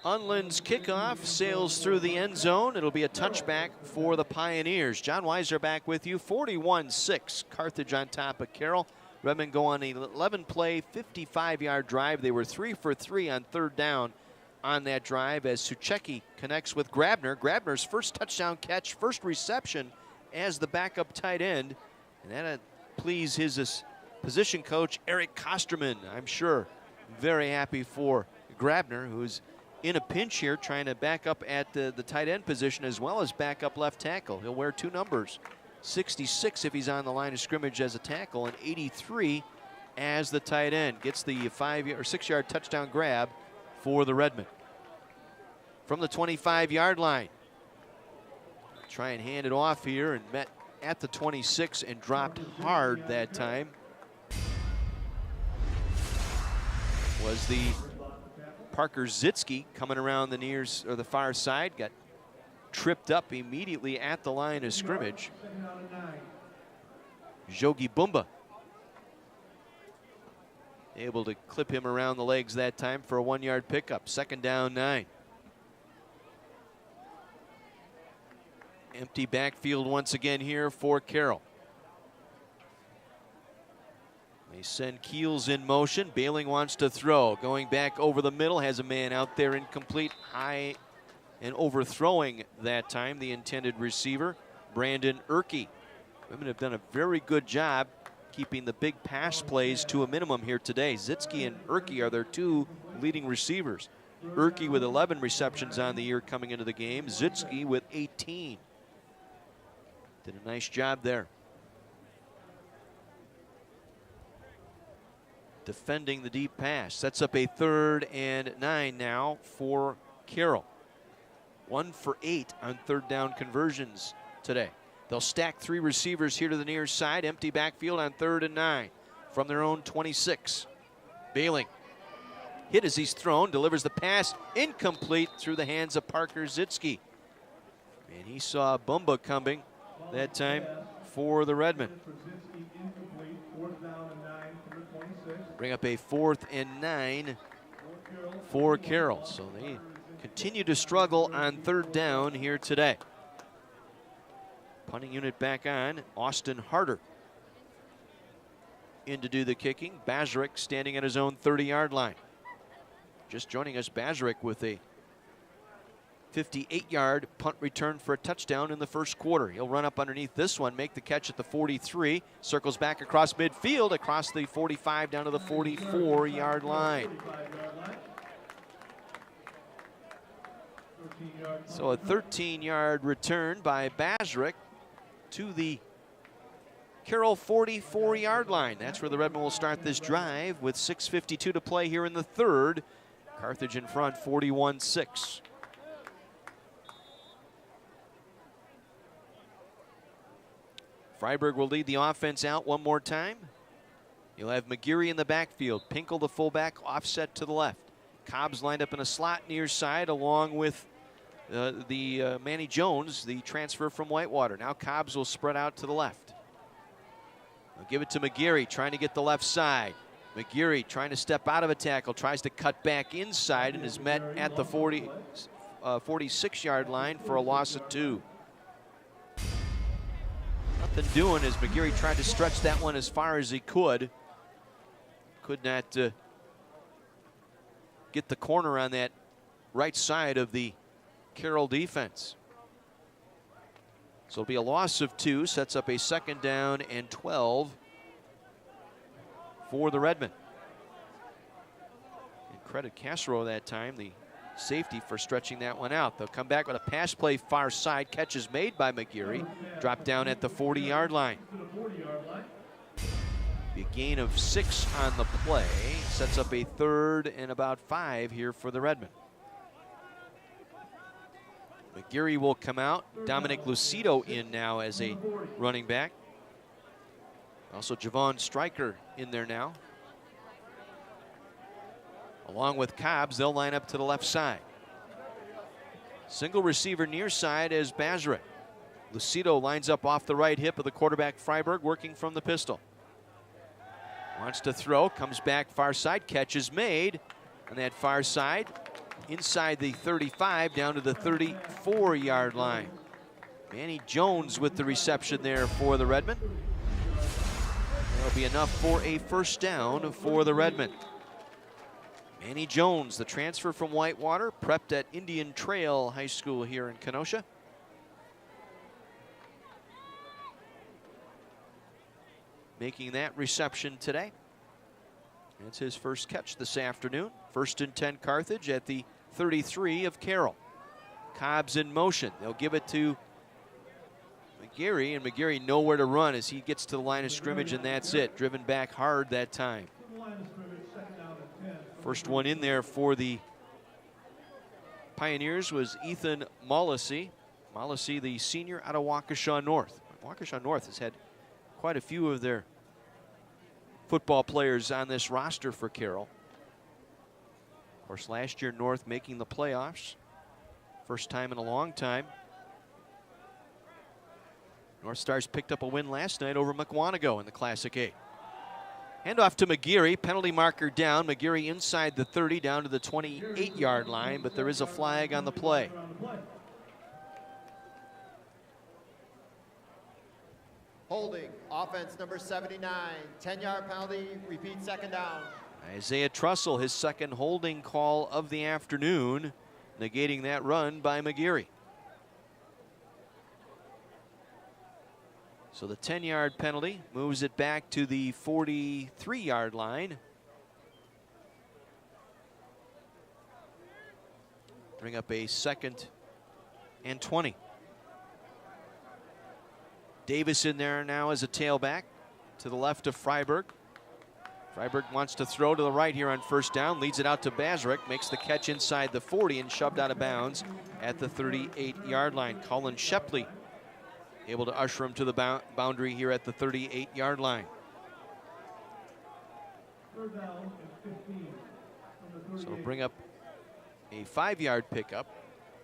Unland's kickoff sails through the end zone. It'll be a touchback for the Pioneers. John Weiser back with you. 41-6, Carthage on top of Carroll. Redmond go on an 11-play, 55-yard drive. They were 3 for 3 on third down on that drive as Suchecki connects with Grabner. Grabner's first touchdown catch, first reception as the backup tight end. And that pleased his position coach, Eric Kosterman, I'm sure. Very happy for Grabner, who's in a pinch here, trying to back up at the tight end position as well as back up left tackle. He'll wear 2 numbers, 66 if he's on the line of scrimmage as a tackle, and 83 as the tight end. Gets the 6-yard touchdown grab for the Redmen. From the 25-yard line, try and hand it off here, and met at the 26 and dropped hard that time. Was the Parker Zitsky coming around the far side, got tripped up immediately at the line of scrimmage. Jogi Bumba able to clip him around the legs that time for a 1-yard pickup. 2nd down 9. Empty backfield once again here for Carroll. They send Keels in motion. Bailing wants to throw. Going back over the middle, has a man out there incomplete, high, and overthrowing that time the intended receiver, Brandon Erkey. Women have done a very good job keeping the big pass plays to a minimum here today. Zitsky and Erkey are their 2 leading receivers. Erkey with 11 receptions on the year coming into the game. Zitsky with 18. Did a nice job there. Defending the deep pass. Sets up a 3rd and 9 now for Carroll. 1 for 8 on 3rd down conversions today. They'll stack 3 receivers here to the near side. Empty backfield on 3rd and 9 from their own 26. Bailing. Hit as he's thrown. Delivers the pass. Incomplete through the hands of Parker Zitsky. And he saw Bumba coming that time for the Redmen. Bring up a 4th and 9 for Carroll. So they continue to struggle on 3rd down here today. Punting unit back on. Austin Harder in to do the kicking. Bazarek standing at his own 30-yard line. Just joining us, Bazarek with a 58-yard punt return for a touchdown in the first quarter. He'll run up underneath this one, make the catch at the 43, circles back across midfield, across the 45 down to the 44-yard line. So a 13-yard return by Bazarek to the Carroll 44-yard line. That's where the Redmen will start this drive with 6:52 to play here in the 3rd. Carthage in front, 41-6. Freiberg will lead the offense out one more time. You'll have McGeary in the backfield. Pinkel, the fullback, offset to the left. Cobbs lined up in a slot near side along with Manny Jones, the transfer from Whitewater. Now Cobbs will spread out to the left. They'll give it to McGeary, trying to get the left side. McGeary trying to step out of a tackle, tries to cut back inside and is met at the 46-yard line for a loss of 2. Nothing doing as McGeary tried to stretch that one as far as he could. Could not get the corner on that right side of the Carroll defense. So it'll be a loss of 2, sets up a 2nd down and 12 for the Redmen. And credit Castro that time, the safety, for stretching that one out. They'll come back with a pass play far side. Catch is made by McGeary. Drop down at the 40-yard line. Be a gain of 6 on the play. Sets up a 3rd and about 5 here for the Redmen. McGarry will come out. Dominic Lucido in now as a running back. Also Javon Stryker in there now. Along with Cobbs, they'll line up to the left side. Single receiver near side as Bazarek. Lucido lines up off the right hip of the quarterback Freiberg, working from the pistol. Wants to throw, comes back far side, catch is made on that far side. Inside the 35, down to the 34-yard line. Manny Jones with the reception there for the Redmen. That'll be enough for a first down for the Redmen. Manny Jones, the transfer from Whitewater, prepped at Indian Trail High School here in Kenosha. Making that reception today. It's his first catch this afternoon. 1st and 10 Carthage at the 33 of Carroll. Cobbs in motion. They'll give it to McGarry, and McGarry nowhere to run as he gets to the line of scrimmage, and that's it. Driven back hard that time. First one in there for the Pioneers was Ethan Mollisey. Mollisey, the senior out of Waukesha North. Waukesha North has had quite a few of their football players on this roster for Carroll. Of course, last year North making the playoffs. First time in a long time. North Stars picked up a win last night over McWanago in the Classic 8. Handoff to McGarry, penalty marker down. McGarry inside the 30 down to the 28-yard line, but there is a flag on the play. Holding, offense number 79, 10-yard penalty, repeat 2nd down. Isaiah Trussell, his second holding call of the afternoon, negating that run by McGarry. So the 10-yard penalty moves it back to the 43-yard line. Bring up a 2nd and 20. Davis in there now as a tailback to the left of Freiberg. Freiberg wants to throw to the right here on 1st down, leads it out to Bazarek, makes the catch inside the 40 and shoved out of bounds at the 38-yard line. Colin Shepley able to usher him to the boundary here at the 38-yard line. So bring up a 5-yard pickup,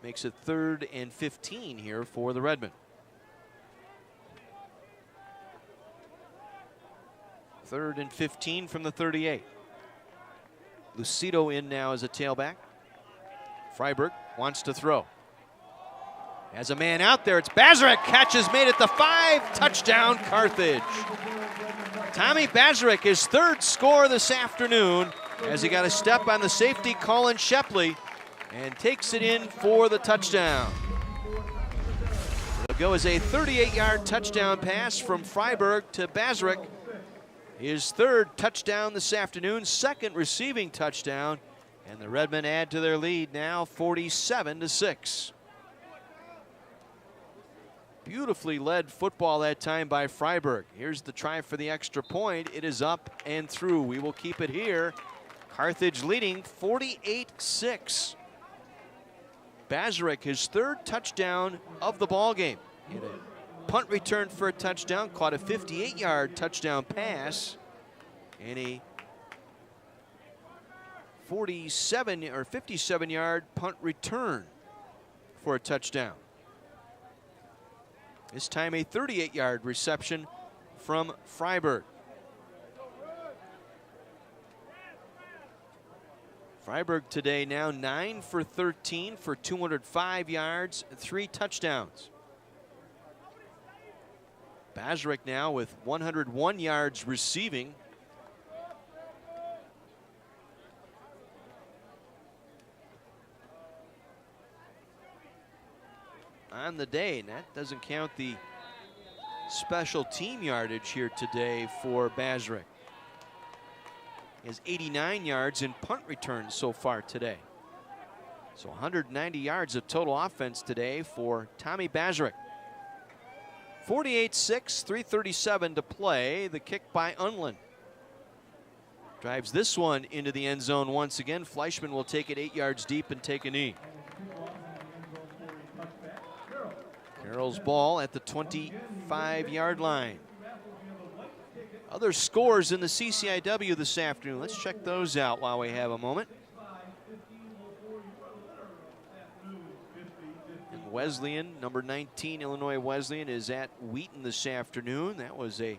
makes it 3rd and 15 here for the Redmen. 3rd and 15 from the 38. Lucido in now as a tailback. Freiberg wants to throw. Has a man out there. It's Bazarek. Catch is made at the 5. Touchdown, Carthage. Tommy Bazarek, his 3rd score this afternoon, as he got a step on the safety, Colin Shepley, and takes it in for the touchdown. It'll go as a 38-yard touchdown pass from Freiberg to Bazarek. His 3rd touchdown this afternoon, 2nd receiving touchdown, and the Redmen add to their lead now 47-6. Beautifully led football that time by Freiberg. Here's the try for the extra point. It is up and through. We will keep it here. Carthage leading 48-6. Bazarek, his 3rd touchdown of the ball game. Punt return for a touchdown, caught a 58-yard touchdown pass, and a 47 or 57-yard punt return for a touchdown. This time a 38-yard reception from Freiberg. Freiberg today now 9 for 13 for 205 yards, 3 touchdowns. Bazarek now with 101 yards receiving. On the day, and that doesn't count the special team yardage here today for Bazarek. He has 89 yards in punt returns so far today. So 190 yards of total offense today for Tommy Bazarek. 48-6, 3:37 to play. The kick by Unlin. Drives this one into the end zone once again. Fleischman will take it 8 yards deep and take a knee. Carroll's ball at the 25-yard line. Other scores in the CCIW this afternoon. Let's check those out while we have a moment. And Wesleyan, number 19, Illinois Wesleyan, is at Wheaton this afternoon. That was a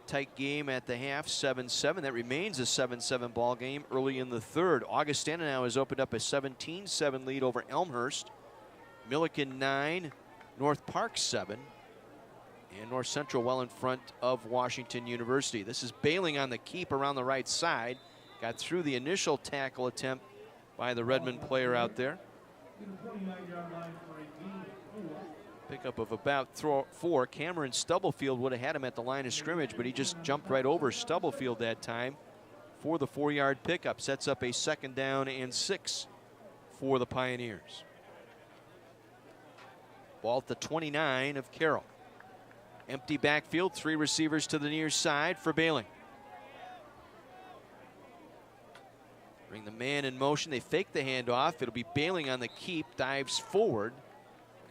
tight game at the half, 7-7. That remains a 7-7 ball game early in the third. Augustana now has opened up a 17-7 lead over Elmhurst. Milliken 9, North Park 7, and North Central well in front of Washington University. This is Bailing on the keep around the right side. Got through the initial tackle attempt by the Redmond player out there. Pickup of about 4. Cameron Stubblefield would have had him at the line of scrimmage, but he just jumped right over Stubblefield that time for the 4-yard pickup. Sets up a 2nd down and 6 for the Pioneers. Ball at the 29 of Carroll. Empty backfield, 3 receivers to the near side for Bailing. Bring the man in motion. They fake the handoff. It'll be Bailing on the keep, dives forward.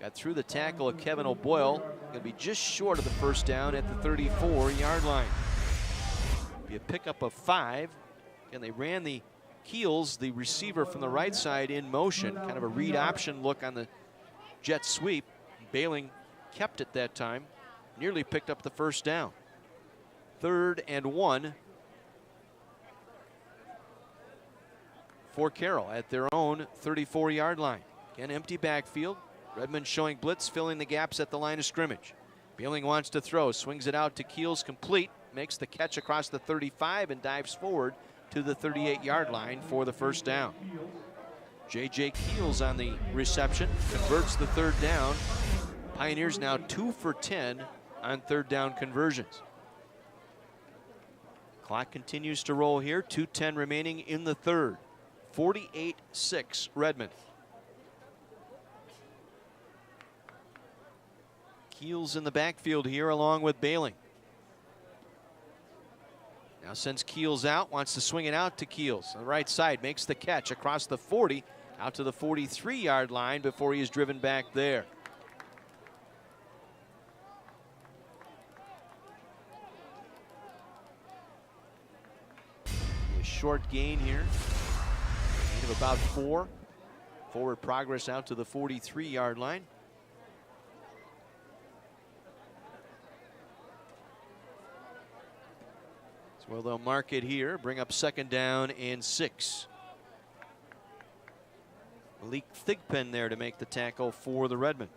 Got through the tackle of Kevin O'Boyle. Going to be just short of the 1st down at the 34-yard line. Be a pickup of 5. And they ran the Keels, the receiver from the right side, in motion. Kind of a read option look on the jet sweep. Bailing kept it that time. Nearly picked up the 1st down. 3rd and 1 for Carroll at their own 34-yard line. Again, empty backfield. Redmond showing blitz, filling the gaps at the line of scrimmage. Bailing wants to throw, swings it out to Keels, complete, makes the catch across the 35 and dives forward to the 38-yard line for the 1st down. J.J. Keels on the reception, converts the 3rd down. Pioneers now 2 for 10 on 3rd down conversions. Clock continues to roll here, 2:10 remaining in the 3rd. 48-6 Redmond. Keels in the backfield here along with Bailing. Now sends Keels out, wants to swing it out to Keels. On the right side, makes the catch across the 40, out to the 43-yard line before he is driven back there. A short gain here. Gain of about 4. Forward progress out to the 43-yard line. Well, they'll mark it here, bring up 2nd down and 6. Malik Thigpen there to make the tackle for the Redmond.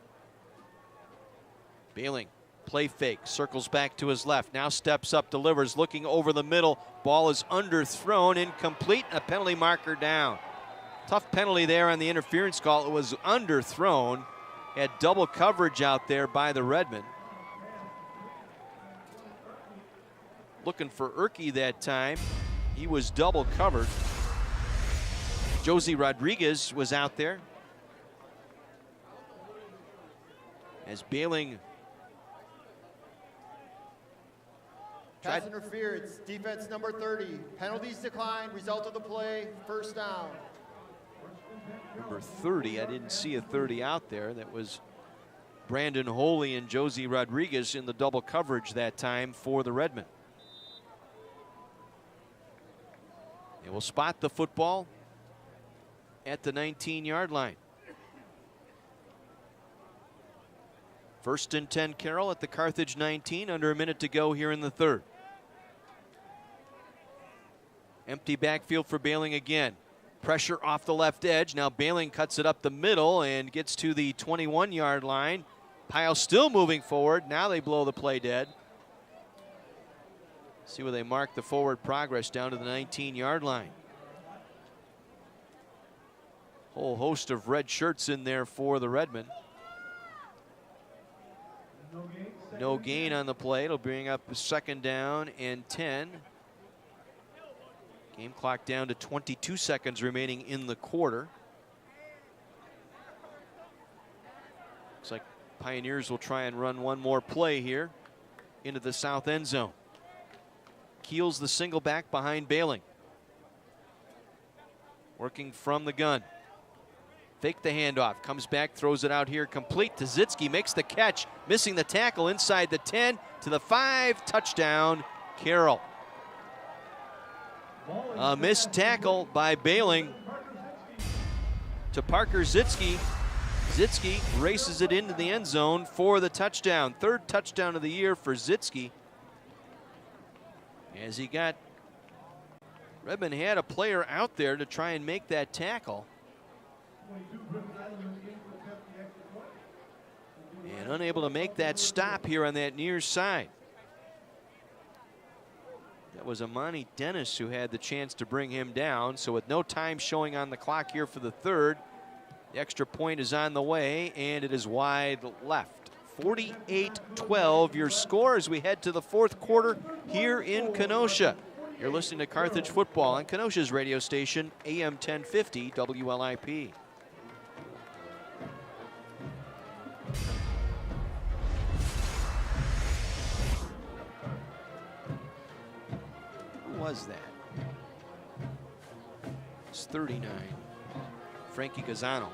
Bailing, play fake, circles back to his left, now steps up, delivers, looking over the middle. Ball is underthrown, incomplete, and a penalty marker down. Tough penalty there on the interference call. It was underthrown. Had double coverage out there by the Redmond. Looking for Erke that time. He was double covered. Josie Rodriguez was out there. As Bailing Pass interference, defense number 30. Penalties declined, result of the play, 1st down. Number 30, I didn't see a 30 out there. That was Brandon Holy and Josie Rodriguez in the double coverage that time for the Redmond. They will spot the football at the 19-yard line. 1st and 10 Carroll at the Carthage 19, under a minute to go here in the 3rd. Empty backfield for Bailing again. Pressure off the left edge. Now Bailing cuts it up the middle and gets to the 21-yard line. Pyle still moving forward. Now they blow the play dead. See where they mark the forward progress down to the 19-yard line. Whole host of red shirts in there for the Redmond. No gain on the play. It'll bring up a 2nd down and 10. Game clock down to 22 seconds remaining in the quarter. Looks like Pioneers will try and run one more play here into the south end zone. keels the single back behind Bailing. Working from the gun. Fake the handoff, comes back, throws it out here complete. Tazitsky makes the catch, missing the tackle inside the 10 to the 5, touchdown, Carroll. A missed tackle by Bailing to Parker Zitsky. Zitsky races it into the end zone for the touchdown. Third touchdown of the year for Zitsky. As he got, Redmond had a player out there to try and make that tackle. And unable to make that stop here on that near side. That was Amani Dennis who had the chance to bring him down. So with no time showing on the clock here for the third, the extra point is on the way, and it is wide left. 48-12 your score as we head to the fourth quarter here in Kenosha. You're listening to Carthage football on Kenosha's radio station, AM 1050 WLIP. Who was that? It's 39. Frankie Gazzano.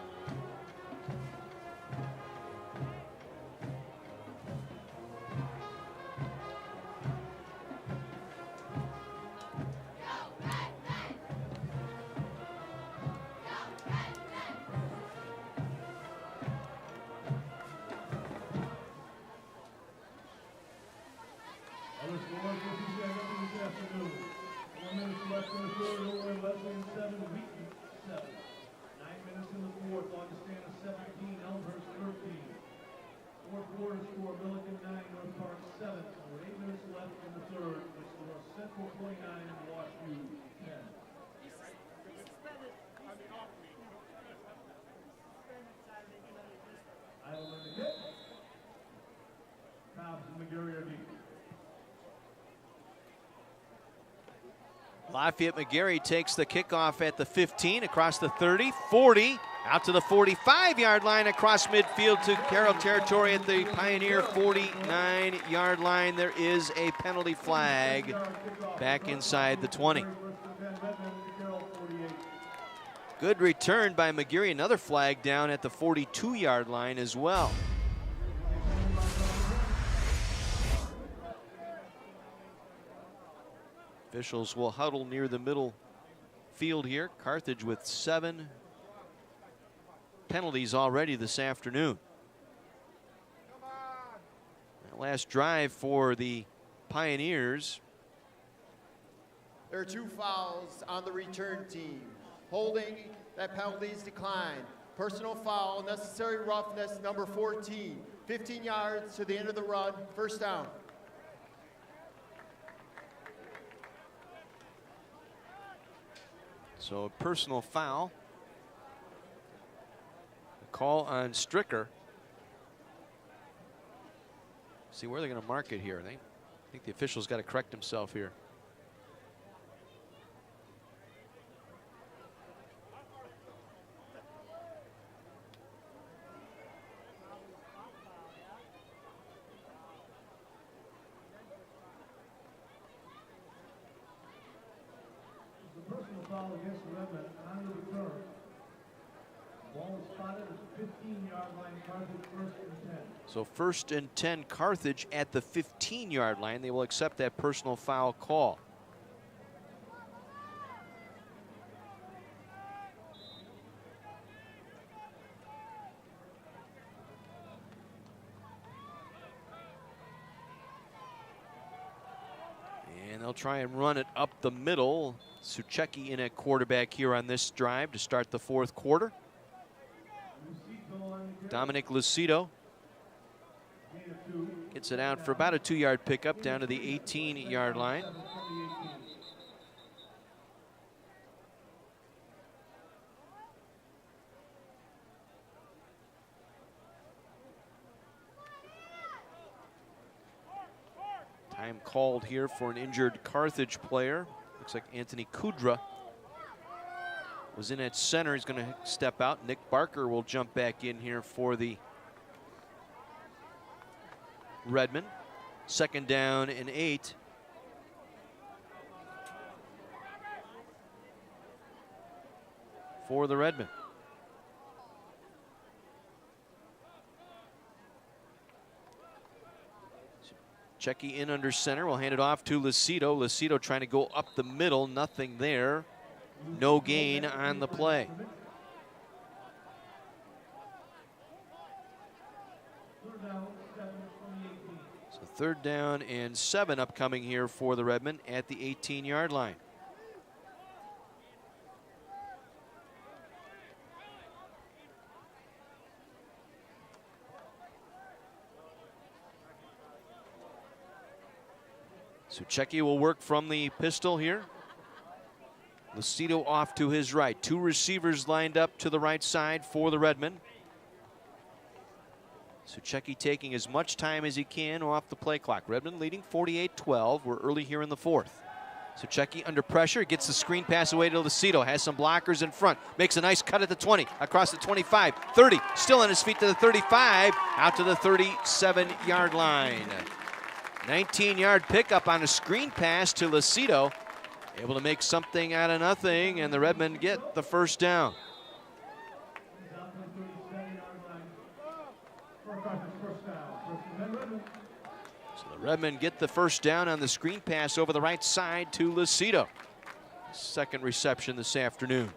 Other scores for CCIW this afternoon. 1 minute left in the third, Illinois Wesleyan 7, Wheaton 7. 9 minutes in the fourth, Augustana 17, Elmhurst 13. Fourth quarter score, Milliken 9, North Park 7. With 8 minutes left in the third, it's North Central 29 and WashU 10. Idleman the kick. Cobbs and McGarry are deep. Lafayette McGarry takes the kickoff at the 15, across the 30, 40, out to the 45-yard line, across midfield to Carroll territory at the Pioneer 49-yard line. There is a penalty flag back inside the 20. Good return by McGarry, another flag down at the 42-yard line as well. Officials will huddle near the middle field here. Carthage with 7 penalties already this afternoon. That last drive for the Pioneers. There are 2 fouls on the return team. Holding, that penalty is declined. Personal foul, necessary roughness, number 14. 15 yards to the end of the run, first down. So a personal foul. A call on Stricker. See where they're going to mark it here. I think the official's got to correct himself here. Foul against Redmond on the return. Ball is spotted at the 15-yard line, Carthage first and 10. So first and 10 Carthage at the 15-yard line. They will accept that personal foul call. And they'll try and run it up the middle. Suchecki in at quarterback here on this drive to start the fourth quarter. Dominic Lucido gets it out for about a 2-yard pickup down to the 18-yard line. Time called here for an injured Carthage player. Looks like Anthony Kudra was in at center. He's going to step out. Nick Barker will jump back in here for the Redmond. Second down and 8. for the Redmen. Checky in under center. We'll hand it off to Lucido. Lucido trying to go up the middle. Nothing there. No gain on the play. So 3rd down and 7 upcoming here for the Redmen at the 18-yard line. Suchecki will work from the pistol here. Lucido off to his right. 2 receivers lined up to the right side for the Redmen. Suchecki taking as much time as he can off the play clock. Redmen leading 48-12. We're early here in the 4th. Suchecki under pressure, gets the screen pass away to Lucido, has some blockers in front, makes a nice cut at the 20, across the 25, 30, still on his feet to the 35, out to the 37-yard line. 19-yard pickup on a screen pass to Lucido. Able to make something out of nothing, and the Redmen get the 1st down. So the Redmen get the 1st down on the screen pass over the right side to Lucido. 2nd reception this afternoon.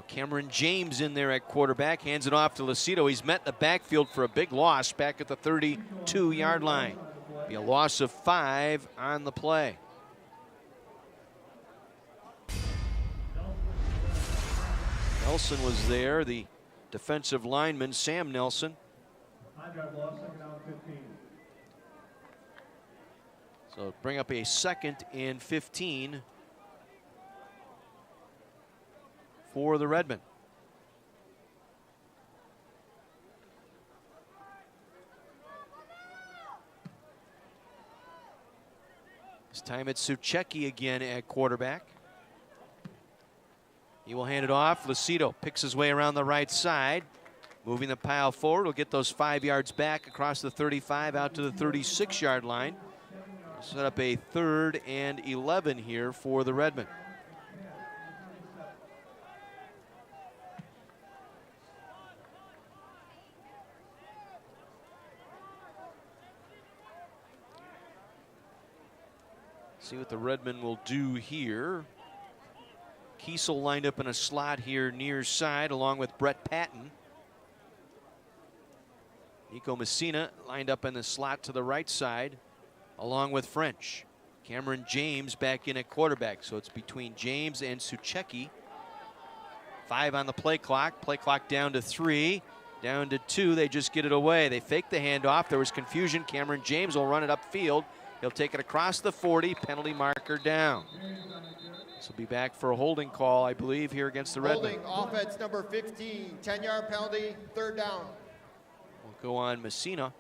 Cameron James in there at quarterback, hands it off to Lucido. He's met in the backfield for a big loss back at the 32-yard line. Be a loss of 5 on the play. Nelson was there, the defensive lineman, Sam Nelson. So bring up a 2nd and 15 for the Redmen. This time it's Suchecki again at quarterback. He will hand it off. Lucido picks his way around the right side, moving the pile forward. Will get those 5 yards back across the 35 out to the 36-yard line. Set up a 3rd and 11 here for the Redmen. See what the Redmen will do here. Kiesel lined up in a slot here near side along with Brett Patton. Nico Messina lined up in the slot to the right side along with French. Cameron James back in at quarterback. So it's between James and Suchecki. 5 on the play clock. Play clock down to 3. Down to 2. They just get it away. They fake the handoff. There was confusion. Cameron James will run it upfield. He'll take it across the 40, penalty marker down. This will be back for a holding call, I believe, here against the Redmen. Holding, offense number 15, 10-yard penalty, 3rd down. We'll go on Messina,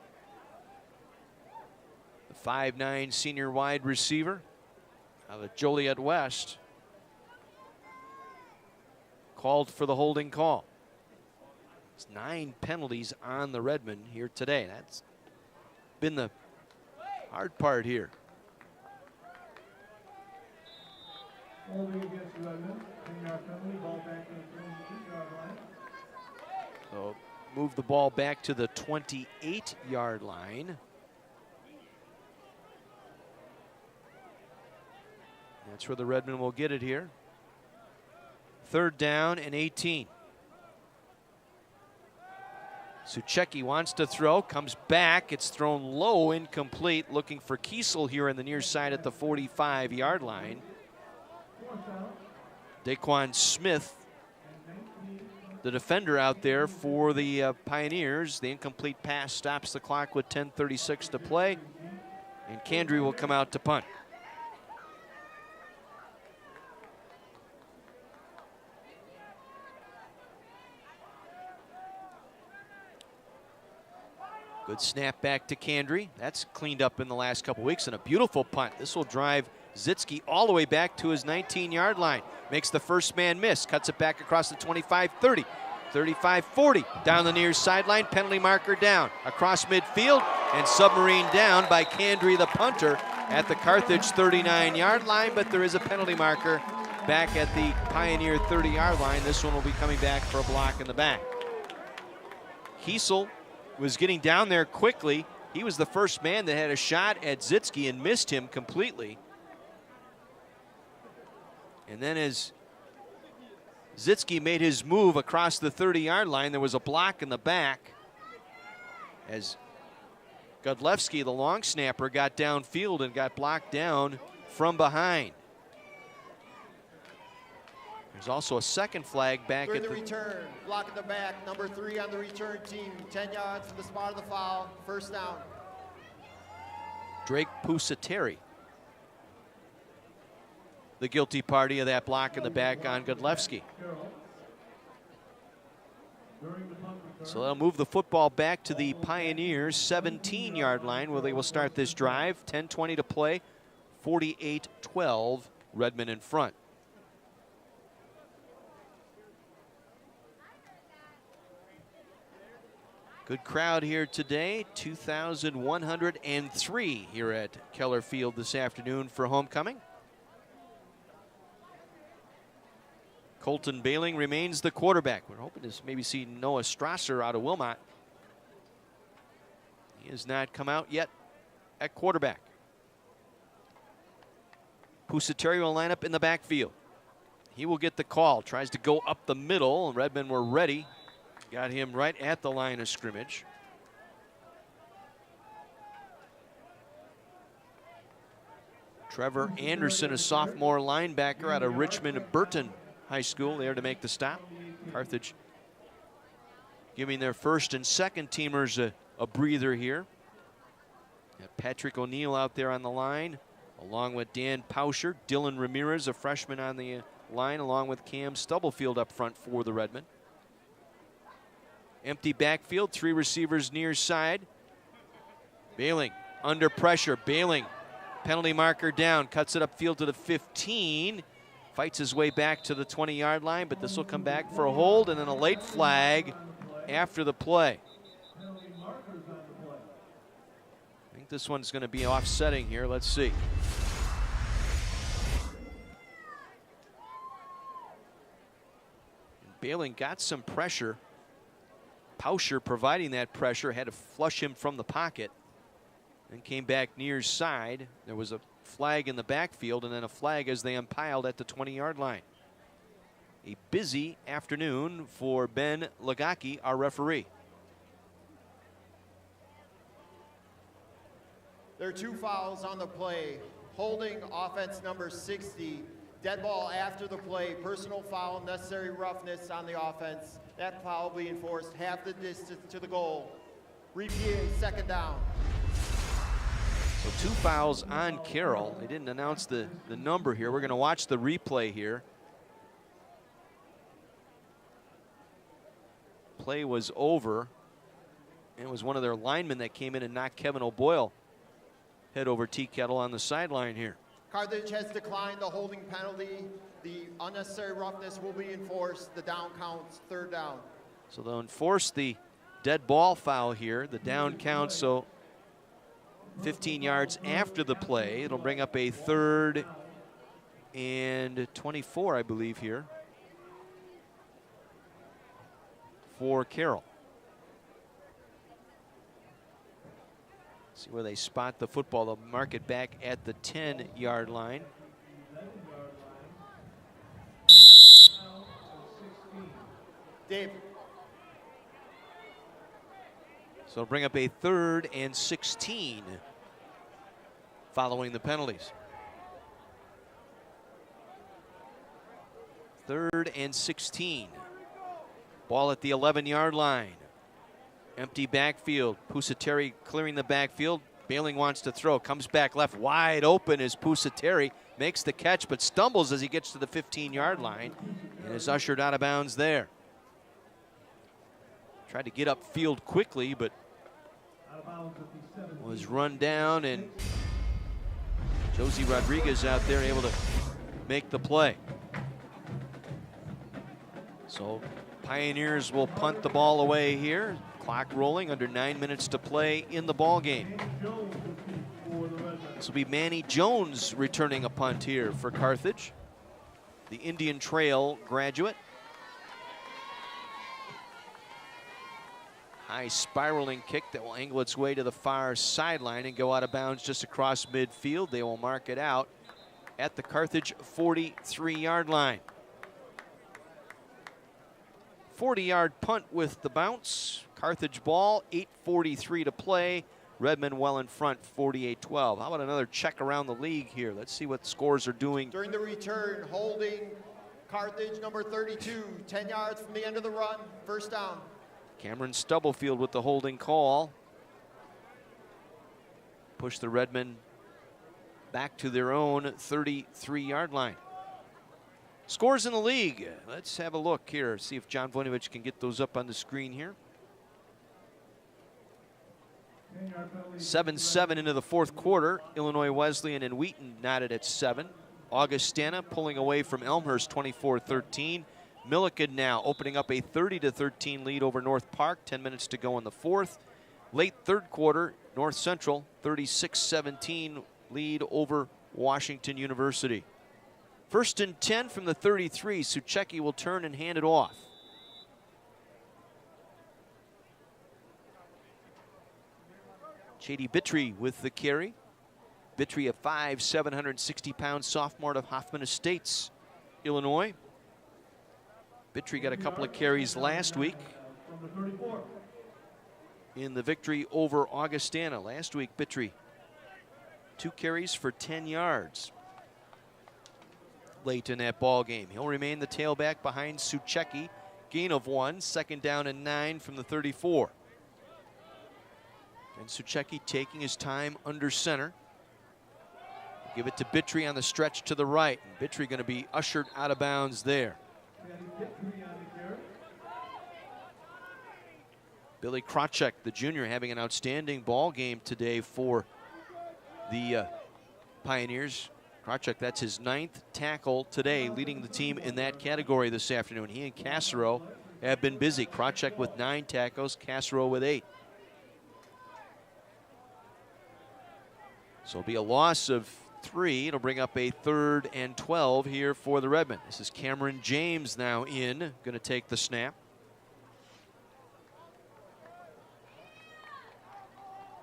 the 5'9" senior wide receiver out of Joliet West. Called for the holding call. It's 9 penalties on the Redmen here today. That's been the hard part here. So move the ball back to the 28-yard line. That's where the Redmen will get it here. 3rd down and 18. Suchecki wants to throw, comes back. It's thrown low, incomplete. Looking for Kiesel here on the near side at the 45-yard line. Daquan Smith, the defender out there for the Pioneers. The incomplete pass stops the clock with 10:36 to play. And Candry will come out to punt. Good snap back to Candry. That's cleaned up in the last couple weeks, and a beautiful punt. This will drive Zitsky all the way back to his 19-yard line. Makes the first man miss. Cuts it back across the 25, 30. 35, 40. Down the near sideline, penalty marker down. Across midfield, and submarine down by Candry, the punter, at the Carthage 39-yard line, but there is a penalty marker back at the Pioneer 30-yard line. This one will be coming back for a block in the back. Kiesel was getting down there quickly. He was the first man that had a shot at Zitsky and missed him completely. And then as Zitsky made his move across the 30-yard line, there was a block in the back as Godlewski, the long snapper, got downfield and got blocked down from behind. There's also a second flag back at the return. Block in the back, number 3 on the return team. 10 yards from the spot of the foul. First down. Drake Pusateri, the guilty party of that block in the back on Godlewski. So they'll move the football back to the Pioneers' 17-yard line where they will start this drive. 10:20 to play, 48-12, Redmond in front. Good crowd here today, 2,103 here at Keller Field this afternoon for homecoming. Colton Bailing remains the quarterback. We're hoping to maybe see Noah Strasser out of Wilmot. He has not come out yet at quarterback. Pusateri will line up in the backfield. He will get the call, tries to go up the middle, and Redmond were ready. Got him right at the line of scrimmage. Trevor Anderson, a sophomore linebacker out of Richmond Burton High School, there to make the stop. Carthage giving their first and second teamers a breather here. Got Patrick O'Neill out there on the line, along with Dan Pauscher. Dylan Ramirez, a freshman on the line, along with Cam Stubblefield up front for the Redmond. Empty backfield, 3 receivers near side. Bailing under pressure. Bailing, penalty marker down, cuts it upfield to the 15. Fights his way back to the 20-yard line, but this will come back for a hold and then a late flag after the play. I think this one's going to be offsetting here. Let's see. And Bailing got some pressure. Pauscher providing that pressure, had to flush him from the pocket and came back near side. There was a flag in the backfield and then a flag as they umpiled at the 20-yard line. A busy afternoon for Ben Lagaki, our referee. There are 2 fouls on the play. Holding offense number 60. Dead ball after the play. Personal foul, necessary roughness on the offense. That foul will be enforced half the distance to the goal. Repeat, second down. So 2 fouls on Carroll. They didn't announce the number here. We're going to watch the replay here. Play was over. It was one of their linemen that came in and knocked Kevin O'Boyle head over tea kettle on the sideline here. Carthage has declined the holding penalty. The unnecessary roughness will be enforced. The down counts, third down. So they'll enforce the dead ball foul here. The down count, so 15 yards after the play. It'll bring up a 3rd and 24, I believe, here for Carroll. See where they spot the football. They'll mark it back at the 10-yard line. Dave. So it'll bring up a 3rd and 16 following the penalties. 3rd and 16. Ball at the 11-yard line. Empty backfield. Pusateri clearing the backfield. Bailing wants to throw. Comes back left wide open as Pusateri makes the catch but stumbles as he gets to the 15-yard line and is ushered out of bounds there. Tried to get upfield quickly, but was run down, and Josie Rodriguez out there able to make the play. So Pioneers will punt the ball away here. Clock rolling, under 9 minutes to play in the ball game. This will be Manny Jones returning a punt here for Carthage, the Indian Trail graduate. High spiraling kick that will angle its way to the far sideline and go out of bounds just across midfield. They will mark it out at the Carthage 43-yard line. 40-yard punt with the bounce. Carthage ball, 8:43 to play. Redmond well in front, 48-12. How about another check around the league here? Let's see what scores are doing. During the return, holding Carthage number 32, 10 yards from the end of the run, first down. Cameron Stubblefield with the holding call. Push the Redmen back to their own 33-yard line. Scores in the league. Let's have a look here, see if John Voinovich can get those up on the screen here. 7-7 into the fourth quarter. Illinois Wesleyan and Wheaton knotted at 7. Augustana pulling away from Elmhurst 24-13. Milliken now opening up a 30-13 lead over North Park. 10 minutes to go in the fourth. Late third quarter, North Central 36-17 lead over Washington University. First and 10 from the 33. Suchecki will turn and hand it off. Chady Bittry with the carry. Bittry, a 5', 760-pound sophomore of Hoffman Estates, Illinois. Bittry got a couple of carries last week in the victory over Augustana. Last week, Bittry, 2 carries for 10 yards late in that ball game. He'll remain the tailback behind Suchecki. Gain of 1, second down and 9 from the 34. And Suchecki taking his time under center. Give it to Bittry on the stretch to the right. And Bittry going to be ushered out of bounds there. Billy Krawczyk, the junior, having an outstanding ball game today for the Pioneers. Krawczyk, that's his 9th tackle today, leading the team in that category this afternoon. He and Cassereau have been busy. Krawczyk with 9 tackles, Cassereau with 8. So it'll be a loss of 3. It'll bring up a 3rd and 12 here for the Redmen. This is Cameron James now in, going to take the snap.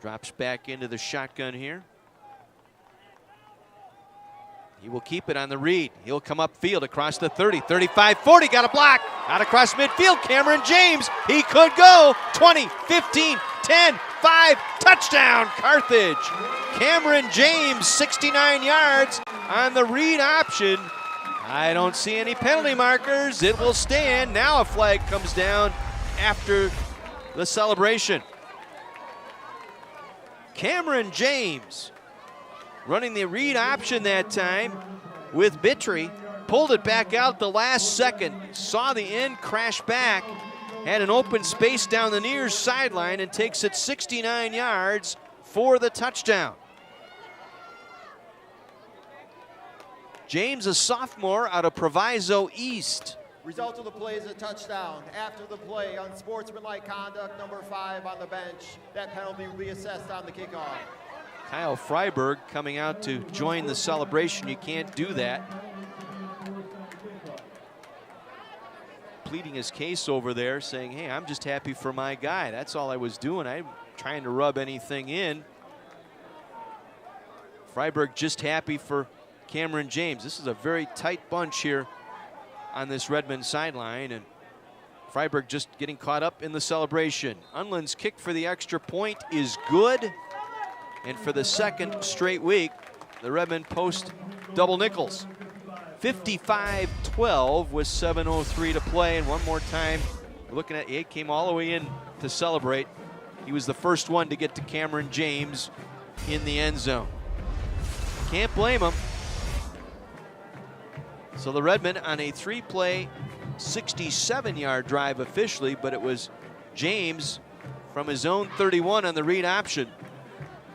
Drops back into the shotgun here. He will keep it on the read. He'll come upfield across the 30, 35, 40, got a block. Out across midfield, Cameron James. He could go. 20, 15, 10, 5, touchdown, Carthage. Cameron James, 69 yards on the read option. I don't see any penalty markers. It will stand. Now a flag comes down after the celebration. Cameron James running the read option that time with Bittry. Pulled it back out the last second. Saw the end crash back. Had an open space down the near sideline and takes it 69 yards for the touchdown. James, a sophomore out of Proviso East. Result of the play is a touchdown. After the play, unsportsmanlike conduct, number 5 on the bench. That penalty will be assessed on the kickoff. Kyle Freiberg coming out to join the celebration. You can't do that. Pleading his case over there, saying, hey, I'm just happy for my guy. That's all I was doing. I'm trying to rub anything in. Freiberg just happy for Cameron James. This is a very tight bunch here on this Redmond sideline, and Freiberg just getting caught up in the celebration. Unland's kick for the extra point is good, and for the second straight week, the Redmond post double nickels. 55-12 with 7:03 to play, and one more time, we're looking at it, came all the way in to celebrate. He was the first one to get to Cameron James in the end zone. Can't blame him. So the Redmen on a 3-play, 67-yard drive officially, but it was James from his own 31 on the read option.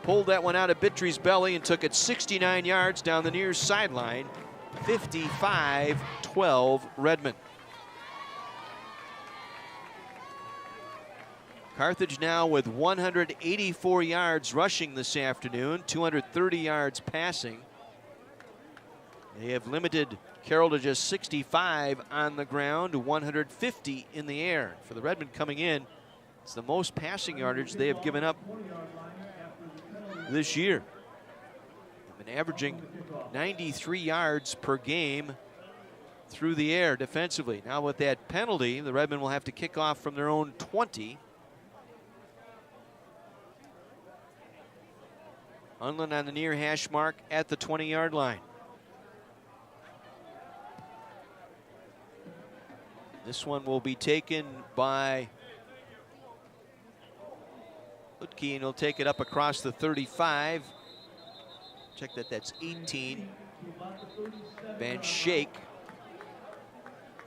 Pulled that one out of Bittry's belly and took it 69 yards down the near sideline. 55-12 Redmond. Carthage now with 184 yards rushing this afternoon, 230 yards passing. They have limited Carroll to just 65 on the ground, 150 in the air. For the Redmen coming in, it's the most passing yardage they have given up this year. They've been averaging 93 yards per game through the air defensively. Now with that penalty, the Redmen will have to kick off from their own 20. Unland on the near hash mark at the 20-yard line. This one will be taken by Lutke, and he'll take it up across the 35. Check that, that's 18. Van Shake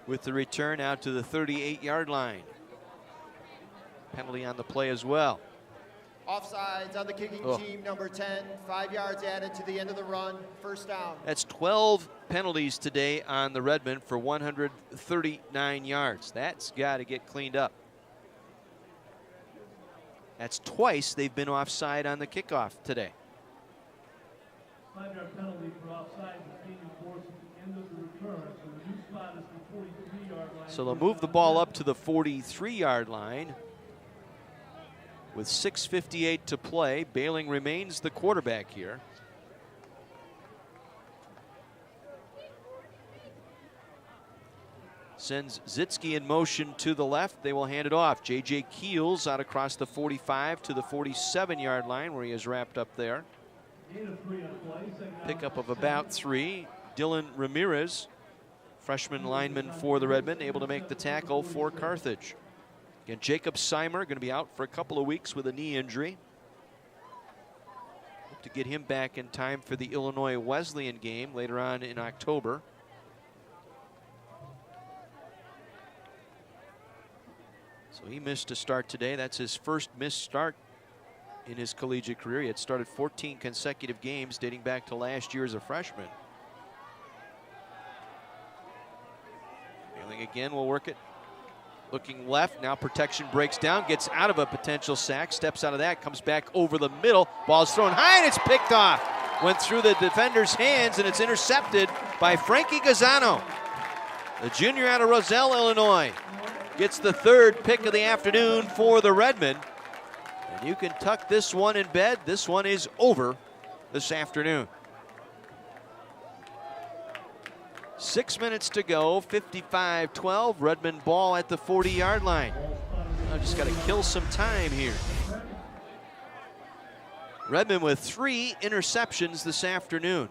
with the return out to the 38-yard line. Penalty on the play as well. Offsides on the kicking team, number 10. 5 yards added to the end of the run. First down. That's 12 penalties today on the Redmen for 139 yards. That's got to get cleaned up. That's twice they've been offside on the kickoff today. 5-yard penalty for offside is being enforced at the end of the return. So the new spot is the 43-yard line. So they'll move the ball up to the 43-yard line. With 6:58 to play, Bailing remains the quarterback here. Sends Zitsky in motion to the left. They will hand it off. J.J. Keels out across the 45 to the 47-yard line where he is wrapped up there. Pickup of about 3. Dylan Ramirez, freshman lineman for the Redmen, able to make the tackle for Carthage. Again, Jacob Seimer going to be out for a couple of weeks with a knee injury. Hope to get him back in time for the Illinois Wesleyan game later on in October. So he missed a start today. That's his first missed start in his collegiate career. He had started 14 consecutive games dating back to last year as a freshman. Bailing again will work it. Looking left, now protection breaks down, gets out of a potential sack, steps out of that, comes back over the middle. Ball's thrown high and it's picked off. Went through the defender's hands and it's intercepted by Frankie Gazzano. The junior out of Roselle, Illinois. Gets the 3rd pick of the afternoon for the Redmen. And you can tuck this one in bed. This one is over this afternoon. 6 minutes to go, 55-12. Redmen ball at the 40-yard line. I've just got to kill some time here. Redmen with 3 interceptions this afternoon.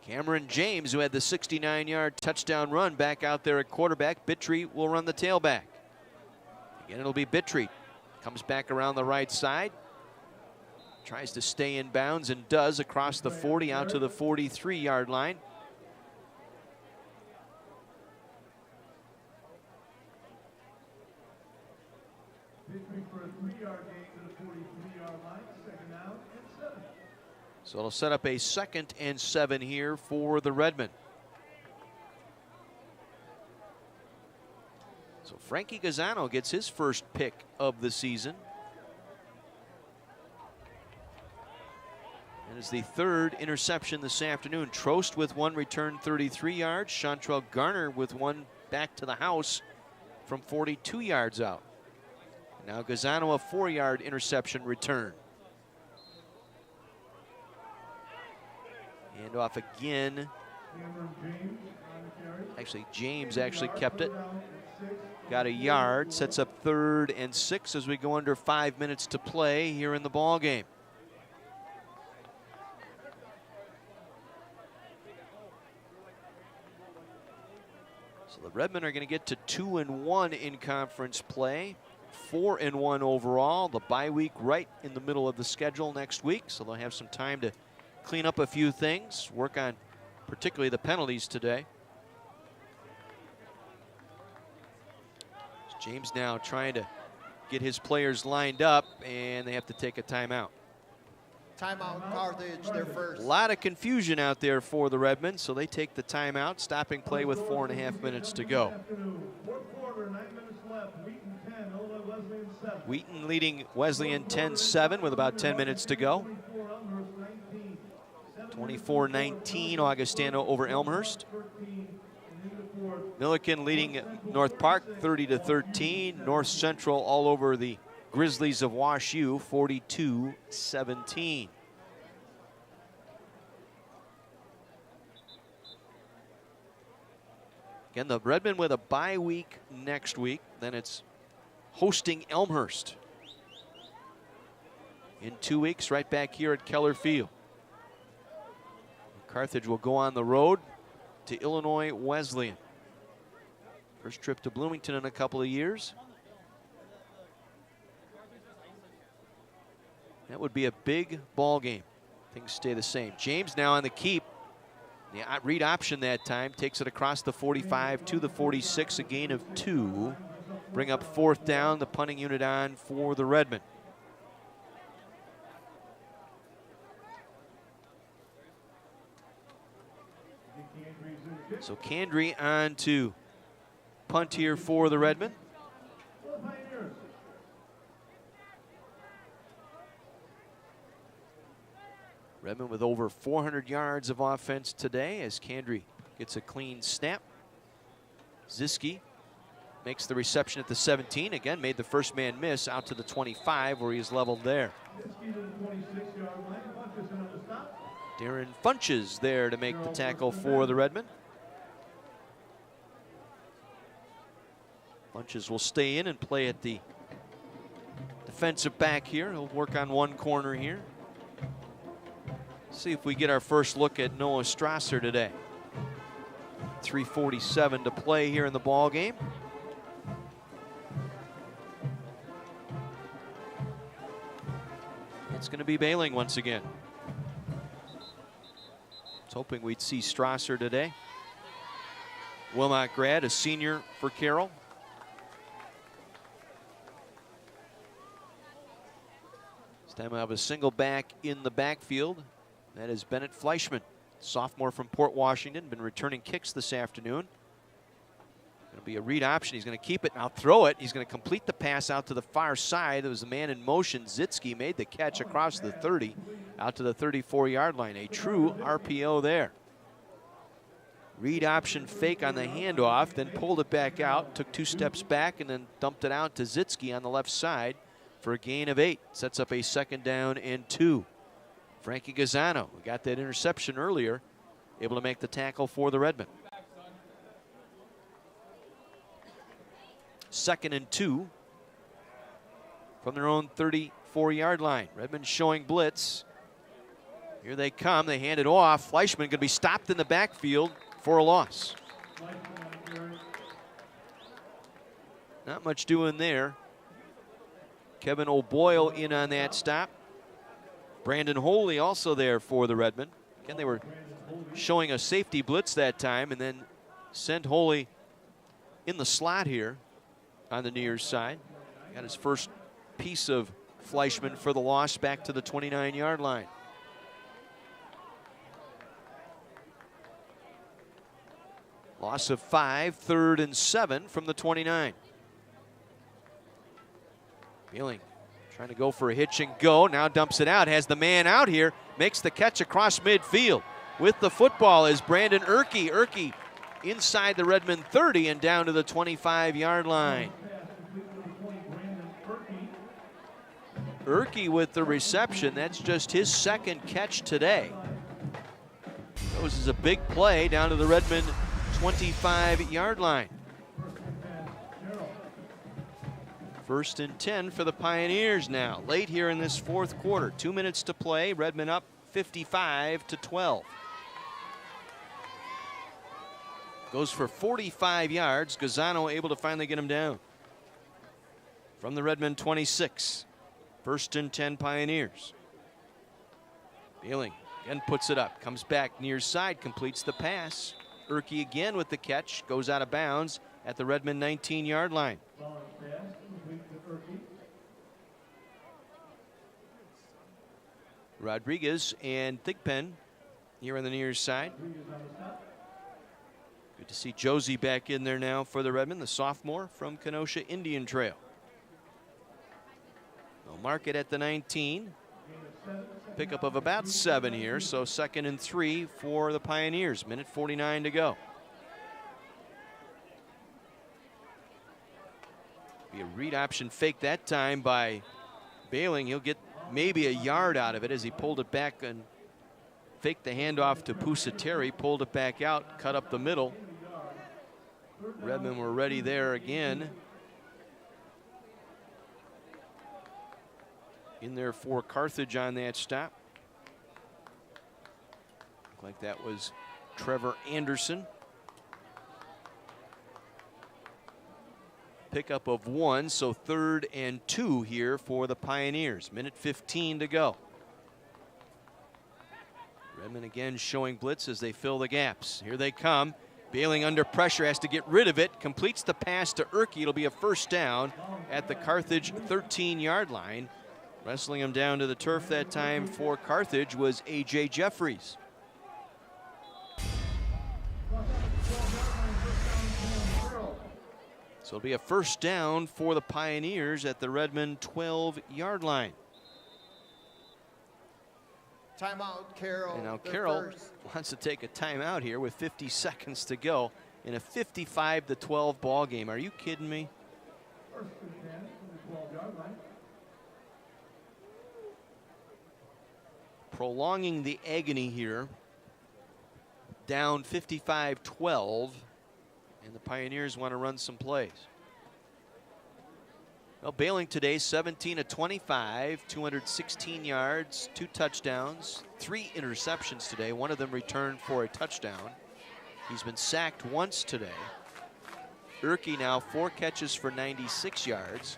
Cameron James, who had the 69-yard touchdown run, back out there at quarterback. Bittry will run the tailback. Again, it'll be Bittry. Comes back around the right side. Tries to stay in bounds and does across the 40 out to the 43-yard line. Bittry for a 3-yard gain to the 43-yard line. Second down and 7. So it'll set up a 2nd and 7 here for the Redmen. So Frankie Gazzano gets his first pick of the season. And is the 3rd interception this afternoon. Trost with 1 return, 33 yards. Chantrell Garner with 1 back to the house from 42 yards out. Now Gazzano, a 4-yard interception return. Hand off again. Actually, James actually kept it. Got a yard, sets up 3rd and 6 as we go under 5 minutes to play here in the ball game. So the Redmen are going to get to 2-1 in conference play, 4-1 overall. The bye week right in the middle of the schedule next week, so they'll have some time to clean up a few things, work on particularly the penalties today. James now trying to get his players lined up, and they have to take a timeout. Timeout, Carthage, their first. A lot of confusion out there for the Redmen, so they take the timeout, stopping play with 4.5 minutes to go. Wheaton leading Wesleyan 10-7 with about 10 minutes to go. 24-19 Augustana over Elmhurst. Milliken leading North Park 30-13. North Central all over the Grizzlies of Wash U 42-17. Again, the Redmen with a bye week next week. Then it's hosting Elmhurst in 2 weeks, right back here at Keller Field. Carthage will go on the road to Illinois Wesleyan. First trip to Bloomington in a couple of years. That would be a big ball game. Things stay the same. James now on the keep. The read option that time takes it across the 45 to the 46, a gain of 2. Bring up 4th down, the punting unit on for the Redmen. So Candry on to punt here for the Redmen. Redmen with over 400 yards of offense today as Candry gets a clean snap. Ziski makes the reception at the 17. Again, made the first man miss out to the 25 where he's leveled there. Darren Funches there to make the tackle for the Redmen. Funches will stay in and play at the defensive back here. He'll work on one corner here. See if we get our first look at Noah Strasser today. 3:47 to play here in the ball game. It's going to be Bailing once again. I was hoping we'd see Strasser today. Wilmot grad, a senior for Carroll. This time I have a single back in the backfield. That is Bennett Fleischman, sophomore from Port Washington, been returning kicks this afternoon. Going to be a read option. He's going to keep it, now throw it. He's going to complete the pass out to the far side. There was a man in motion. Zitsky made the catch across the 30, out to the 34-yard line. A true RPO there. Read option fake on the handoff, then pulled it back out, took 2 steps back, and then dumped it out to Zitsky on the left side for a gain of 8. Sets up a 2nd down and 2. Frankie Gazzano, who got that interception earlier, able to make the tackle for the Redmen. 2nd and 2 from their own 34-yard line. Redmen showing blitz. Here they come. They hand it off. Fleischman going to be stopped in the backfield for a loss. Not much doing there. Kevin O'Boyle in on that stop. Brandon Holy also there for the Redmen. Again, they were showing a safety blitz that time and then sent Holy in the slot here on the near side. Got his first piece of Fleischman for the loss back to the 29-yard line. Loss of 5, 3rd and 7 from the 29. Beeling trying to go for a hitch and go. Now dumps it out. Has the man out here. Makes the catch across midfield. With the football is Brandon Erke. Erke inside the Redmen 30 and down to the 25-yard line. Erke with the reception. That's just his 2nd catch today. Those is a big play down to the Redmen 25-yard line. 1st and 10 for the Pioneers now. Late here in this 4th quarter. 2 minutes to play. Redmen up 55-12. Goes for 45 yards. Gazzano able to finally get him down. From the Redmen 26. 1st and 10 Pioneers. Beeling again puts it up. Comes back near side. Completes the pass. Erke again with the catch. Goes out of bounds. at the Redmond 19-yard line. Rodriguez and Thigpen here on the near side. Good to see Josie back in there now for the Redmond, the sophomore from Kenosha Indian Trail. They'll mark it at the 19. Pickup of about 7 here, so 2nd and 3 for the Pioneers. Minute 49 to go. Be a read option fake that time by Bailing. He'll get maybe a yard out of it as he pulled it back and faked the handoff to Pusateri, pulled it back out, cut up the middle. Redmond were ready there again. In there for Carthage on that stop. Looked like that was Trevor Anderson. Pickup of 1, so 3rd and 2 here for the Pioneers. Minute 15 to go. Redmond again showing blitz as they fill the gaps. Here they come. Bailing under pressure, has to get rid of it. Completes the pass to Erke. It'll be a first down at the Carthage 13-yard line. Wrestling him down to the turf that time for Carthage was A.J. Jeffries. So it'll be a first down for the Pioneers at the Redmond 12-yard line. Timeout, Carroll. And now Carroll wants to take a timeout here with 50 seconds to go in a 55-12 ball game. Are you kidding me? First and 10 from the 12-yard line. Prolonging the agony here. Down 55-12. And the Pioneers want to run some plays. Well, Bailing today, 17 of 25, 216 yards, 2 touchdowns, 3 interceptions today. One of them returned for a touchdown. He's been sacked once today. Erke now 4 catches for 96 yards.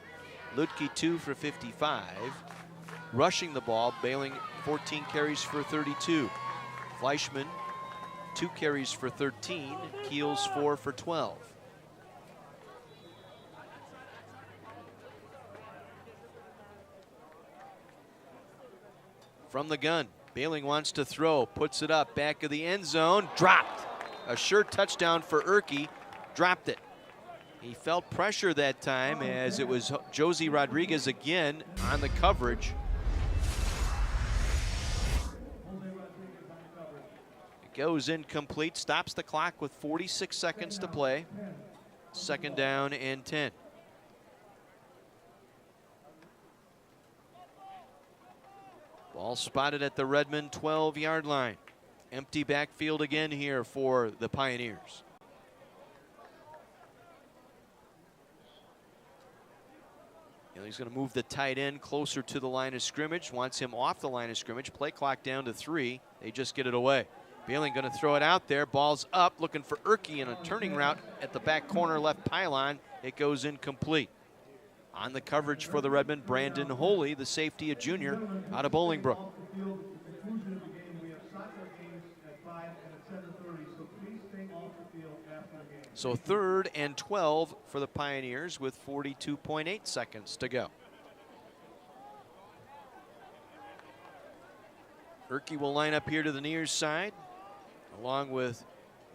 Ludke 2 for 55. Rushing the ball, Bailing 14 carries for 32. Fleischman 2 carries for 13. Keels 4 for 12. From the gun, Bailing wants to throw, puts it up, back of the end zone, dropped. A sure touchdown for Erke, dropped it. He felt pressure that time as it was Josie Rodriguez again on the coverage. It goes incomplete, stops the clock with 46 seconds to play. 2nd down and 10. Ball spotted at the Redmond 12-yard line. Empty backfield again here for the Pioneers. He's going to move the tight end closer to the line of scrimmage. Wants him off the line of scrimmage. Play clock down to 3. They just get it away. Bailing going to throw it out there. Ball's up, looking for Erke in a turning route at the back corner left pylon. It goes incomplete. On the coverage for the Redmond, Brandon Holy, the safety, a junior out of Bolingbrook. So 3rd and 12 for the Pioneers with 42.8 seconds to go. Erke will line up here to the near side, along with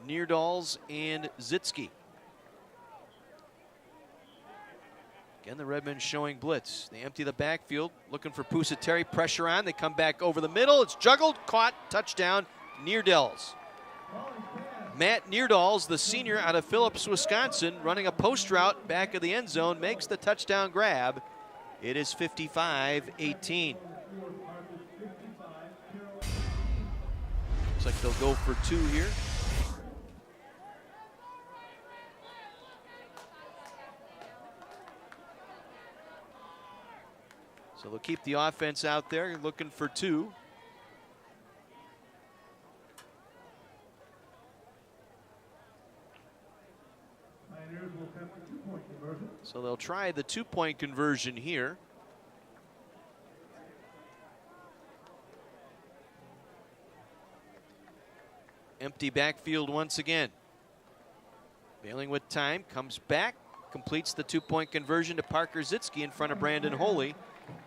Neerdals and Zitsky. Again, the Redmen showing blitz. They empty the backfield, looking for Pusateri. Pressure on. They come back over the middle. It's juggled, caught, touchdown, Neerdals. Matt Neerdals, the senior out of Phillips, Wisconsin, running a post route back of the end zone, makes the touchdown grab. It is 55-18. Looks like they'll go for 2 here. So they'll keep the offense out there, looking for 2. So they'll try the 2-point conversion here. Empty backfield once again. Bailing with time, comes back, completes the two-point conversion to Parker Zitsky in front of Brandon Holy.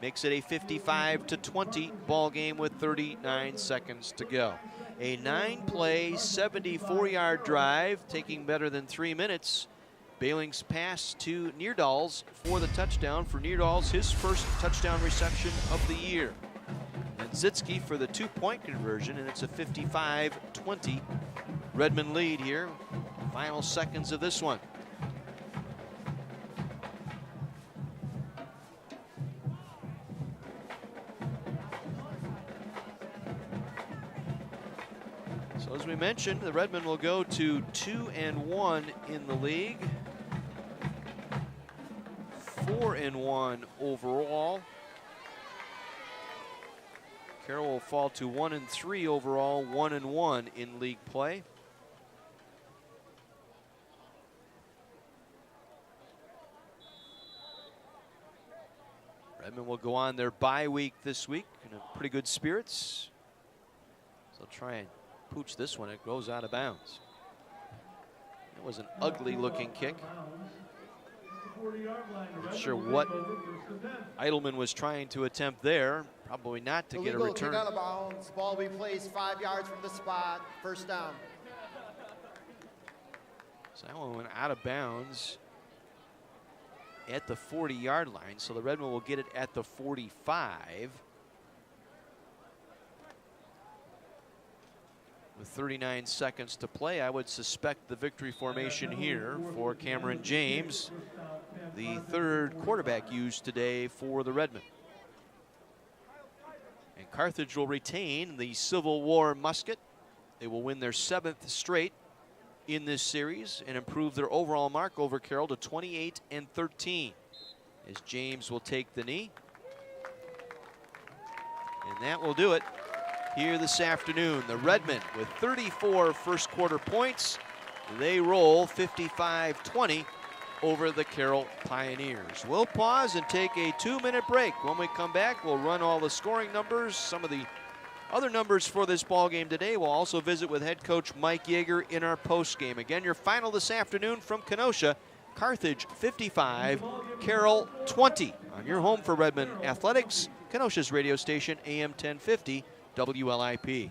Makes it a 55-20 ball game with 39 seconds to go. A 9-play, 74-yard drive, taking better than 3 minutes. Bailing's pass to Neerdals for the touchdown. For Neerdals, his first touchdown reception of the year. And Zitsky for the two-point conversion, and it's a 55-20 Redmond lead here. Final seconds of this one. So as we mentioned, the Redmond will go to 2-1 in the league. 4-1 overall. Carroll will fall to 1-3 overall, 1-1 in league play. Redmond will go on their bye week this week in pretty good spirits. So try and pooch this one. It goes out of bounds. It was an ugly looking kick. Not sure what Eidelman was trying to attempt there. Probably not to get a return. Kick out of bounds. Ball will be placed 5 yards from the spot. First down. So that one went out of bounds at the 40-yard line. So the Redmond will get it at the 45. With 39 seconds to play, I would suspect the victory formation here for Cameron James, the third quarterback used today for the Redmond. And Carthage will retain the Civil War musket. They will win their 7th straight in this series and improve their overall mark over Carroll to 28-13. As James will take the knee. And that will do it here this afternoon. The Redmond with 34 first quarter points. They roll 55-20 over the Carroll Pioneers. We'll pause and take a 2-minute break. When we come back, we'll run all the scoring numbers, some of the other numbers for this ball game today. We'll also visit with head coach Mike Yeager in our post game. Again, your final this afternoon from Kenosha, Carthage 55, Carroll 20. On your home for Redmond Athletics, Kenosha's radio station, AM 1050, WLIP.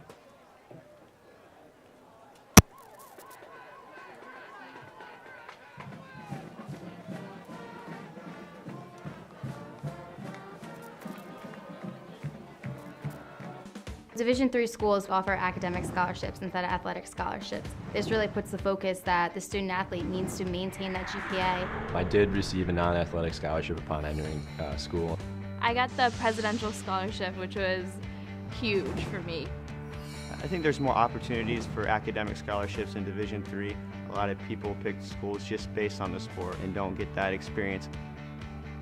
Division III schools offer academic scholarships instead of athletic scholarships. This really puts the focus that the student athlete needs to maintain that GPA. I did receive a non-athletic scholarship upon entering school. I got the presidential scholarship, which was huge for me. I think there's more opportunities for academic scholarships in Division III. A lot of people pick schools just based on the sport and don't get that experience.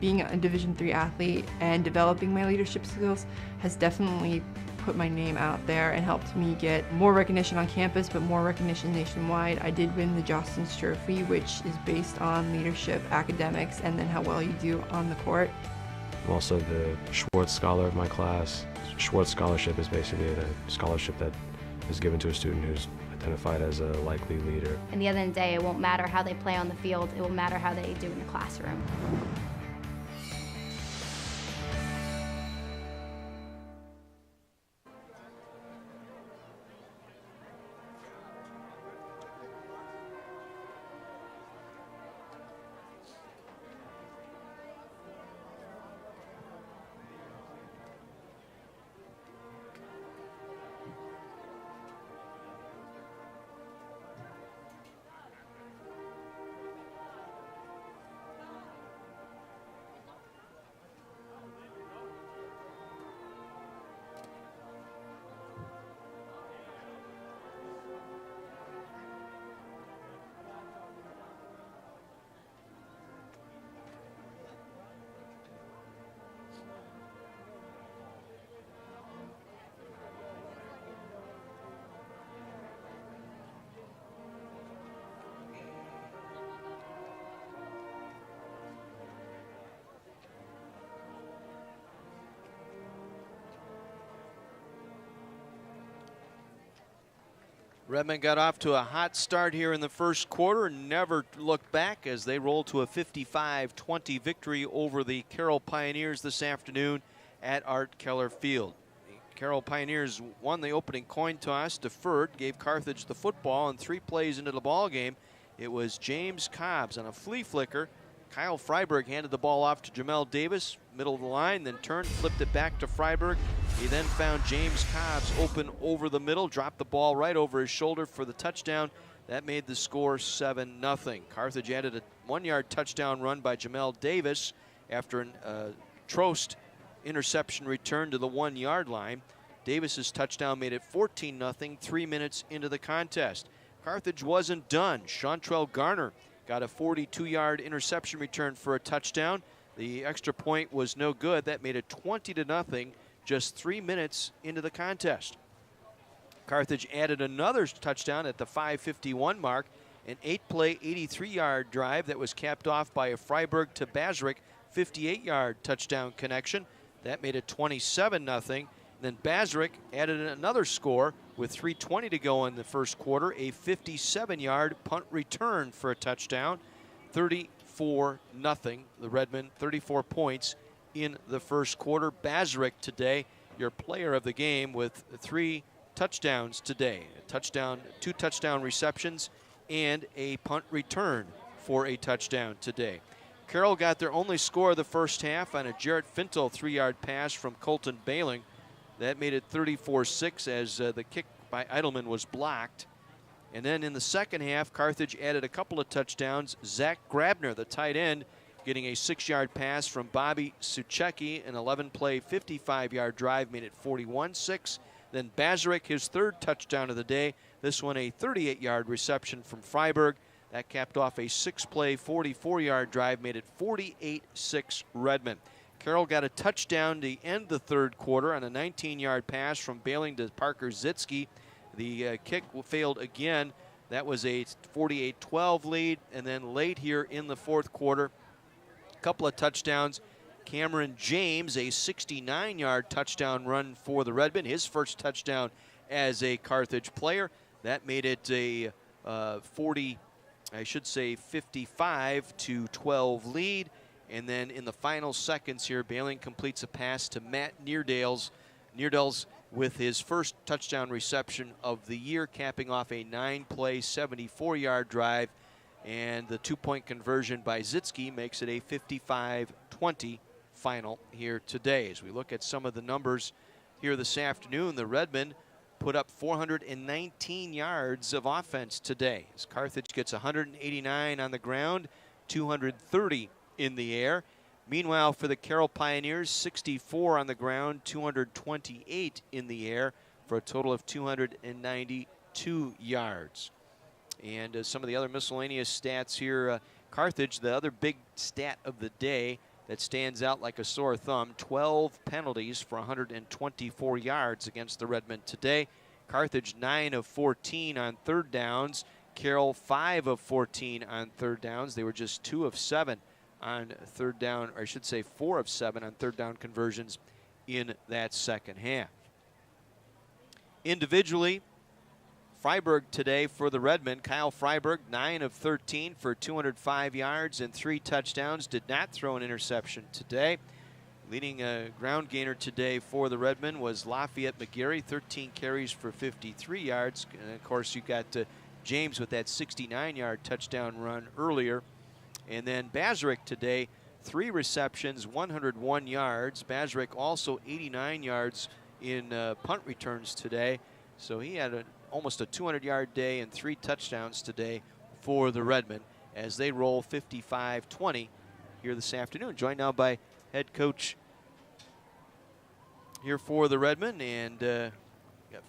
Being a Division III athlete and developing my leadership skills has definitely put my name out there and helped me get more recognition on campus, but more recognition nationwide. I did win the Jostens Trophy, which is based on leadership, academics, and then how well you do on the court. I'm also the Schwartz Scholar of my class. Schwartz Scholarship is basically a scholarship that is given to a student who's identified as a likely leader. And the end of the day, it won't matter how they play on the field, it will matter how they do in the classroom. Redmond got off to a hot start here in the first quarter and never looked back as they rolled to a 55-20 victory over the Carroll Pioneers this afternoon at Art Keller Field. The Carroll Pioneers won the opening coin toss, deferred, gave Carthage the football, and 3 plays into the ball game, it was James Cobbs on a flea flicker. Kyle Freiberg handed the ball off to Jamel Davis, middle of the line, then turned, flipped it back to Freiberg. He then found James Cobbs open over the middle, dropped the ball right over his shoulder for the touchdown. That made the score 7-0. Carthage added a 1-yard touchdown run by Jamel Davis after a Trost interception return to the 1-yard line. Davis's touchdown made it 14-0, 3 minutes into the contest. Carthage wasn't done. Chantrell Garner got a 42-yard interception return for a touchdown. The extra point was no good. That made it 20-0 just 3 minutes into the contest. Carthage added another touchdown at the 5:51 mark, an 8-play, 83-yard drive that was capped off by a Freiberg to Bazrick 58-yard touchdown connection. That made it 27-0. Then Bazrick added another score with 3:20 to go in the first quarter, a 57-yard punt return for a touchdown. 34-0. The Redmen, 34 points in the first quarter. Bazrick today, your player of the game with 3 touchdowns today. A touchdown, 2 touchdown receptions, and a punt return for a touchdown today. Carroll got their only score of the first half on a Jarrett Fintel 3-yard pass from Colton Bailing. That made it 34-6 as the kick by Eidelman was blocked. And then in the second half, Carthage added a couple of touchdowns. Zach Grabner, the tight end, getting a 6-yard pass from Bobby Suchecki. An 11-play, 55-yard drive made it 41-6. Then Bazrick, his 3rd touchdown of the day. This one a 38-yard reception from Freiberg. That capped off a 6-play, 44-yard drive, made it 48-6 Redmond. Carroll got a touchdown to end the third quarter on a 19-yard pass from Bailing to Parker Zitsky. The kick failed again. That was a 48-12 lead. And then late here in the fourth quarter, a couple of touchdowns. Cameron James, a 69-yard touchdown run for the Redmen, his first touchdown as a Carthage player. That made it a 55-12 lead. And then in the final seconds here, Bailing completes a pass to Matt Neerdals with his first touchdown reception of the year, capping off a 9-play, 74-yard drive. And the 2-point conversion by Zitsky makes it a 55-20 final here today. As we look at some of the numbers here this afternoon, the Redmen put up 419 yards of offense today, as Carthage gets 189 on the ground, 230 in the air. Meanwhile, for the Carroll Pioneers, 64 on the ground, 228 in the air, for a total of 292 yards. And some of the other miscellaneous stats here, Carthage, the other big stat of the day that stands out like a sore thumb, 12 penalties for 124 yards against the Redmen today. Carthage 9 of 14 on third downs. Carroll 5 of 14 on third downs. They were just 2 of 7 on third down, or I should say 4 of 7 on third down conversions in that second half. Individually, Freiberg today for the Redmen. Kyle Freiberg, 9 of 13 for 205 yards and 3 touchdowns. Did not throw an interception today. Leading ground gainer today for the Redmen was Lafayette McGarry, 13 carries for 53 yards. And of course, you got James with that 69-yard touchdown run earlier. And then Bazrick today, 3 receptions, 101 yards. Bazrick also 89 yards in punt returns today. So he had almost a 200-yard day and 3 touchdowns today for the Redmen as they roll 55-20 here this afternoon. Joined now by head coach here for the Redmen, and got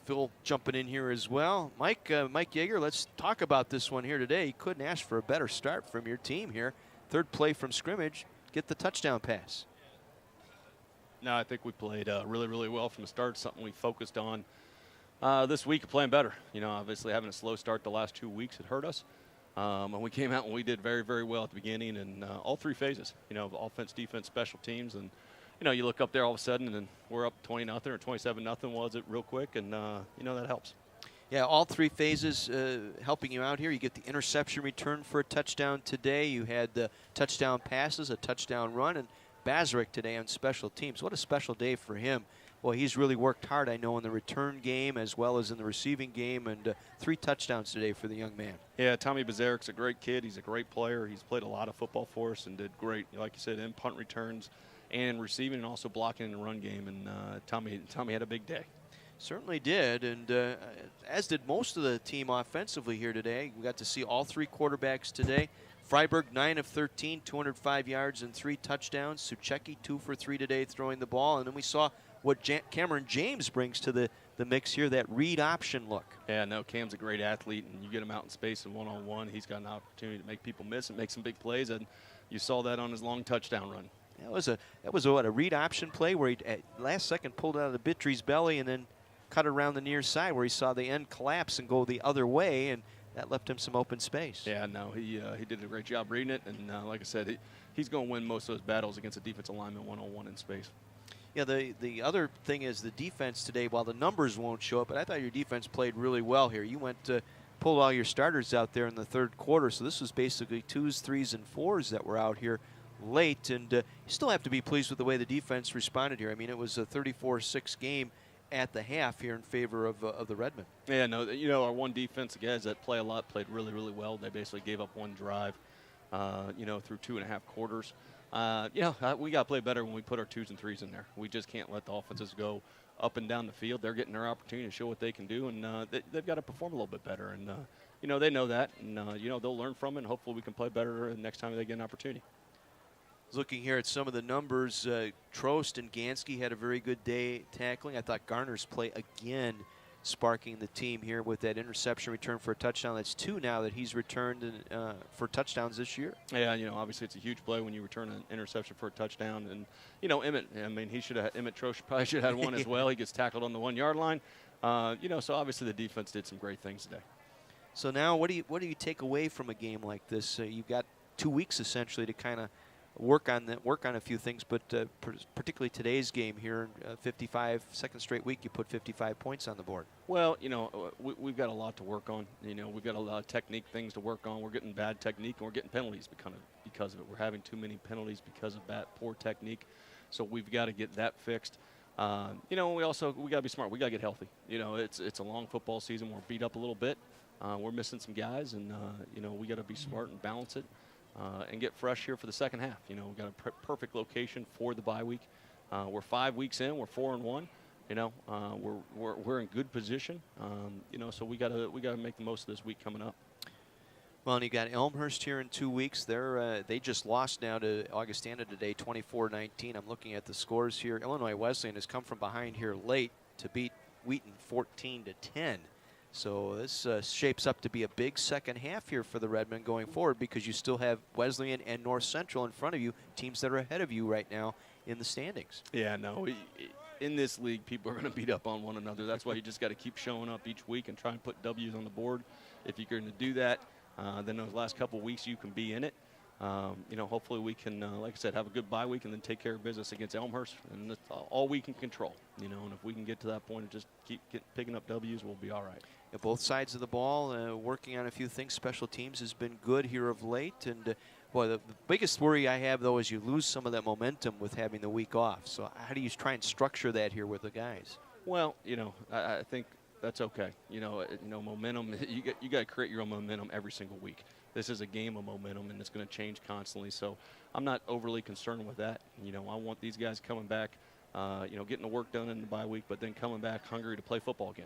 Phil jumping in here as well. Mike Yeager, let's talk about this one here today. You couldn't ask for a better start from your team here. 3rd play from scrimmage, get the touchdown pass. No, I think we played really, really well from the start, something we focused on this week, playing better. You know, obviously having a slow start the last 2 weeks, it hurt us. And we came out and we did very, very well at the beginning and all 3 phases, you know, offense, defense, special teams. And, you know, you look up there all of a sudden and we're up 20-0 or 27-0 was it real quick. And, you know, that helps. Yeah, all three phases helping you out here. You get the interception return for a touchdown today. You had the touchdown passes, a touchdown run, and Bazarick today on special teams. What a special day for him. Well, he's really worked hard, I know, in the return game as well as in the receiving game, and 3 touchdowns today for the young man. Yeah, Tommy Bazarik's a great kid. He's a great player. He's played a lot of football for us and did great, like you said, in punt returns and receiving and also blocking in the run game. And Tommy had a big day. Certainly did, and as did most of the team offensively here today. We got to see all 3 quarterbacks today. Freiberg, 9 of 13, 205 yards and 3 touchdowns. Suchecki, 2 for 3 today throwing the ball. And then we saw what Cameron James brings to the mix here, that read option look. Yeah, no, Cam's a great athlete, and you get him out in space and one-on-one, he's got an opportunity to make people miss and make some big plays, and you saw that on his long touchdown run. That was a read option play where he at last second pulled out of the Bittry's belly and then cut around the near side where he saw the end collapse and go the other way, and that left him some open space. Yeah, no, he did a great job reading it, and like I said, he's going to win most of those battles against a defensive lineman one-on-one in space. Yeah, the other thing is the defense today, while the numbers won't show up, but I thought your defense played really well here. You pulled all your starters out there in the third quarter, so this was basically 2s, 3s, and 4s that were out here late, and you still have to be pleased with the way the defense responded here. I mean, it was a 34-6 game at the half here in favor of the Redmen. Yeah, no, you know, our one defense, guys that play a lot, played really, really well. They basically gave up one drive, through 2.5 quarters. We got to play better when we put our 2s and 3s in there. We just can't let the offenses go up and down the field. They're getting their opportunity to show what they can do, and they've got to perform a little bit better. And, they know that, and, they'll learn from it, and hopefully we can play better next time they get an opportunity. Looking here at some of the numbers, Trost and Gansky had a very good day tackling. I thought Garner's play again sparking the team here with that interception return for a touchdown. That's 2 now that he's returned for touchdowns this year. Yeah, obviously it's a huge play when you return an interception for a touchdown. And, Emmett, Emmett Trost probably should have had one as well. He gets tackled on the 1-yard line. So obviously the defense did some great things today. So now what do you take away from a game like this? You've got 2 weeks essentially to kind of work on a few things, but particularly today's game here, 55 second straight week, you put 55 points on the board. Well, we've got a lot to work on. We've got a lot of technique things to work on. We're getting bad technique, and we're getting penalties because of it. We're having too many penalties because of that poor technique, so we've got to get that fixed. We got to be smart. We got to get healthy. It's a long football season. We're beat up a little bit. We're missing some guys, and we got to be smart and balance it. And get fresh here for the second half. We've got a perfect location for the bye week. We're 5 weeks in. We're 4-1. We're in good position. So we gotta make the most of this week coming up. Well, and you got Elmhurst here in 2 weeks. They just lost now to Augustana today, 24-19. I'm looking at the scores here. Illinois Wesleyan has come from behind here late to beat Wheaton 14-10. So this shapes up to be a big second half here for the Redmen going forward, because you still have Wesleyan and North Central in front of you, teams that are ahead of you right now in the standings. Yeah, no, in this league, people are going to beat up on one another. That's why you just got to keep showing up each week and try and put W's on the board. If you're going to do that, then those last couple of weeks you can be in it. Hopefully we can, like I said, have a good bye week and then take care of business against Elmhurst, and that's all we can control. And if we can get to that point and just keep picking up W's, we'll be all right. Yeah, both sides of the ball working on a few things. Special teams has been good here of late, and the biggest worry I have though is you lose some of that momentum with having the week off. So how do you try and structure that here with the guys? Well, I think that's okay. Momentum. You got to create your own momentum every single week. This is a game of momentum, and it's going to change constantly. So I'm not overly concerned with that. I want these guys coming back, getting the work done in the bye week, but then coming back hungry to play football again.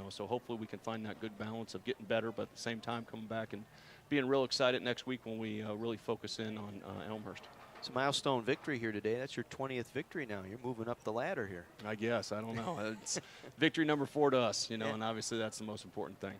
So hopefully we can find that good balance of getting better, but at the same time coming back and being real excited next week when we really focus in on Elmhurst. It's a milestone victory here today. That's your 20th victory now. You're moving up the ladder here. I guess. I don't know. It's victory number 4 to us, and obviously that's the most important thing.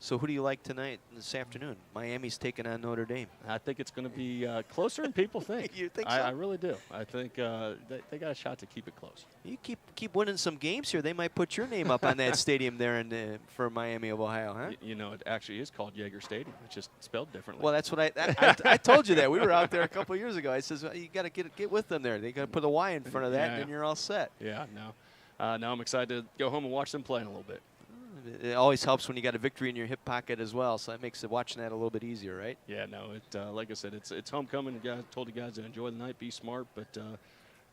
So who do you like tonight, this afternoon? Miami's taking on Notre Dame. I think it's going to be closer than people think. You think so? I really do. I think they got a shot to keep it close. You keep winning some games here. They might put your name up on that stadium there for Miami of Ohio, huh? It actually is called Yeager Stadium. It's just spelled differently. Well, that's what I told you that. We were out there a couple of years ago. I says, well, you got to get with them there. They got to put a Y in front of that, and then you're all set. Yeah, no. Now I'm excited to go home and watch them play in a little bit. it always helps when you got a victory in your hip pocket as well, so that makes watching that a little bit easier, right? Yeah, no, like I said, it's homecoming. I told the guys to enjoy the night, be smart, but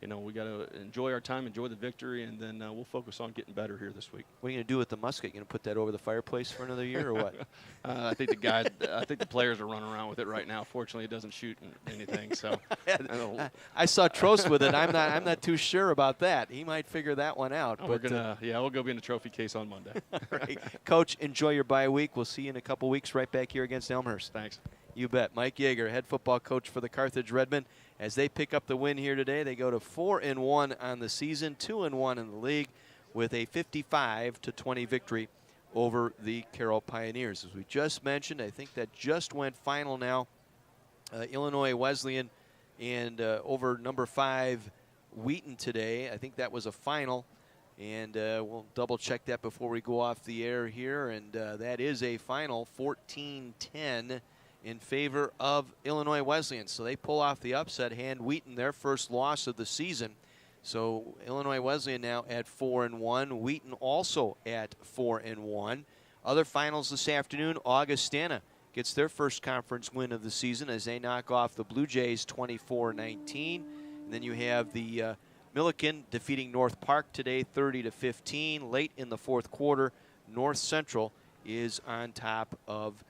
you know, we got to enjoy our time, enjoy the victory, and then we'll focus on getting better here this week. What are you going to do with the musket? You going to put that over the fireplace for another year or what? I think the players are running around with it right now. Fortunately, it doesn't shoot anything. So I saw Trost with it. I'm not too sure about that. He might figure that one out. Oh, but we'll go be in the trophy case on Monday. Right. Coach, enjoy your bye week. We'll see you in a couple weeks right back here against Elmhurst. Thanks. You bet. Mike Yeager, head football coach for the Carthage Redmen. As they pick up the win here today, they go to 4-1 on the season, 2-1 in the league, with a 55-20 victory over the Carroll Pioneers. As we just mentioned, I think that just went final now. Illinois Wesleyan and over number 5 Wheaton today. I think that was a final, and we'll double check that before we go off the air here. And that is a final, 14-10. In favor of Illinois Wesleyan. So they pull off the upset, hand Wheaton their first loss of the season. So Illinois Wesleyan now at 4-1. Wheaton also at 4-1. Other finals this afternoon, Augustana gets their first conference win of the season as they knock off the Blue Jays 24-19. And then you have the Milliken defeating North Park today 30-15. Late in the fourth quarter, North Central is on top of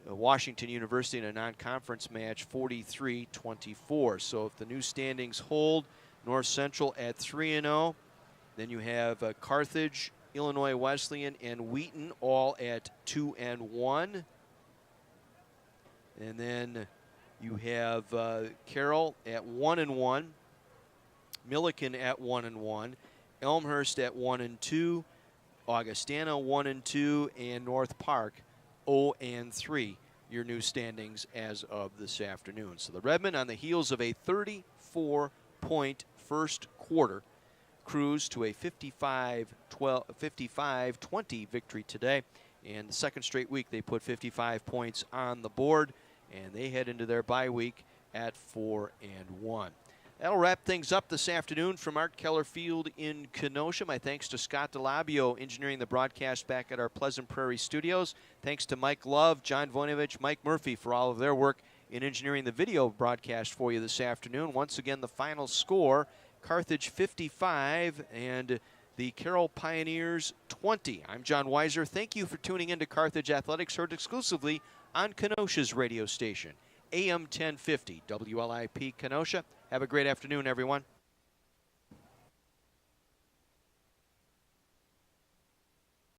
Washington University in a non-conference match, 43-24. So if the new standings hold, North Central at 3-0. Then you have Carthage, Illinois Wesleyan, and Wheaton all at 2-1. And then you have Carroll at 1-1, Milliken at 1-1, Elmhurst at 1-2, Augustana 1-2, and North Park 0-3, your new standings as of this afternoon. So the Redmen, on the heels of a 34-point first quarter, cruise to a 55-20 victory today. And the second straight week, they put 55 points on the board, and they head into their bye week at 4-1. That'll wrap things up this afternoon from Art Keller Field in Kenosha. My thanks to Scott DeLabio engineering the broadcast back at our Pleasant Prairie studios. Thanks to Mike Love, John Voinovich, Mike Murphy for all of their work in engineering the video broadcast for you this afternoon. Once again, the final score, Carthage 55 and the Carroll Pioneers 20. I'm John Weiser. Thank you for tuning in to Carthage Athletics, heard exclusively on Kenosha's radio station, AM 1050, WLIP Kenosha. Have a great afternoon, everyone.